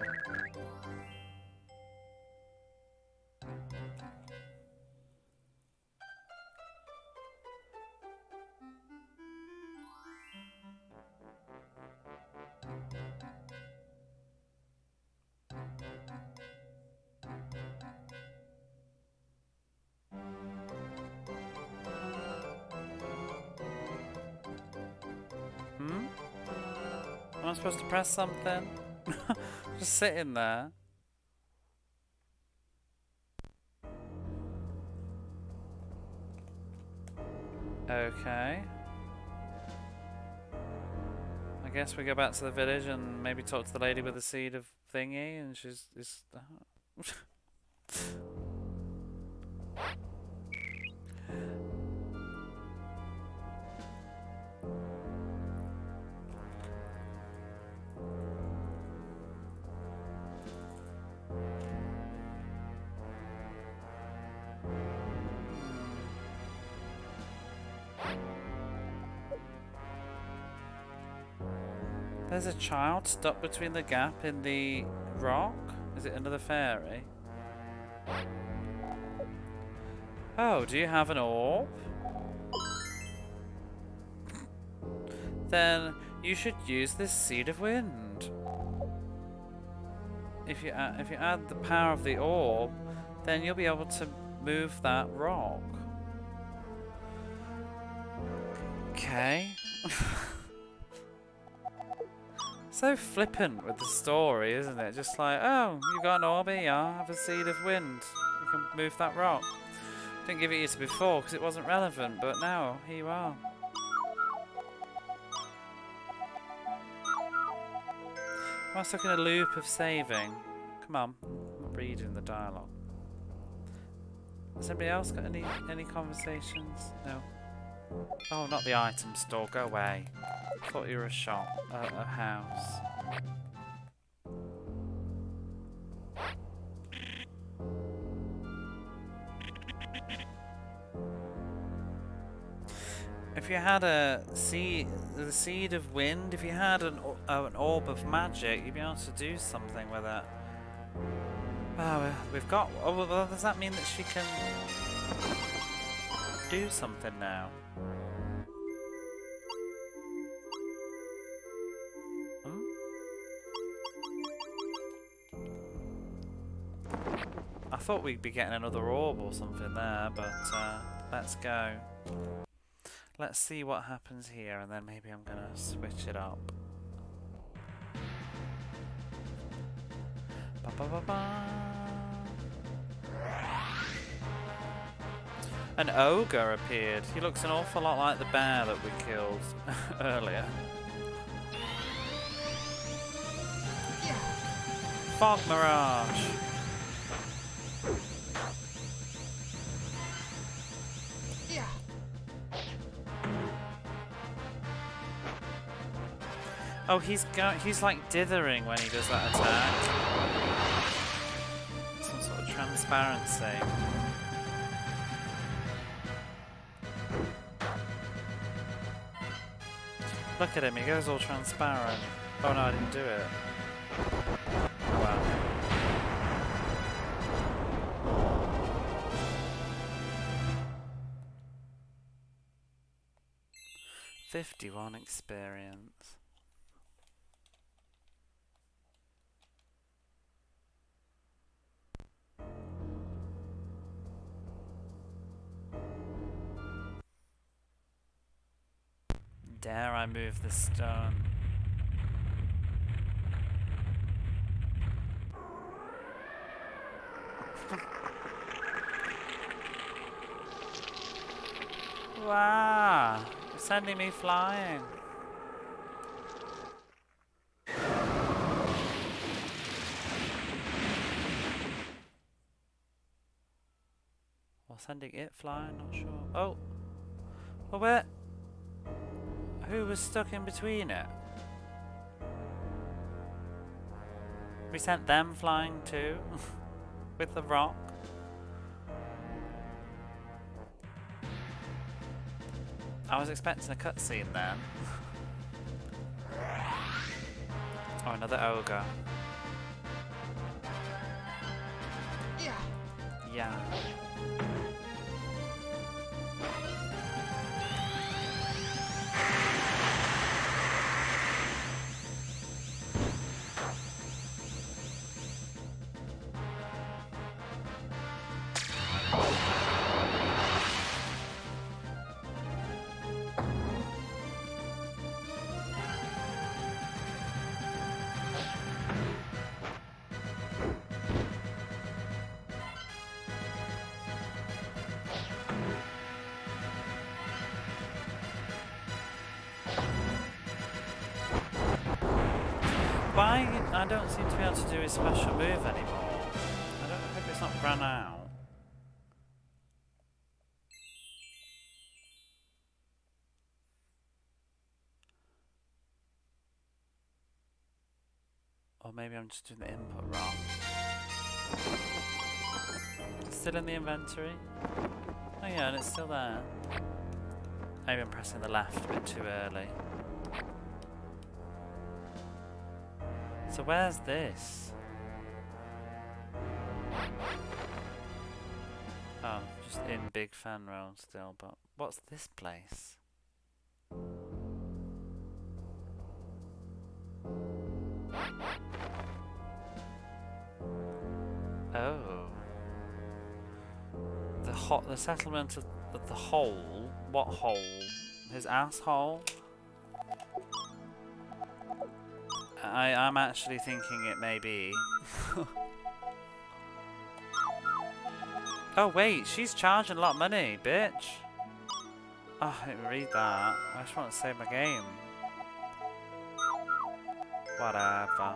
S1: Am I supposed to press something? Just sitting there. Okay. I guess we go back to the village and maybe talk to the lady with the seed of thingy, and she's... There's a child stuck between the gap in the rock? Is it another fairy? Oh, do you have an orb? Then you should use this seed of wind. If you add the power of the orb, then you'll be able to move that rock. Okay. So flippant with the story, isn't it? Just like, oh, you got an orb here, have a seed of wind. You can move that rock. Didn't give it to you before because it wasn't relevant, but now, here you are. Am I stuck in a loop of saving? Come on, I'm reading the dialogue. Has anybody else got any conversations? No. Oh, not the item store. Go away. Thought you were a shop, a house. If you had the seed of wind, if you had an orb of magic, you'd be able to do something with it. Oh, we've got. Oh, well, does that mean that she can do something now? I thought we'd be getting another orb or something there, but let's go. Let's see what happens here, and then maybe I'm gonna switch it up. Ba -ba -ba -ba. An ogre appeared. He looks an awful lot like the bear that we killed earlier. Fog mirage. Oh, he's like dithering when he does that attack. Some sort of transparency. Look at him, he goes all transparent. Oh no, I didn't do it. Wow. 51 experience. Dare I move the stone? Wow, you're sending me flying. Or sending it flying, not sure. Oh, well, where? Who was stuck in between it? We sent them flying too, with the rock. I was expecting a cutscene then. Oh, another ogre. Yeah. Why I don't seem to be able to do his special move anymore? I hope it's not run out. Or maybe I'm just doing the input wrong. Still in the inventory? Oh yeah, and it's still there. Maybe I'm pressing the left a bit too early. So where's this? Oh, just in Big Fenroll still, but what's this place? Oh. The settlement of the hole. What hole? His asshole? I'm actually thinking it may be. Oh wait, she's charging a lot of money, bitch. Oh, I didn't read that. I just want to save my game. Whatever.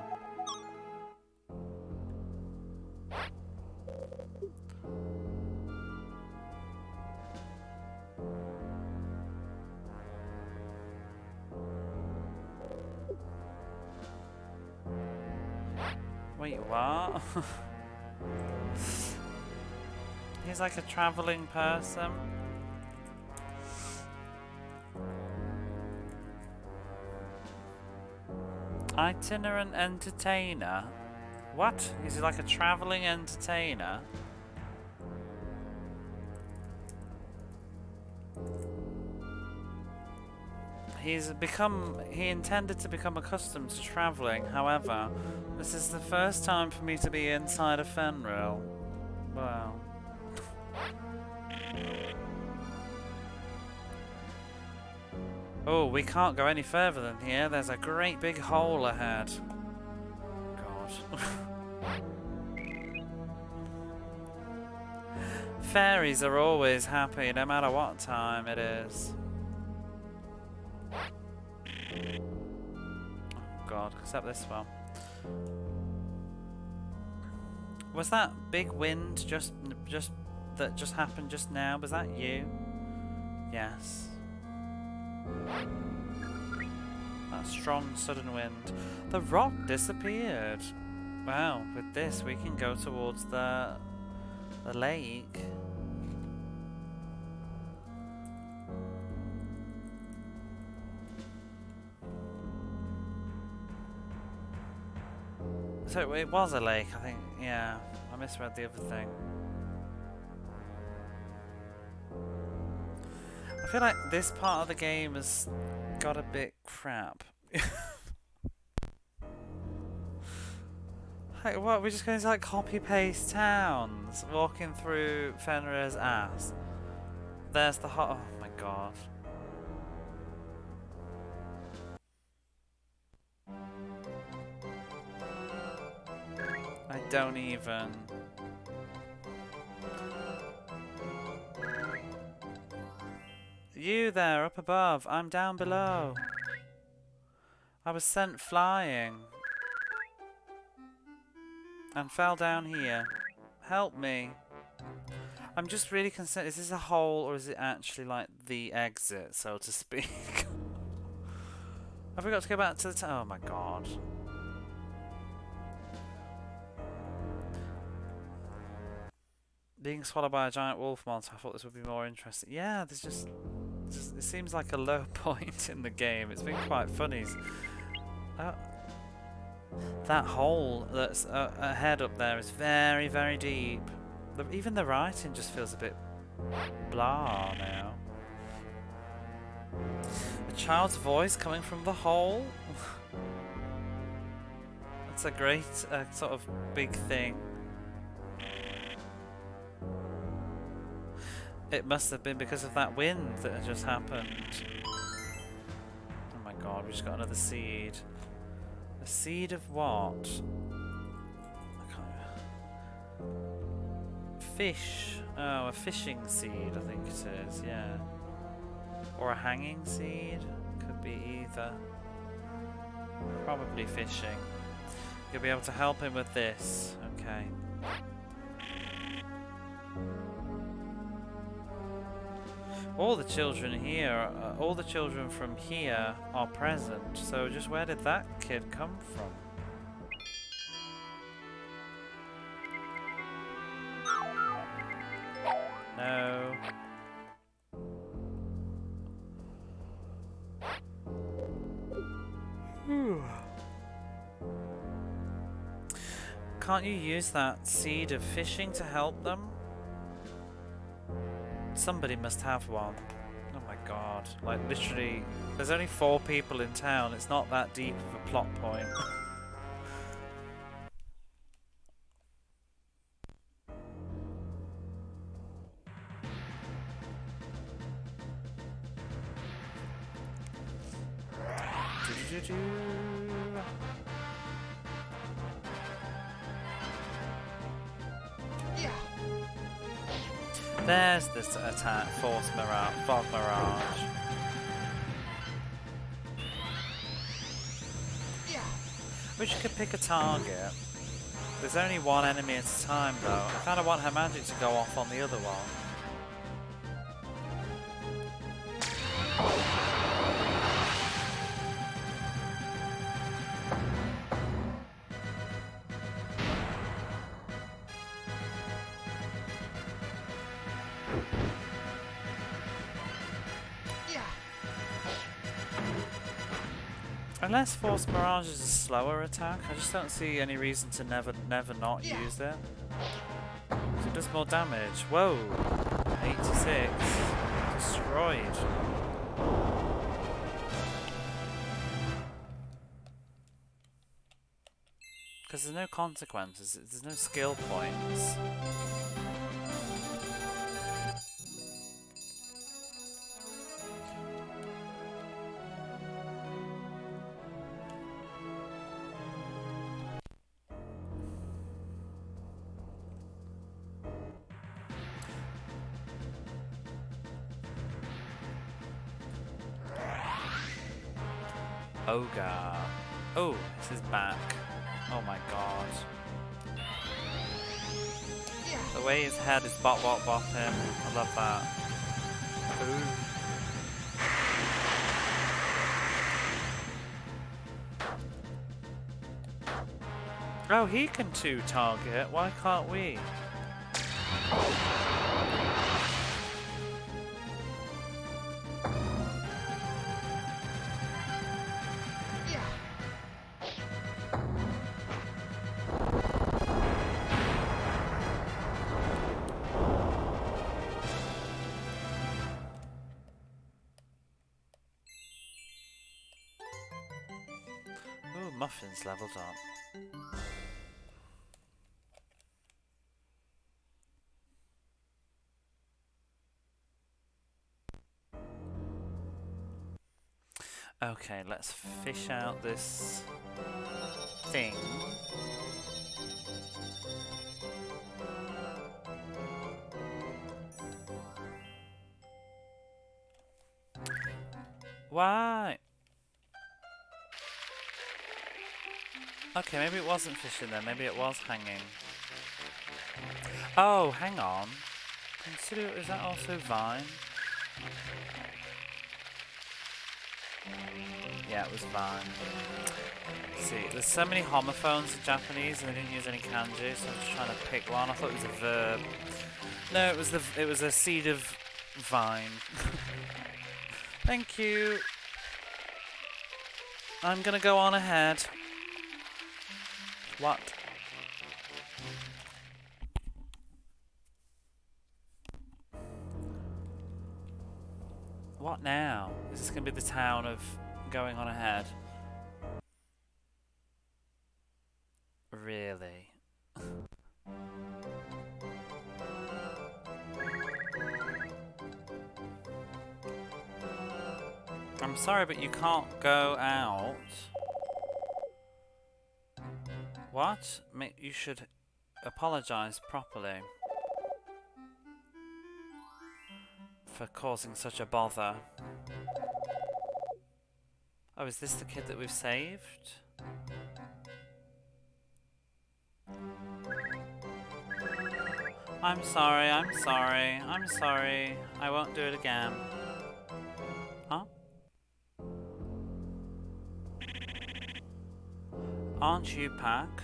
S1: Wait, what? He's like a traveling person. Itinerant entertainer? What? Is he like a traveling entertainer? He intended to become accustomed to travelling, however, this is the first time for me to be inside a Fenrir. Wow. Oh, we can't go any further than here, there's a great big hole ahead. God. Fairies are always happy, no matter what time it is. Oh God, except this one. Was that big wind that just happened just now? Was that you? Yes. That strong sudden wind. The rock disappeared. Wow, with this we can go towards the lake. So it was a lake, I think. Yeah, I misread the other thing. I feel like this part of the game has got a bit crap. Like, what? We're just going to like copy-paste towns, walking through Fenrir's ass. There's the hot. Oh my God. I don't even. You there, up above. I'm down below. I was sent flying. And fell down here. Help me. I'm just really concerned. Is this a hole or is it actually like the exit, so to speak? Have we got to go back to the oh my God. Being swallowed by a giant wolf monster, I thought this would be more interesting. Yeah, there's just it seems like a low point in the game. It's been quite funny. That hole that's ahead up there is very, very deep. Even the writing just feels a bit blah now. A child's voice coming from the hole? That's a great sort of big thing. It must have been because of that wind that had just happened. Oh my God, we just got another seed. A seed of what? I can't... Fish. Oh, a fishing seed, I think it is, yeah. Or a hanging seed. Could be either. Probably fishing. You'll be able to help him with this. Okay. All the children here, all the children from here are present. So just where did that kid come from? No. Can't you use that seed of fishing to help them? Somebody must have one. Oh my god. Like, literally, there's only 4 people in town. It's not that deep of a plot point. There's this attack, Force Mirage, Fog Mirage. Wish you could pick a target. There's only one enemy at a time though. I kind of want her magic to go off on the other one. Unless Force Mirage is a slower attack, I just don't see any reason to never not use it. It does more damage. Whoa! 86. Destroyed. Because there's no consequences, there's no skill points. Ogre. Oh, this is back. Oh my god. The way his head is bop bop bop him. I love that. Ooh. Oh, he can 2-target. Why can't we? Muffin's leveled up. Okay, let's fish out this thing. Why? Okay, maybe it wasn't fishing then, maybe it was hanging. Oh, hang on. Consider, is that also Vine? Yeah, it was Vine. See, there's so many homophones in Japanese and they didn't use any kanji, so I was just trying to pick one. I thought it was a verb. No, it was a seed of vine. Thank you. I'm gonna go on ahead. What? What now? Is this gonna be the town of going on ahead? Really? I'm sorry, but you can't go out. What? You should apologize properly for causing such a bother. Oh, is this the kid that we've saved? I'm sorry, I'm sorry, I'm sorry. I won't do it again. Huh? Aren't you, Pack?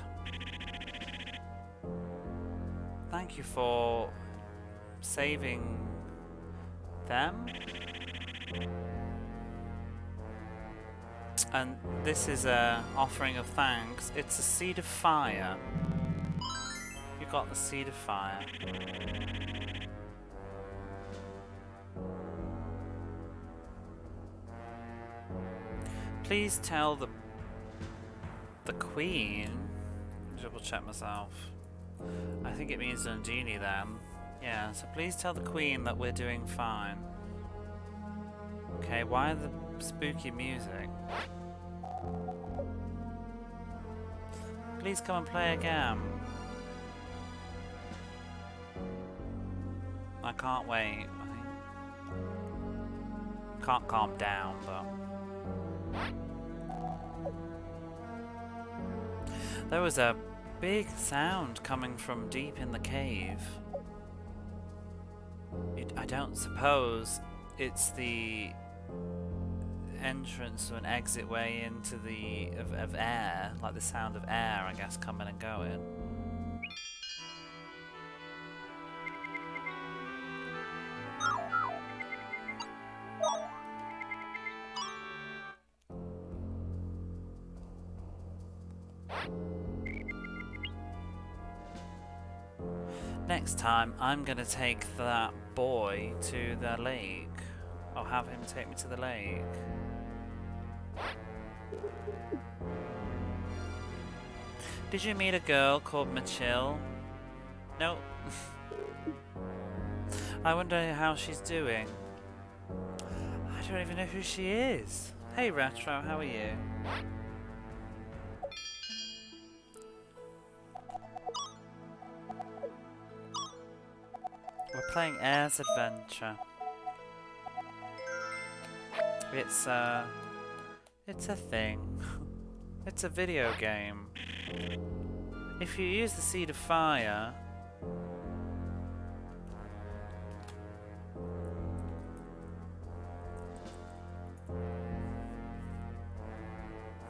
S1: Thank you for saving them. And this is a offering of thanks. It's a seed of fire. You got the seed of fire. Please tell the queen. Double check myself. I think it means Undini then. Yeah, so please tell the queen that we're doing fine. Okay, why the spooky music? Please come and play again. I can't wait, I think. Can't calm down, but... There was a big sound coming from deep in the cave. I don't suppose it's the entrance to an exit way into the of air, like the sound of air, I guess, coming and going. Next time, I'm gonna take that boy to the lake. I'll have him take me to the lake. Did you meet a girl called Machil? Nope. I wonder how she's doing. I don't even know who she is. Hey Retro, how are you? We're playing Air's Adventure. It's a thing. It's a video game. If you use the Seed of Fire,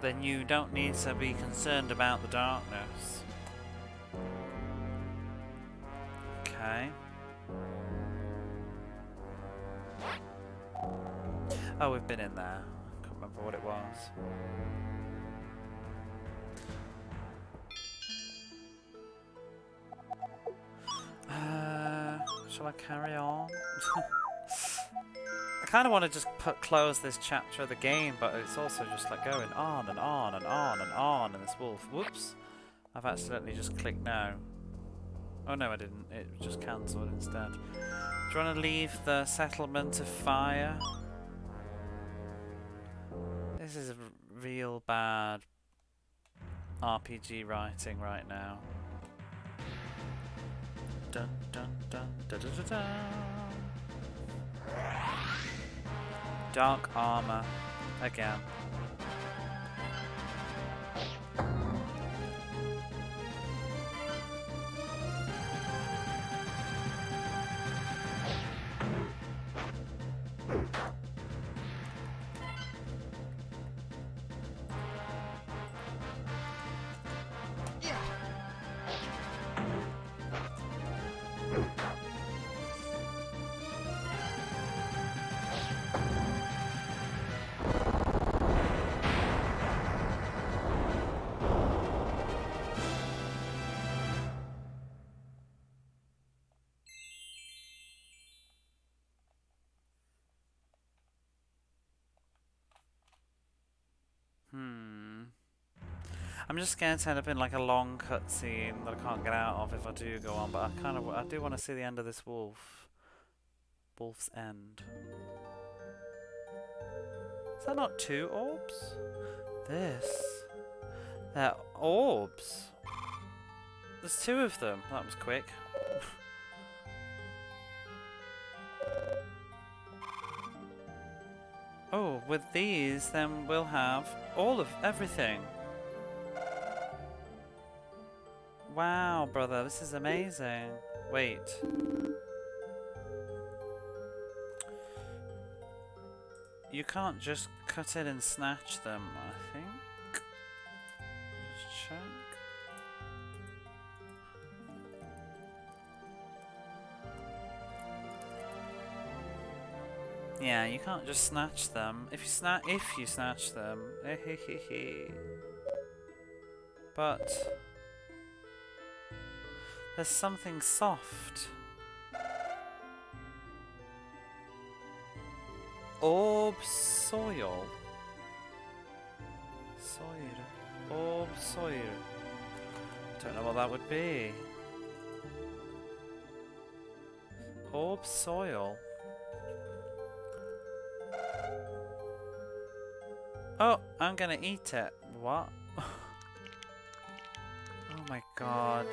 S1: then you don't need to be concerned about the darkness. Okay. Oh, we've been in there. I can't remember what it was. Shall I carry on? I kind of want to just close this chapter of the game, but it's also just like going on and on and on and on, and this wolf. Whoops! I've accidentally just clicked no. Oh no, I didn't. It just cancelled instead. Do you want to leave the settlement of fire? This is real bad RPG writing right now. Dun dun dun dun dun dun dun. Dark armor again. I'm just scared to end up in like a long cutscene that I can't get out of if I do go on, but I do want to see the end of this wolf. Wolf's end. Is that not 2 orbs? They're orbs. There's 2 of them. That was quick. Oh, with these, then we'll have all of everything. Wow, brother, this is amazing. Wait. You can't just cut in and snatch them, I think. Just check. Yeah, you can't just snatch them. If you snatch them, but there's something soft. Orb soil. Orb soil. Don't know what that would be. Orb soil. Oh, I'm gonna eat it. What? Oh my god.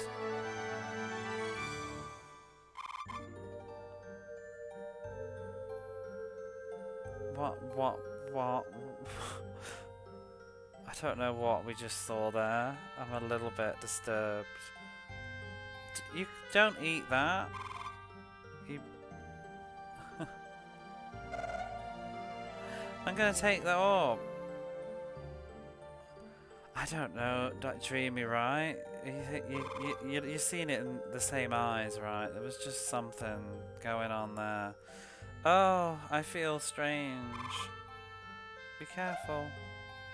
S1: What? I don't know what we just saw there. I'm a little bit disturbed. You don't eat that. You... I'm gonna take the orb. I don't know, Dreamy, right? You've seen it in the same eyes, right? There was just something going on there. Oh, I feel strange. Be careful.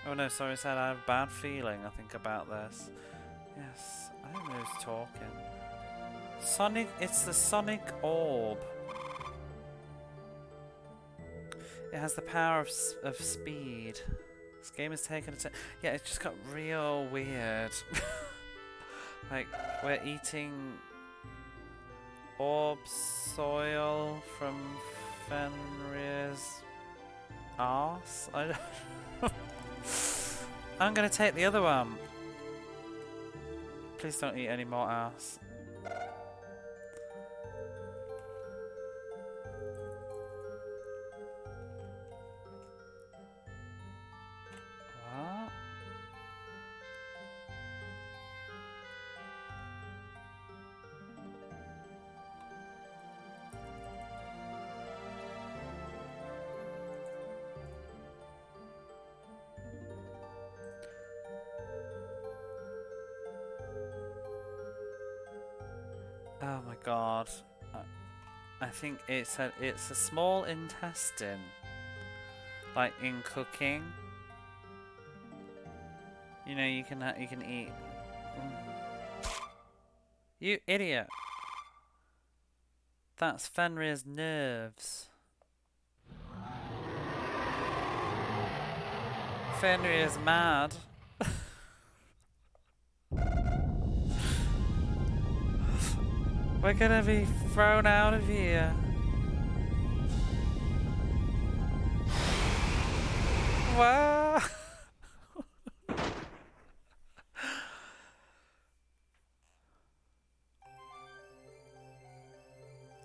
S1: Oh no, sorry, I said I have a bad feeling, I think, about this. Yes, I don't know who's talking. Sonic, it's the Sonic Orb. It has the power of speed. This game has taken a turn. Yeah, it just got real weird. Like, we're eating orb soil from Fenrir's arse? I don't know. I'm gonna take the other one. Please don't eat any more ass. What? Oh my god. I think it's a small intestine. Like in cooking. You know, you can eat. You idiot. That's Fenrir's nerves. Fenrir's mad. We're gonna be thrown out of here. Wow.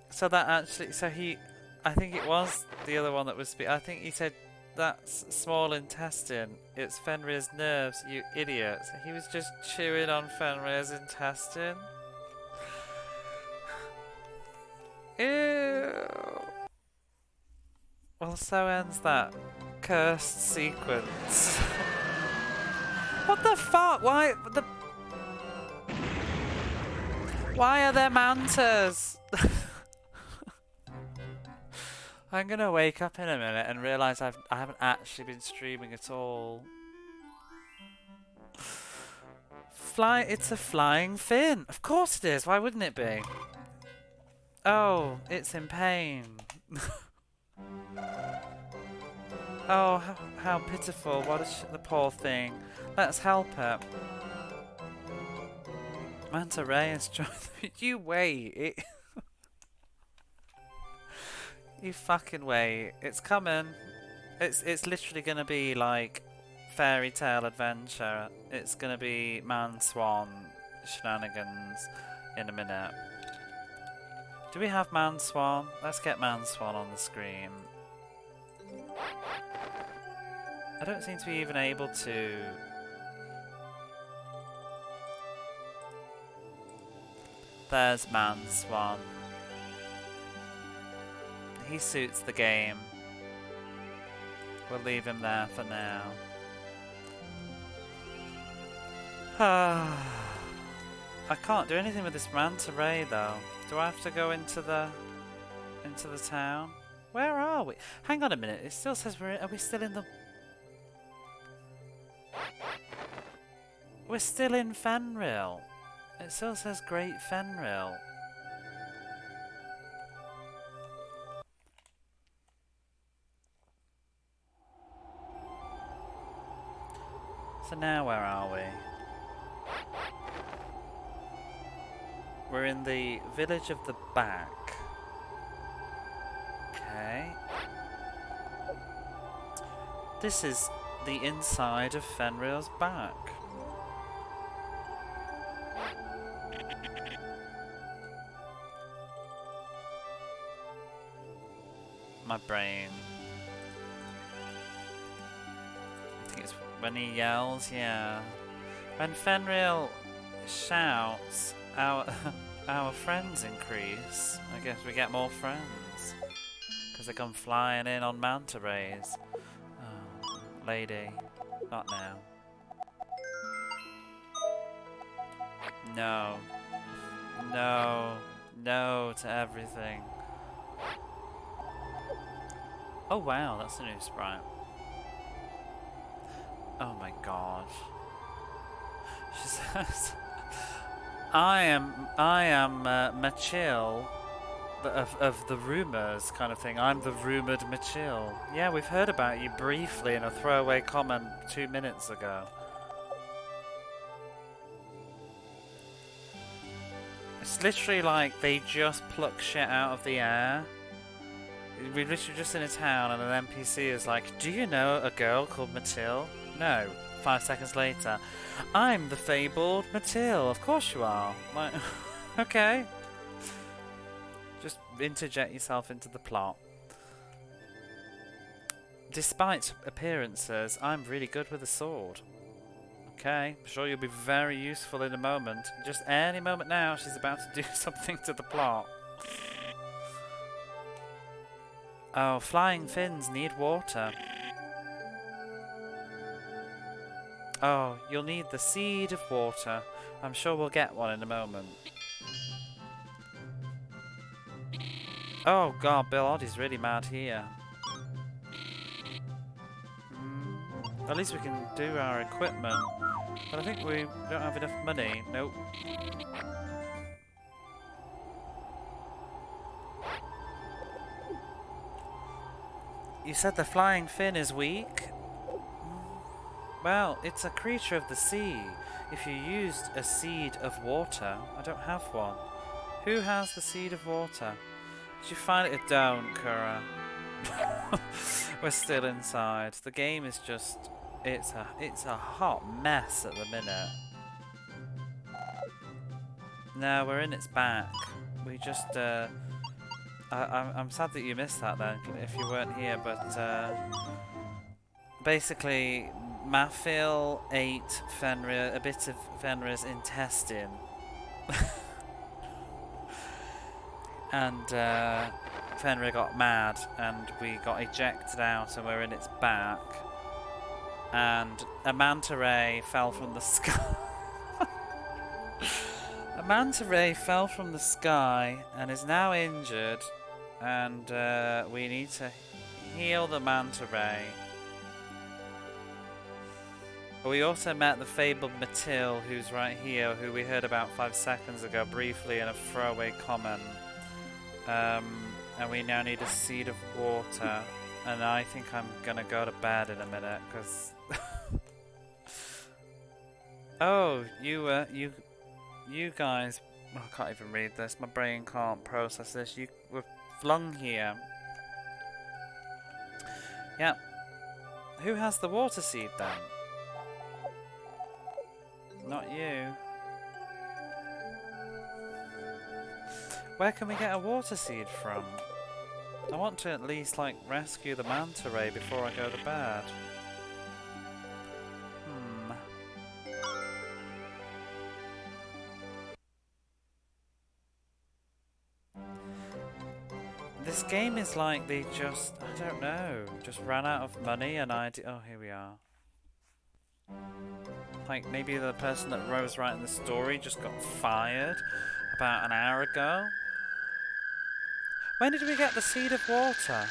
S1: So that actually, I think it was the other one that was I think he said that's small intestine. It's Fenrir's nerves, you idiot. He was just chewing on Fenrir's intestine. Ew. Well, so ends that cursed sequence. What the fuck? Why are there mantas? I'm gonna wake up in a minute and realise I haven't actually been streaming at all. It's a flying fin. Of course it is. Why wouldn't it be? Oh, it's in pain. Oh, how pitiful. What is the poor thing. Let's help it. Manta Ray is trying. You wait. You fucking wait. It's coming. It's literally gonna be like fairy tale adventure. It's gonna be man swan shenanigans in a minute. Do we have man swan? Let's get man swan on the screen. I don't seem to be even able to.
S2: There's Man's one. He suits the game. We'll leave him there for now. I can't do anything with this manta ray though. Do I have to go into the town? Where are we? Hang on a minute. It still says are we still in the... We're still in Fenrir. It still says Great Fenrir. So now where are we? We're in the village of the back. Okay. This is the inside of Fenrir's back. My brain. I think it's when he yells, yeah. When Fenrir shouts, our friends increase. I guess we get more friends. Because they come flying in on manta rays. Oh, lady. Not now. No. No. No to everything. Oh wow, that's a new sprite. Oh my god. She says, I am Machil of the rumours kind of thing. I'm the rumoured Machil. Yeah, we've heard about you briefly in a throwaway comment 2 minutes ago. It's literally like they just pluck shit out of the air. We're literally just in a town and an NPC is like, do you know a girl called Matil? No. 5 seconds later, I'm the fabled Matil. Of course you are. Like, okay. Just interject yourself into the plot. Despite appearances, I'm really good with a sword. Okay, I'm sure you'll be very useful in a moment. Just any moment now, she's about to do something to the plot. Oh, flying fins need water. Oh, you'll need the seed of water. I'm sure we'll get one in a moment. Oh god, Bill Oddie's really mad here. At least we can do our equipment. But I think we don't have enough money. Nope. You said the flying fin is weak? Well, it's a creature of the sea. If you used a seed of water... I don't have one. Who has the seed of water? Did you find it? Don't, Kura. We're still inside. The game is just... It's a hot mess at the minute. No, we're in its back. We just... I'm sad that you missed that then, if you weren't here, but... basically, Mafil ate Fenrir, a bit of Fenrir's intestine. And Fenrir got mad and we got ejected out and we're in its back. And a manta ray fell from the sky. A manta ray fell from the sky and is now injured. And we need to heal the manta ray. We also met the fabled Matil, who's right here, who we heard about 5 seconds ago briefly in a throwaway comment. And we now need a seed of water. And I think I'm gonna go to bed in a minute, because... Oh, you guys... Oh, I can't even read this, my brain can't process this. You were flung here. Yep. Who has the water seed then? Not you. Where can we get a water seed from? I want to at least, like, rescue the manta ray before I go to bed. This game is like they just, I don't know, just ran out of money and idea. Oh, here we are. Like maybe the person that was writing the story just got fired about an hour ago. When did we get the seed of water?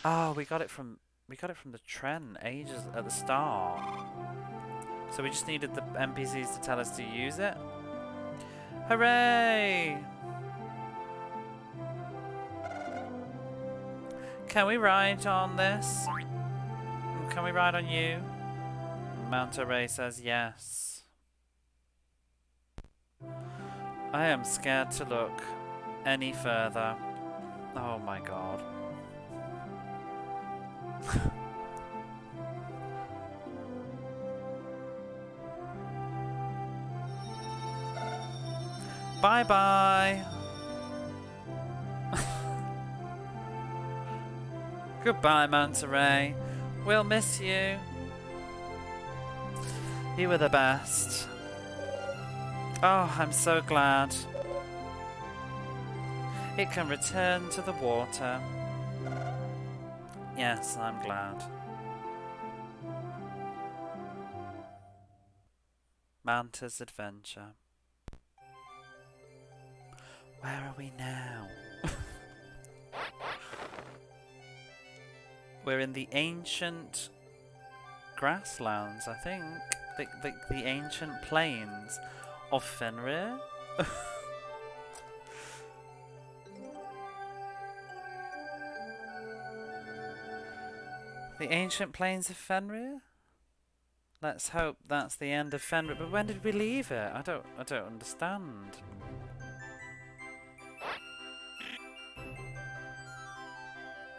S2: Oh, we got it from the Trent ages at the start. So we just needed the NPCs to tell us to use it. Hooray! Can we ride on this? Can we ride on you? Manta Ray says yes. I am scared to look any further. Oh my god. Bye bye. Goodbye, Manta Ray. We'll miss you. You were the best. Oh, I'm so glad. It can return to the water. Yes, I'm glad. Manta's adventure. Where are we now? We're in the ancient grasslands, I think. The ancient plains of Fenrir. The ancient plains of Fenrir? Let's hope that's the end of Fenrir. But when did we leave it? I don't understand.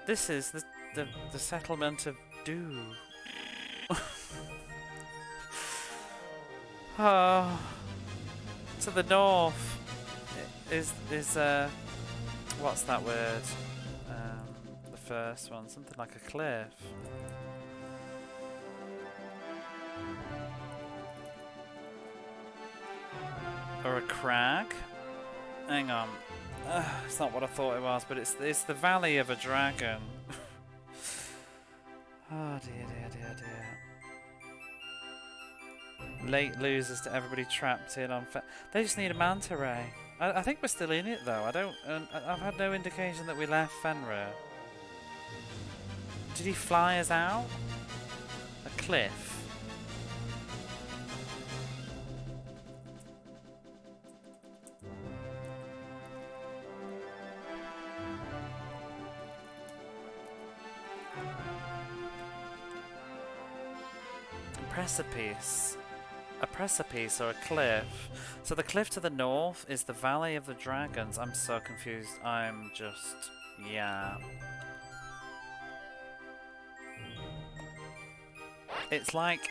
S2: This is the settlement of Do. Oh, to the north is what's that word? The first one, something like a cliff. Or a crag? Hang on. It's not what I thought it was, but it's the Valley of a Dragon. Oh dear, dear, dear, dear. Late losers to everybody trapped in on. They just need a manta ray. I think we're still in it though. I've had no indication that we left Fenrir. Did he fly us out? A cliff. Precipice. A precipice or a cliff. So the cliff to the north is the Valley of the Dragons. I'm so confused. I'm just... yeah. It's like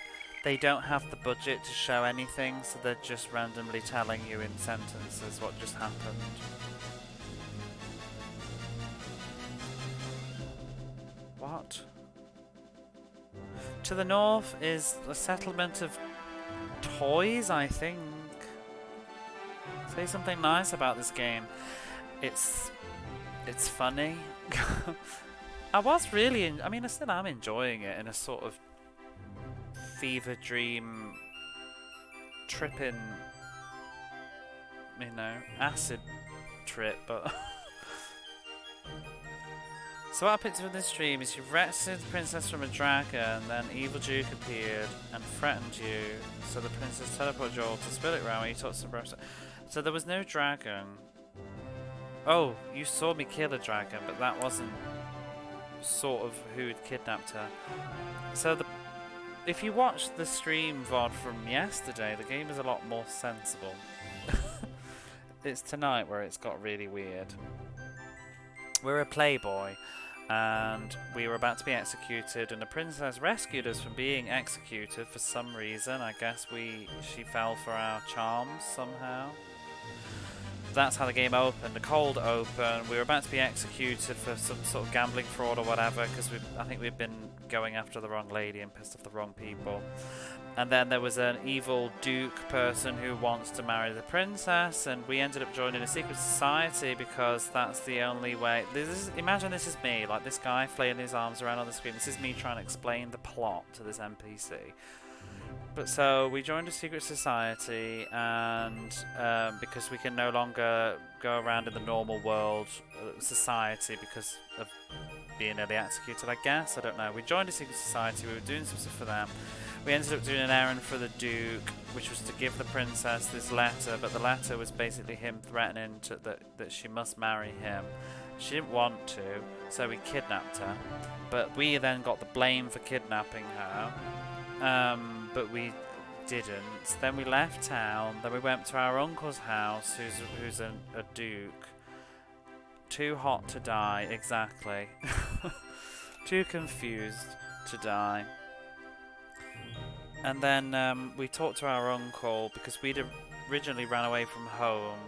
S2: they don't have the budget to show anything, so they're just randomly telling you in sentences what just happened. What? To the north is a settlement of toys, I think. Say something nice about this game. It's funny. I was really, I mean, I still am enjoying it in a sort of fever dream, tripping, you know, acid trip, but. So what happens in this stream is you rescued the princess from a dragon, then Evil Duke appeared and threatened you, so the princess teleported you all to Spirit Realm and you talked to the brother. So there was no dragon. Oh, you saw me kill a dragon, but that wasn't sort of who'd kidnapped her. So if you watch the stream VOD from yesterday, the game is a lot more sensible. It's tonight where it's got really weird. We're a playboy, and we were about to be executed, and the princess rescued us from being executed for some reason. I guess she fell for our charms somehow. that's how the game opened, a cold open. We were about to be executed for some sort of gambling fraud or whatever, because I think we'd been going after the wrong lady and pissed off the wrong people. And then there was an evil duke person who wants to marry the princess, and we ended up joining a secret society because that's the only way. Imagine this is me, like this guy flailing his arms around on the screen. This is me trying to explain the plot to this NPC. But so we joined a secret society, and because we can no longer go around in the normal world society because of being early executed, I guess. I don't know. We joined a secret society. We were doing some stuff for them. We ended up doing an errand for the Duke, which was to give the princess this letter, but the letter was basically him threatening that she must marry him. She didn't want to, so we kidnapped her. But we then got the blame for kidnapping her. But we didn't. Then we left town. Then we went to our uncle's house, who's a duke. Too hot to die, exactly. Too confused to die. And then we talked to our uncle because we'd originally ran away from home.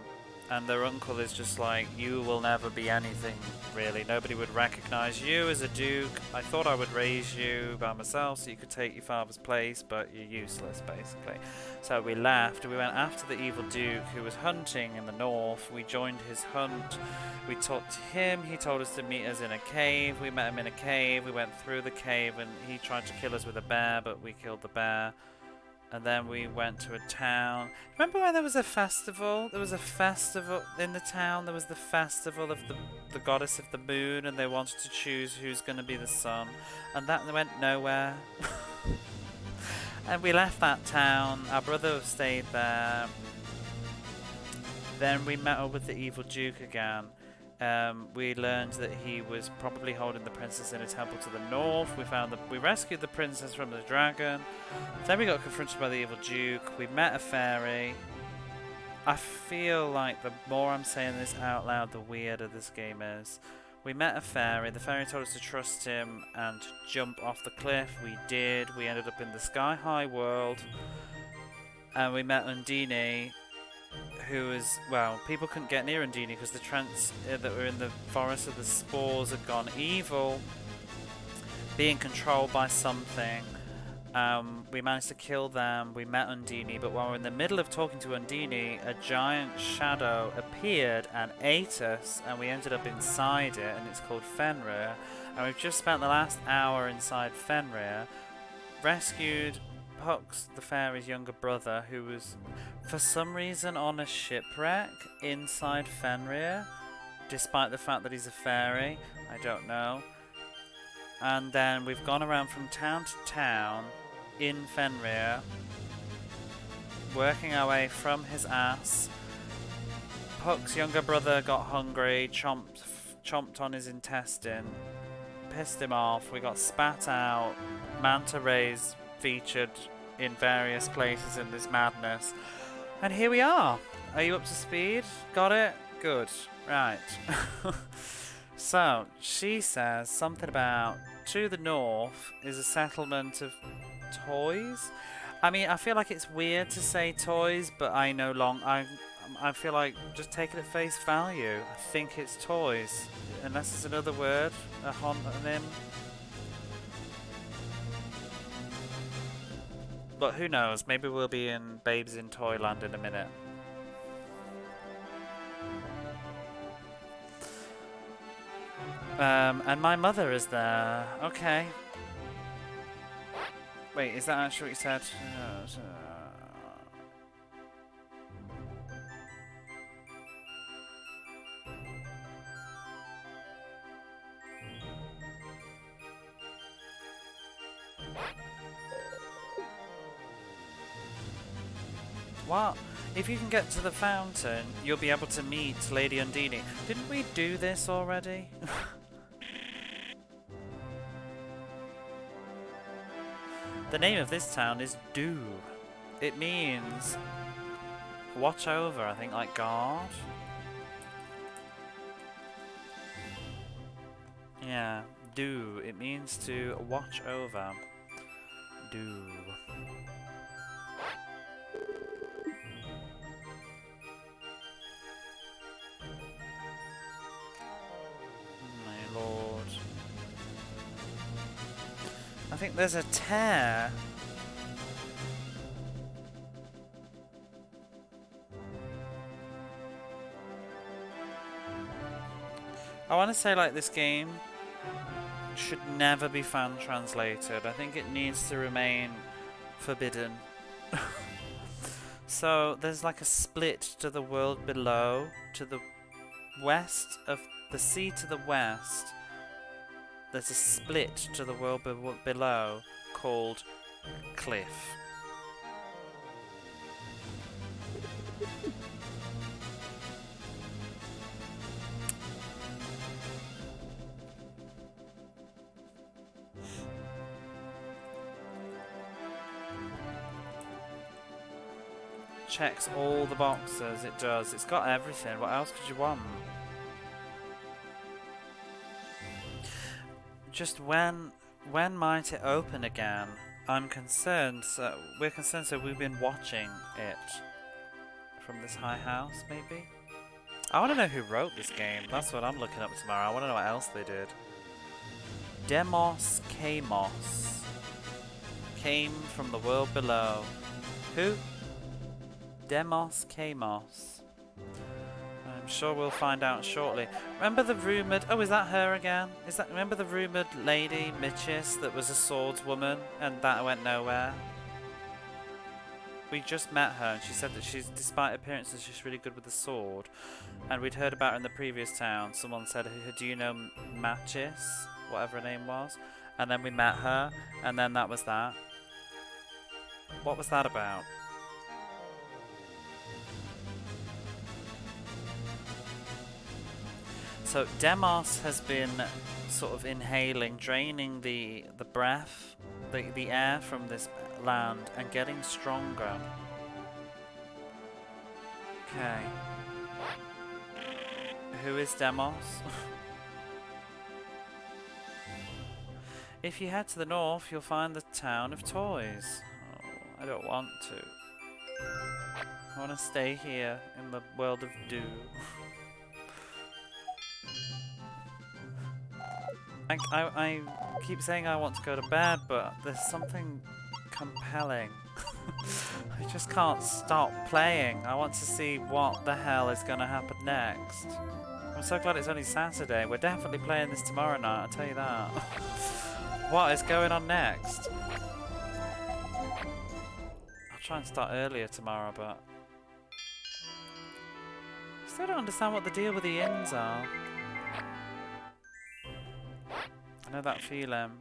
S2: And their uncle is just like, you will never be anything, really. Nobody would recognize you as a duke. I thought I would raise you by myself so you could take your father's place, but you're useless, basically. So we left. We went after the evil duke who was hunting in the north. We joined his hunt. We talked to him. He told us to meet us in a cave. We met him in a cave. We went through the cave, and he tried to kill us with a bear, but we killed the bear. And then we went to a town. Remember when there was a festival? There was a festival in the town. There was the festival of the goddess of the moon, and they wanted to choose who's going to be the sun. And that went nowhere. And we left that town. Our brother stayed there. Then we met up with the evil duke again. We learned that he was probably holding the princess in a temple to the north. We rescued the princess from the dragon. Then we got confronted by the evil duke. We met a fairy. I feel like the more I'm saying this out loud, the weirder this game is. We met a fairy. The fairy told us to trust him and to jump off the cliff. We did. We ended up in the sky-high world. And we met Undine, who was, well, people couldn't get near Undine because the trance that were in the forest of the spores had gone evil, being controlled by something. We managed to kill them. We met Undine, but while we're in the middle of talking to Undine, a giant shadow appeared and ate us, and we ended up inside it, and it's called Fenrir. And we've just spent the last hour inside Fenrir, rescued Puck's, the fairy's younger brother, who was for some reason on a shipwreck inside Fenrir, despite the fact that he's a fairy. I don't know. And then we've gone around from town to town in Fenrir, working our way from his ass. Puck's younger brother got hungry, chomped on his intestine, pissed him off. We got spat out. Manta rays featured in various places in this madness. And here we are. Are you up to speed? Got it? Good. Right. So, she says something about to the north is a settlement of toys. I mean, I feel like it's weird to say toys, but I feel like just take it at face value. I think it's toys. Unless it's another word, a homonym. But who knows, maybe we'll be in Babes in Toyland in a minute. And my mother is there. Okay. Wait, is that actually what you said? What? If you can get to the fountain, you'll be able to meet Lady Undine. Didn't we do this already? The name of this town is Du. It means watch over, I think, like guard. Yeah, Du. It means to watch over. Du. think there's a tear. I want to say, like, this game should never be fan translated. I think it needs to remain forbidden. So there's like a split to the world below, to the west of the sea to the west. There's a split to the world below called Cliff. Checks all the boxes, it does. It's got everything. What else could you want? Just when might it open again? I'm concerned. So we're concerned. So we've been watching it from this high house, maybe. I want to know who wrote this game. That's what I'm looking up tomorrow. I want to know what else they did. Demos Kamos came from the world below. Who? Demos Kamos. I'm sure we'll find out shortly. Remember the rumoured... Oh, is that her again? Remember the rumoured lady, Mitchis, that was a swordswoman and that went nowhere? We just met her and she said that she's, despite appearances, she's really good with the sword. And we'd heard about her in the previous town. Someone said, do you know Matchis? Whatever her name was. And then we met her and then that was that. What was that about? So Demos has been sort of inhaling, draining the breath, the air from this land and getting stronger. Okay. Who is Demos? If you head to the north, you'll find the town of toys. Oh, I don't want to. I want to stay here in the world of Do. I keep saying I want to go to bed, but there's something compelling. I just can't stop playing. I want to see what the hell is going to happen next. I'm so glad it's only Saturday. We're definitely playing this tomorrow night, I'll tell you that. What is going on next? I'll try and start earlier tomorrow, but... I still don't understand what the deal with the inns are. I know that feeling.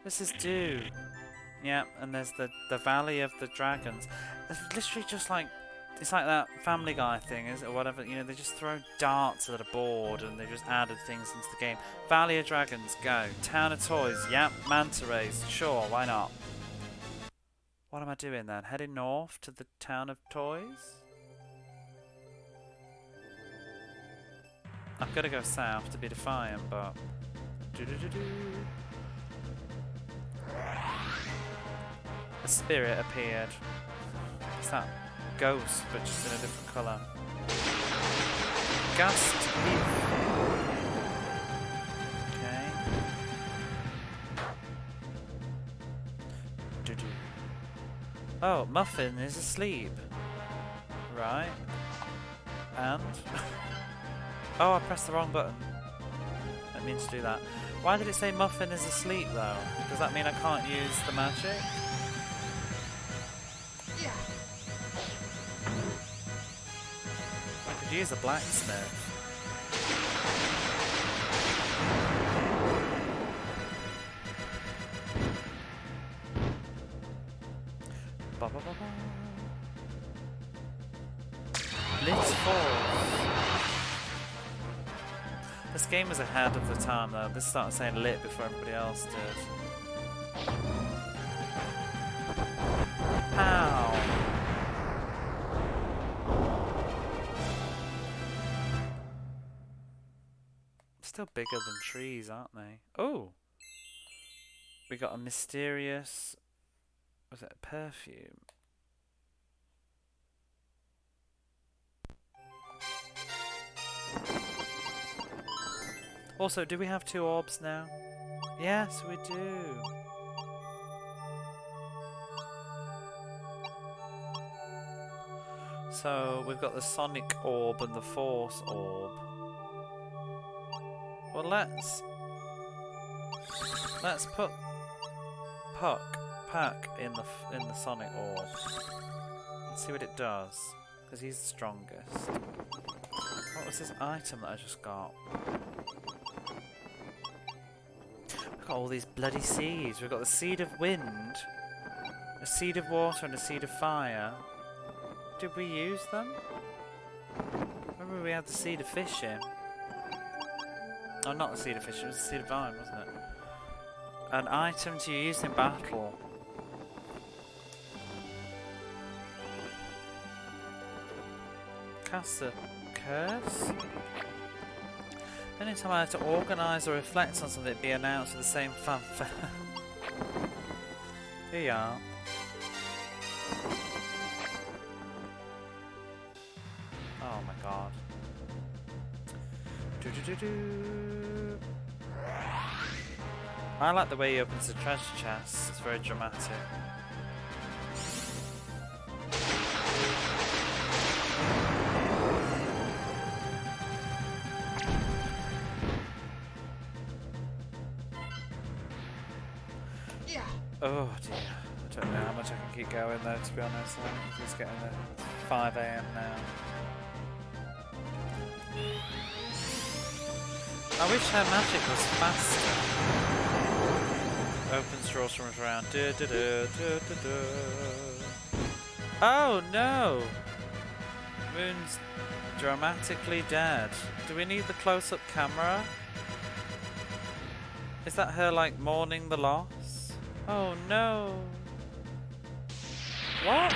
S2: This is Do. Yeah, and there's the Valley of the Dragons. It's literally just like, it's like that Family Guy thing, is it, or whatever. You know, they just throw darts at a board and they just added things into the game. Valley of Dragons, go. Town of Toys, yep. Manta Rays, sure, why not? What am I doing then? Heading north to the Town of Toys? I've got to go south to be defiant, but... A spirit appeared. It's that ghost, but just in a different colour. Gust leaf. Okay. Oh, Muffin is asleep. Right. And? Oh, I pressed the wrong button. I mean to do that. Why did it say Muffin is asleep though? Does that mean I can't use the magic? I could use a blacksmith. Ba ba ba ba. Blitz Force. This game was ahead of the time though. This started saying lit before everybody else did. Pow! Still bigger than trees, aren't they? Oh! We got a mysterious... Was it a perfume? Also, do we have 2 orbs now? Yes, we do. So we've got the Sonic Orb and the Force Orb. Well, let's put Puck in the Sonic Orb. Let's see what it does, because he's the strongest. What was this item that I just got? We've got all these bloody seeds. We've got the Seed of Wind, a Seed of Water, and a Seed of Fire. Did we use them? Remember we had the Seed of Fishing. Oh, not the Seed of Fishing, it was the Seed of Vine, wasn't it? An item to use in battle. Cast a curse? Anytime I had to organise or reflect on something, it'd be announced with the same fanfare. Here you are. Oh my god. I like the way he opens the treasure chest, it's very dramatic. Oh dear, I don't know how much I can keep going though, to be honest. I think it's getting at 5 AM now. I wish her magic was faster. Open straws from around. Oh no! Moon's dramatically dead. Do we need the close-up camera? Is that her like mourning the loss? Oh no! What?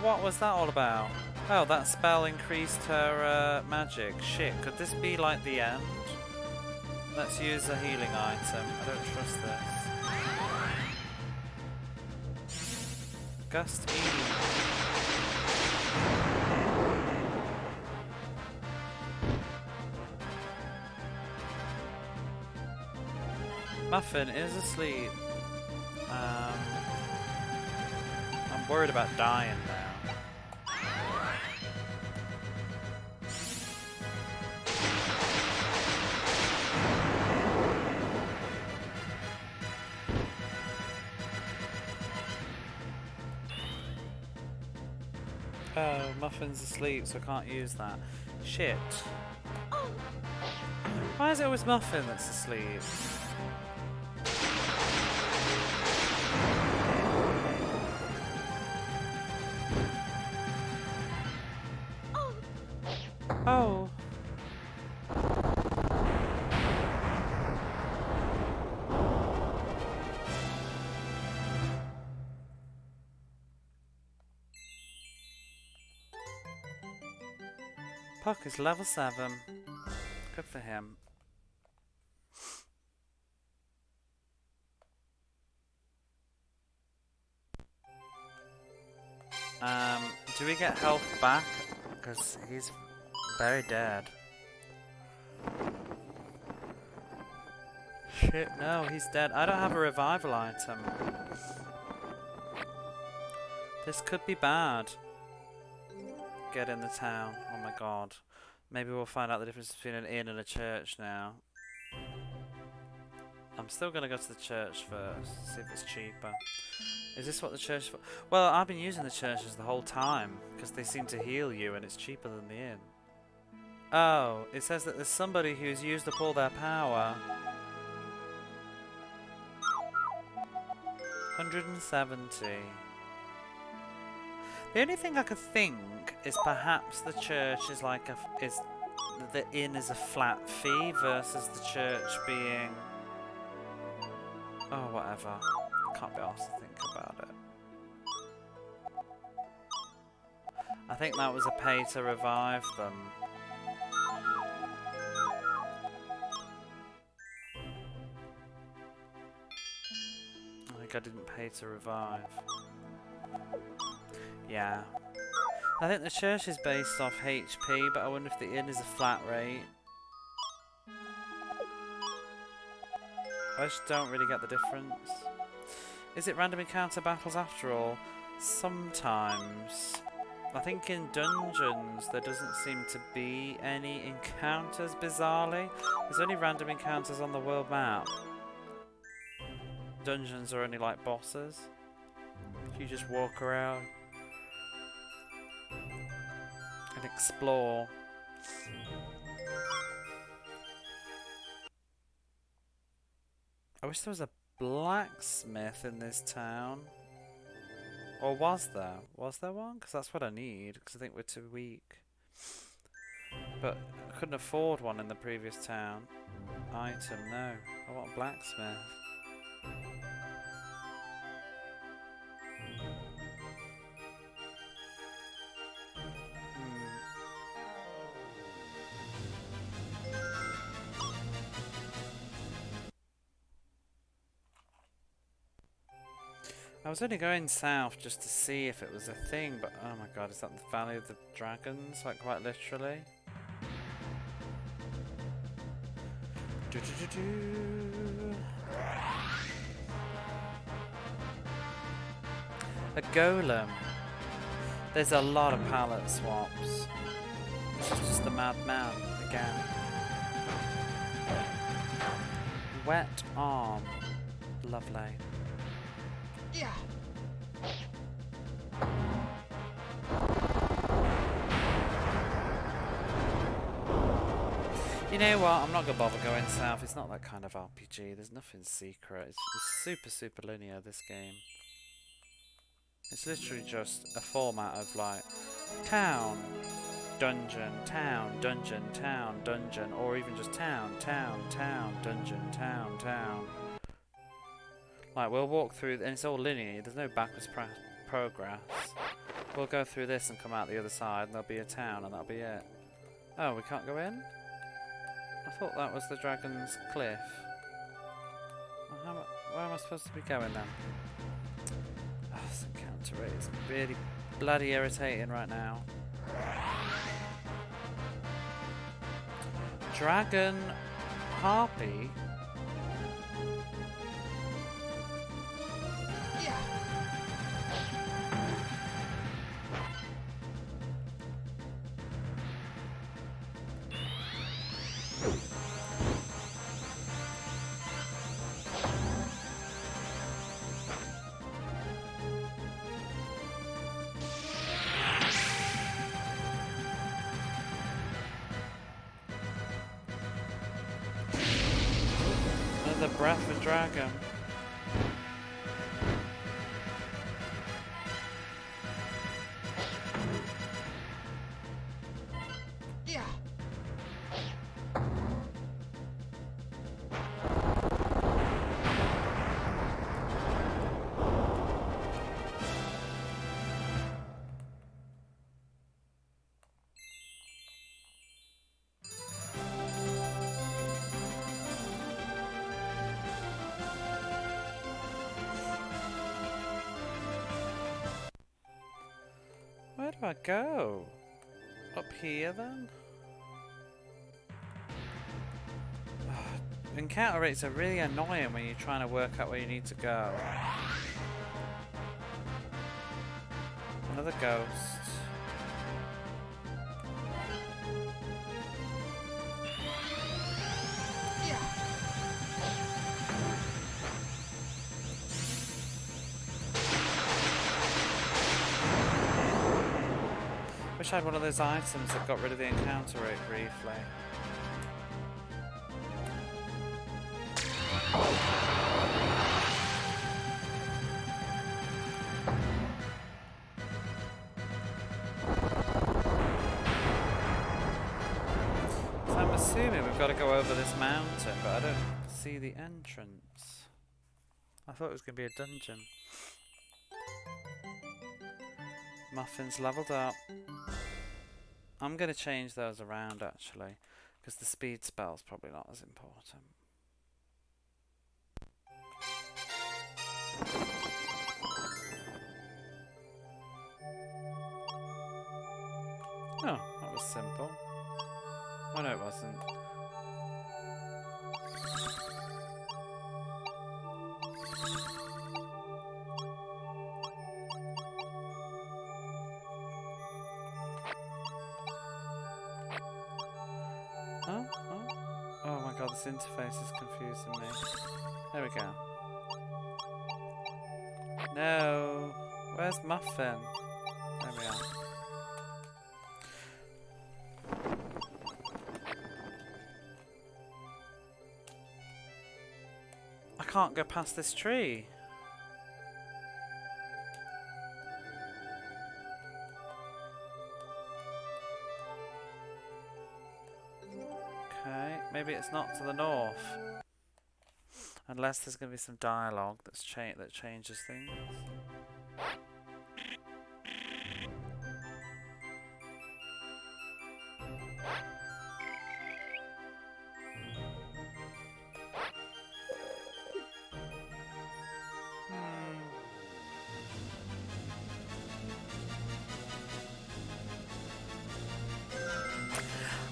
S2: What was that all about? Oh, that spell increased her magic. Shit, could this be like the end? Let's use a healing item. I don't trust this. Gust E. Muffin is asleep. I'm worried about dying now. Oh, Muffin's asleep, so I can't use that. Shit. Why is it always Muffin that's asleep? Oh. Puck is level 7. Good for him. Do we get health back? Because he's very dead. Shit, no, he's dead. I don't have a revival item. This could be bad. Get in the town. Oh my god. Maybe we'll find out the difference between an inn and a church now. I'm still gonna go to the church first, see if it's cheaper. Is this what the church is for? Well, I've been using the churches the whole time, because they seem to heal you and it's cheaper than the inn. Oh, it says that there's somebody who's used up all their power. 170. The only thing I could think is perhaps the church is like the inn is a flat fee versus the church being... Oh, whatever. Can't be asked to think about it. I think that was a pay to revive them. I think I didn't pay to revive. Yeah. I think the church is based off HP, but I wonder if the inn is a flat rate. I just don't really get the difference. Is it random encounter battles after all? Sometimes. I think in dungeons there doesn't seem to be any encounters, bizarrely. There's only random encounters on the world map. Dungeons are only like bosses. You just walk around and explore. I wish there was a blacksmith in this town. Or was there? Was there one? Because that's what I need, because I think we're too weak. But I couldn't afford one in the previous town. Item, no. I want a blacksmith. I was only going south just to see if it was a thing, but oh my god, is that the Valley of the Dragons? Like, quite literally? A golem. There's a lot of palette swaps. This is just the madman again. Wet arm. Lovely.
S3: Yeah.
S2: You know what? I'm not gonna bother going south. It's not that kind of RPG. There's nothing secret. It's super linear, this game. It's literally just a format of like town, dungeon, town, dungeon, town, dungeon, or even just town, dungeon, town. Like, we'll walk through, and it's all linear. There's no backwards progress. We'll go through this and come out the other side, and there'll be a town, and that'll be it. Oh, we can't go in? I thought that was the Dragon's Cliff. Well, where am I supposed to be going then? Oh, this encounter rate is really bloody irritating right now. Dragon Harpy? The breath of dragon.
S3: Yeah.
S2: Where do I go? Up here then? Encounter rates are really annoying when you're trying to work out where you need to go. Another ghost. Wish I had one of those items that got rid of the encounter rate briefly. So I'm assuming we've got to go over this mountain, but I don't see the entrance. I thought it was going to be a dungeon. Muffins leveled up. I'm going to change those around actually, because the speed spell's probably not as important. Oh, that was simple. Oh no, it wasn't. god, this interface is confusing me. There we go. No! Where's Muffin? There we are. I can't go past this tree. Okay, maybe it's not to the north. Unless there's going to be some dialogue that changes things.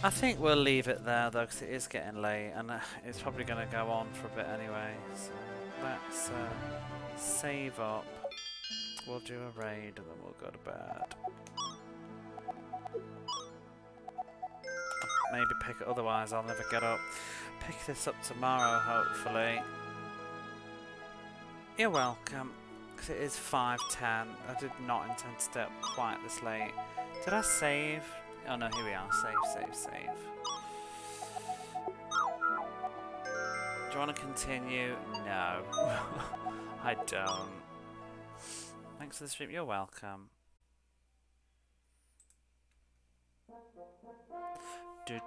S2: I think we'll leave it there though, because it is getting late and it's probably going to go on for a bit anyway. So let's save up. We'll do a raid and then we'll go to bed. Maybe pick it, otherwise I'll never get up. Pick this up tomorrow, hopefully. You're welcome, because it is 5:10. I did not intend to stay up quite this late. Did I save? Oh no, here we are. Save. Do you want to continue? No. I don't. Thanks for the stream. You're welcome. Do.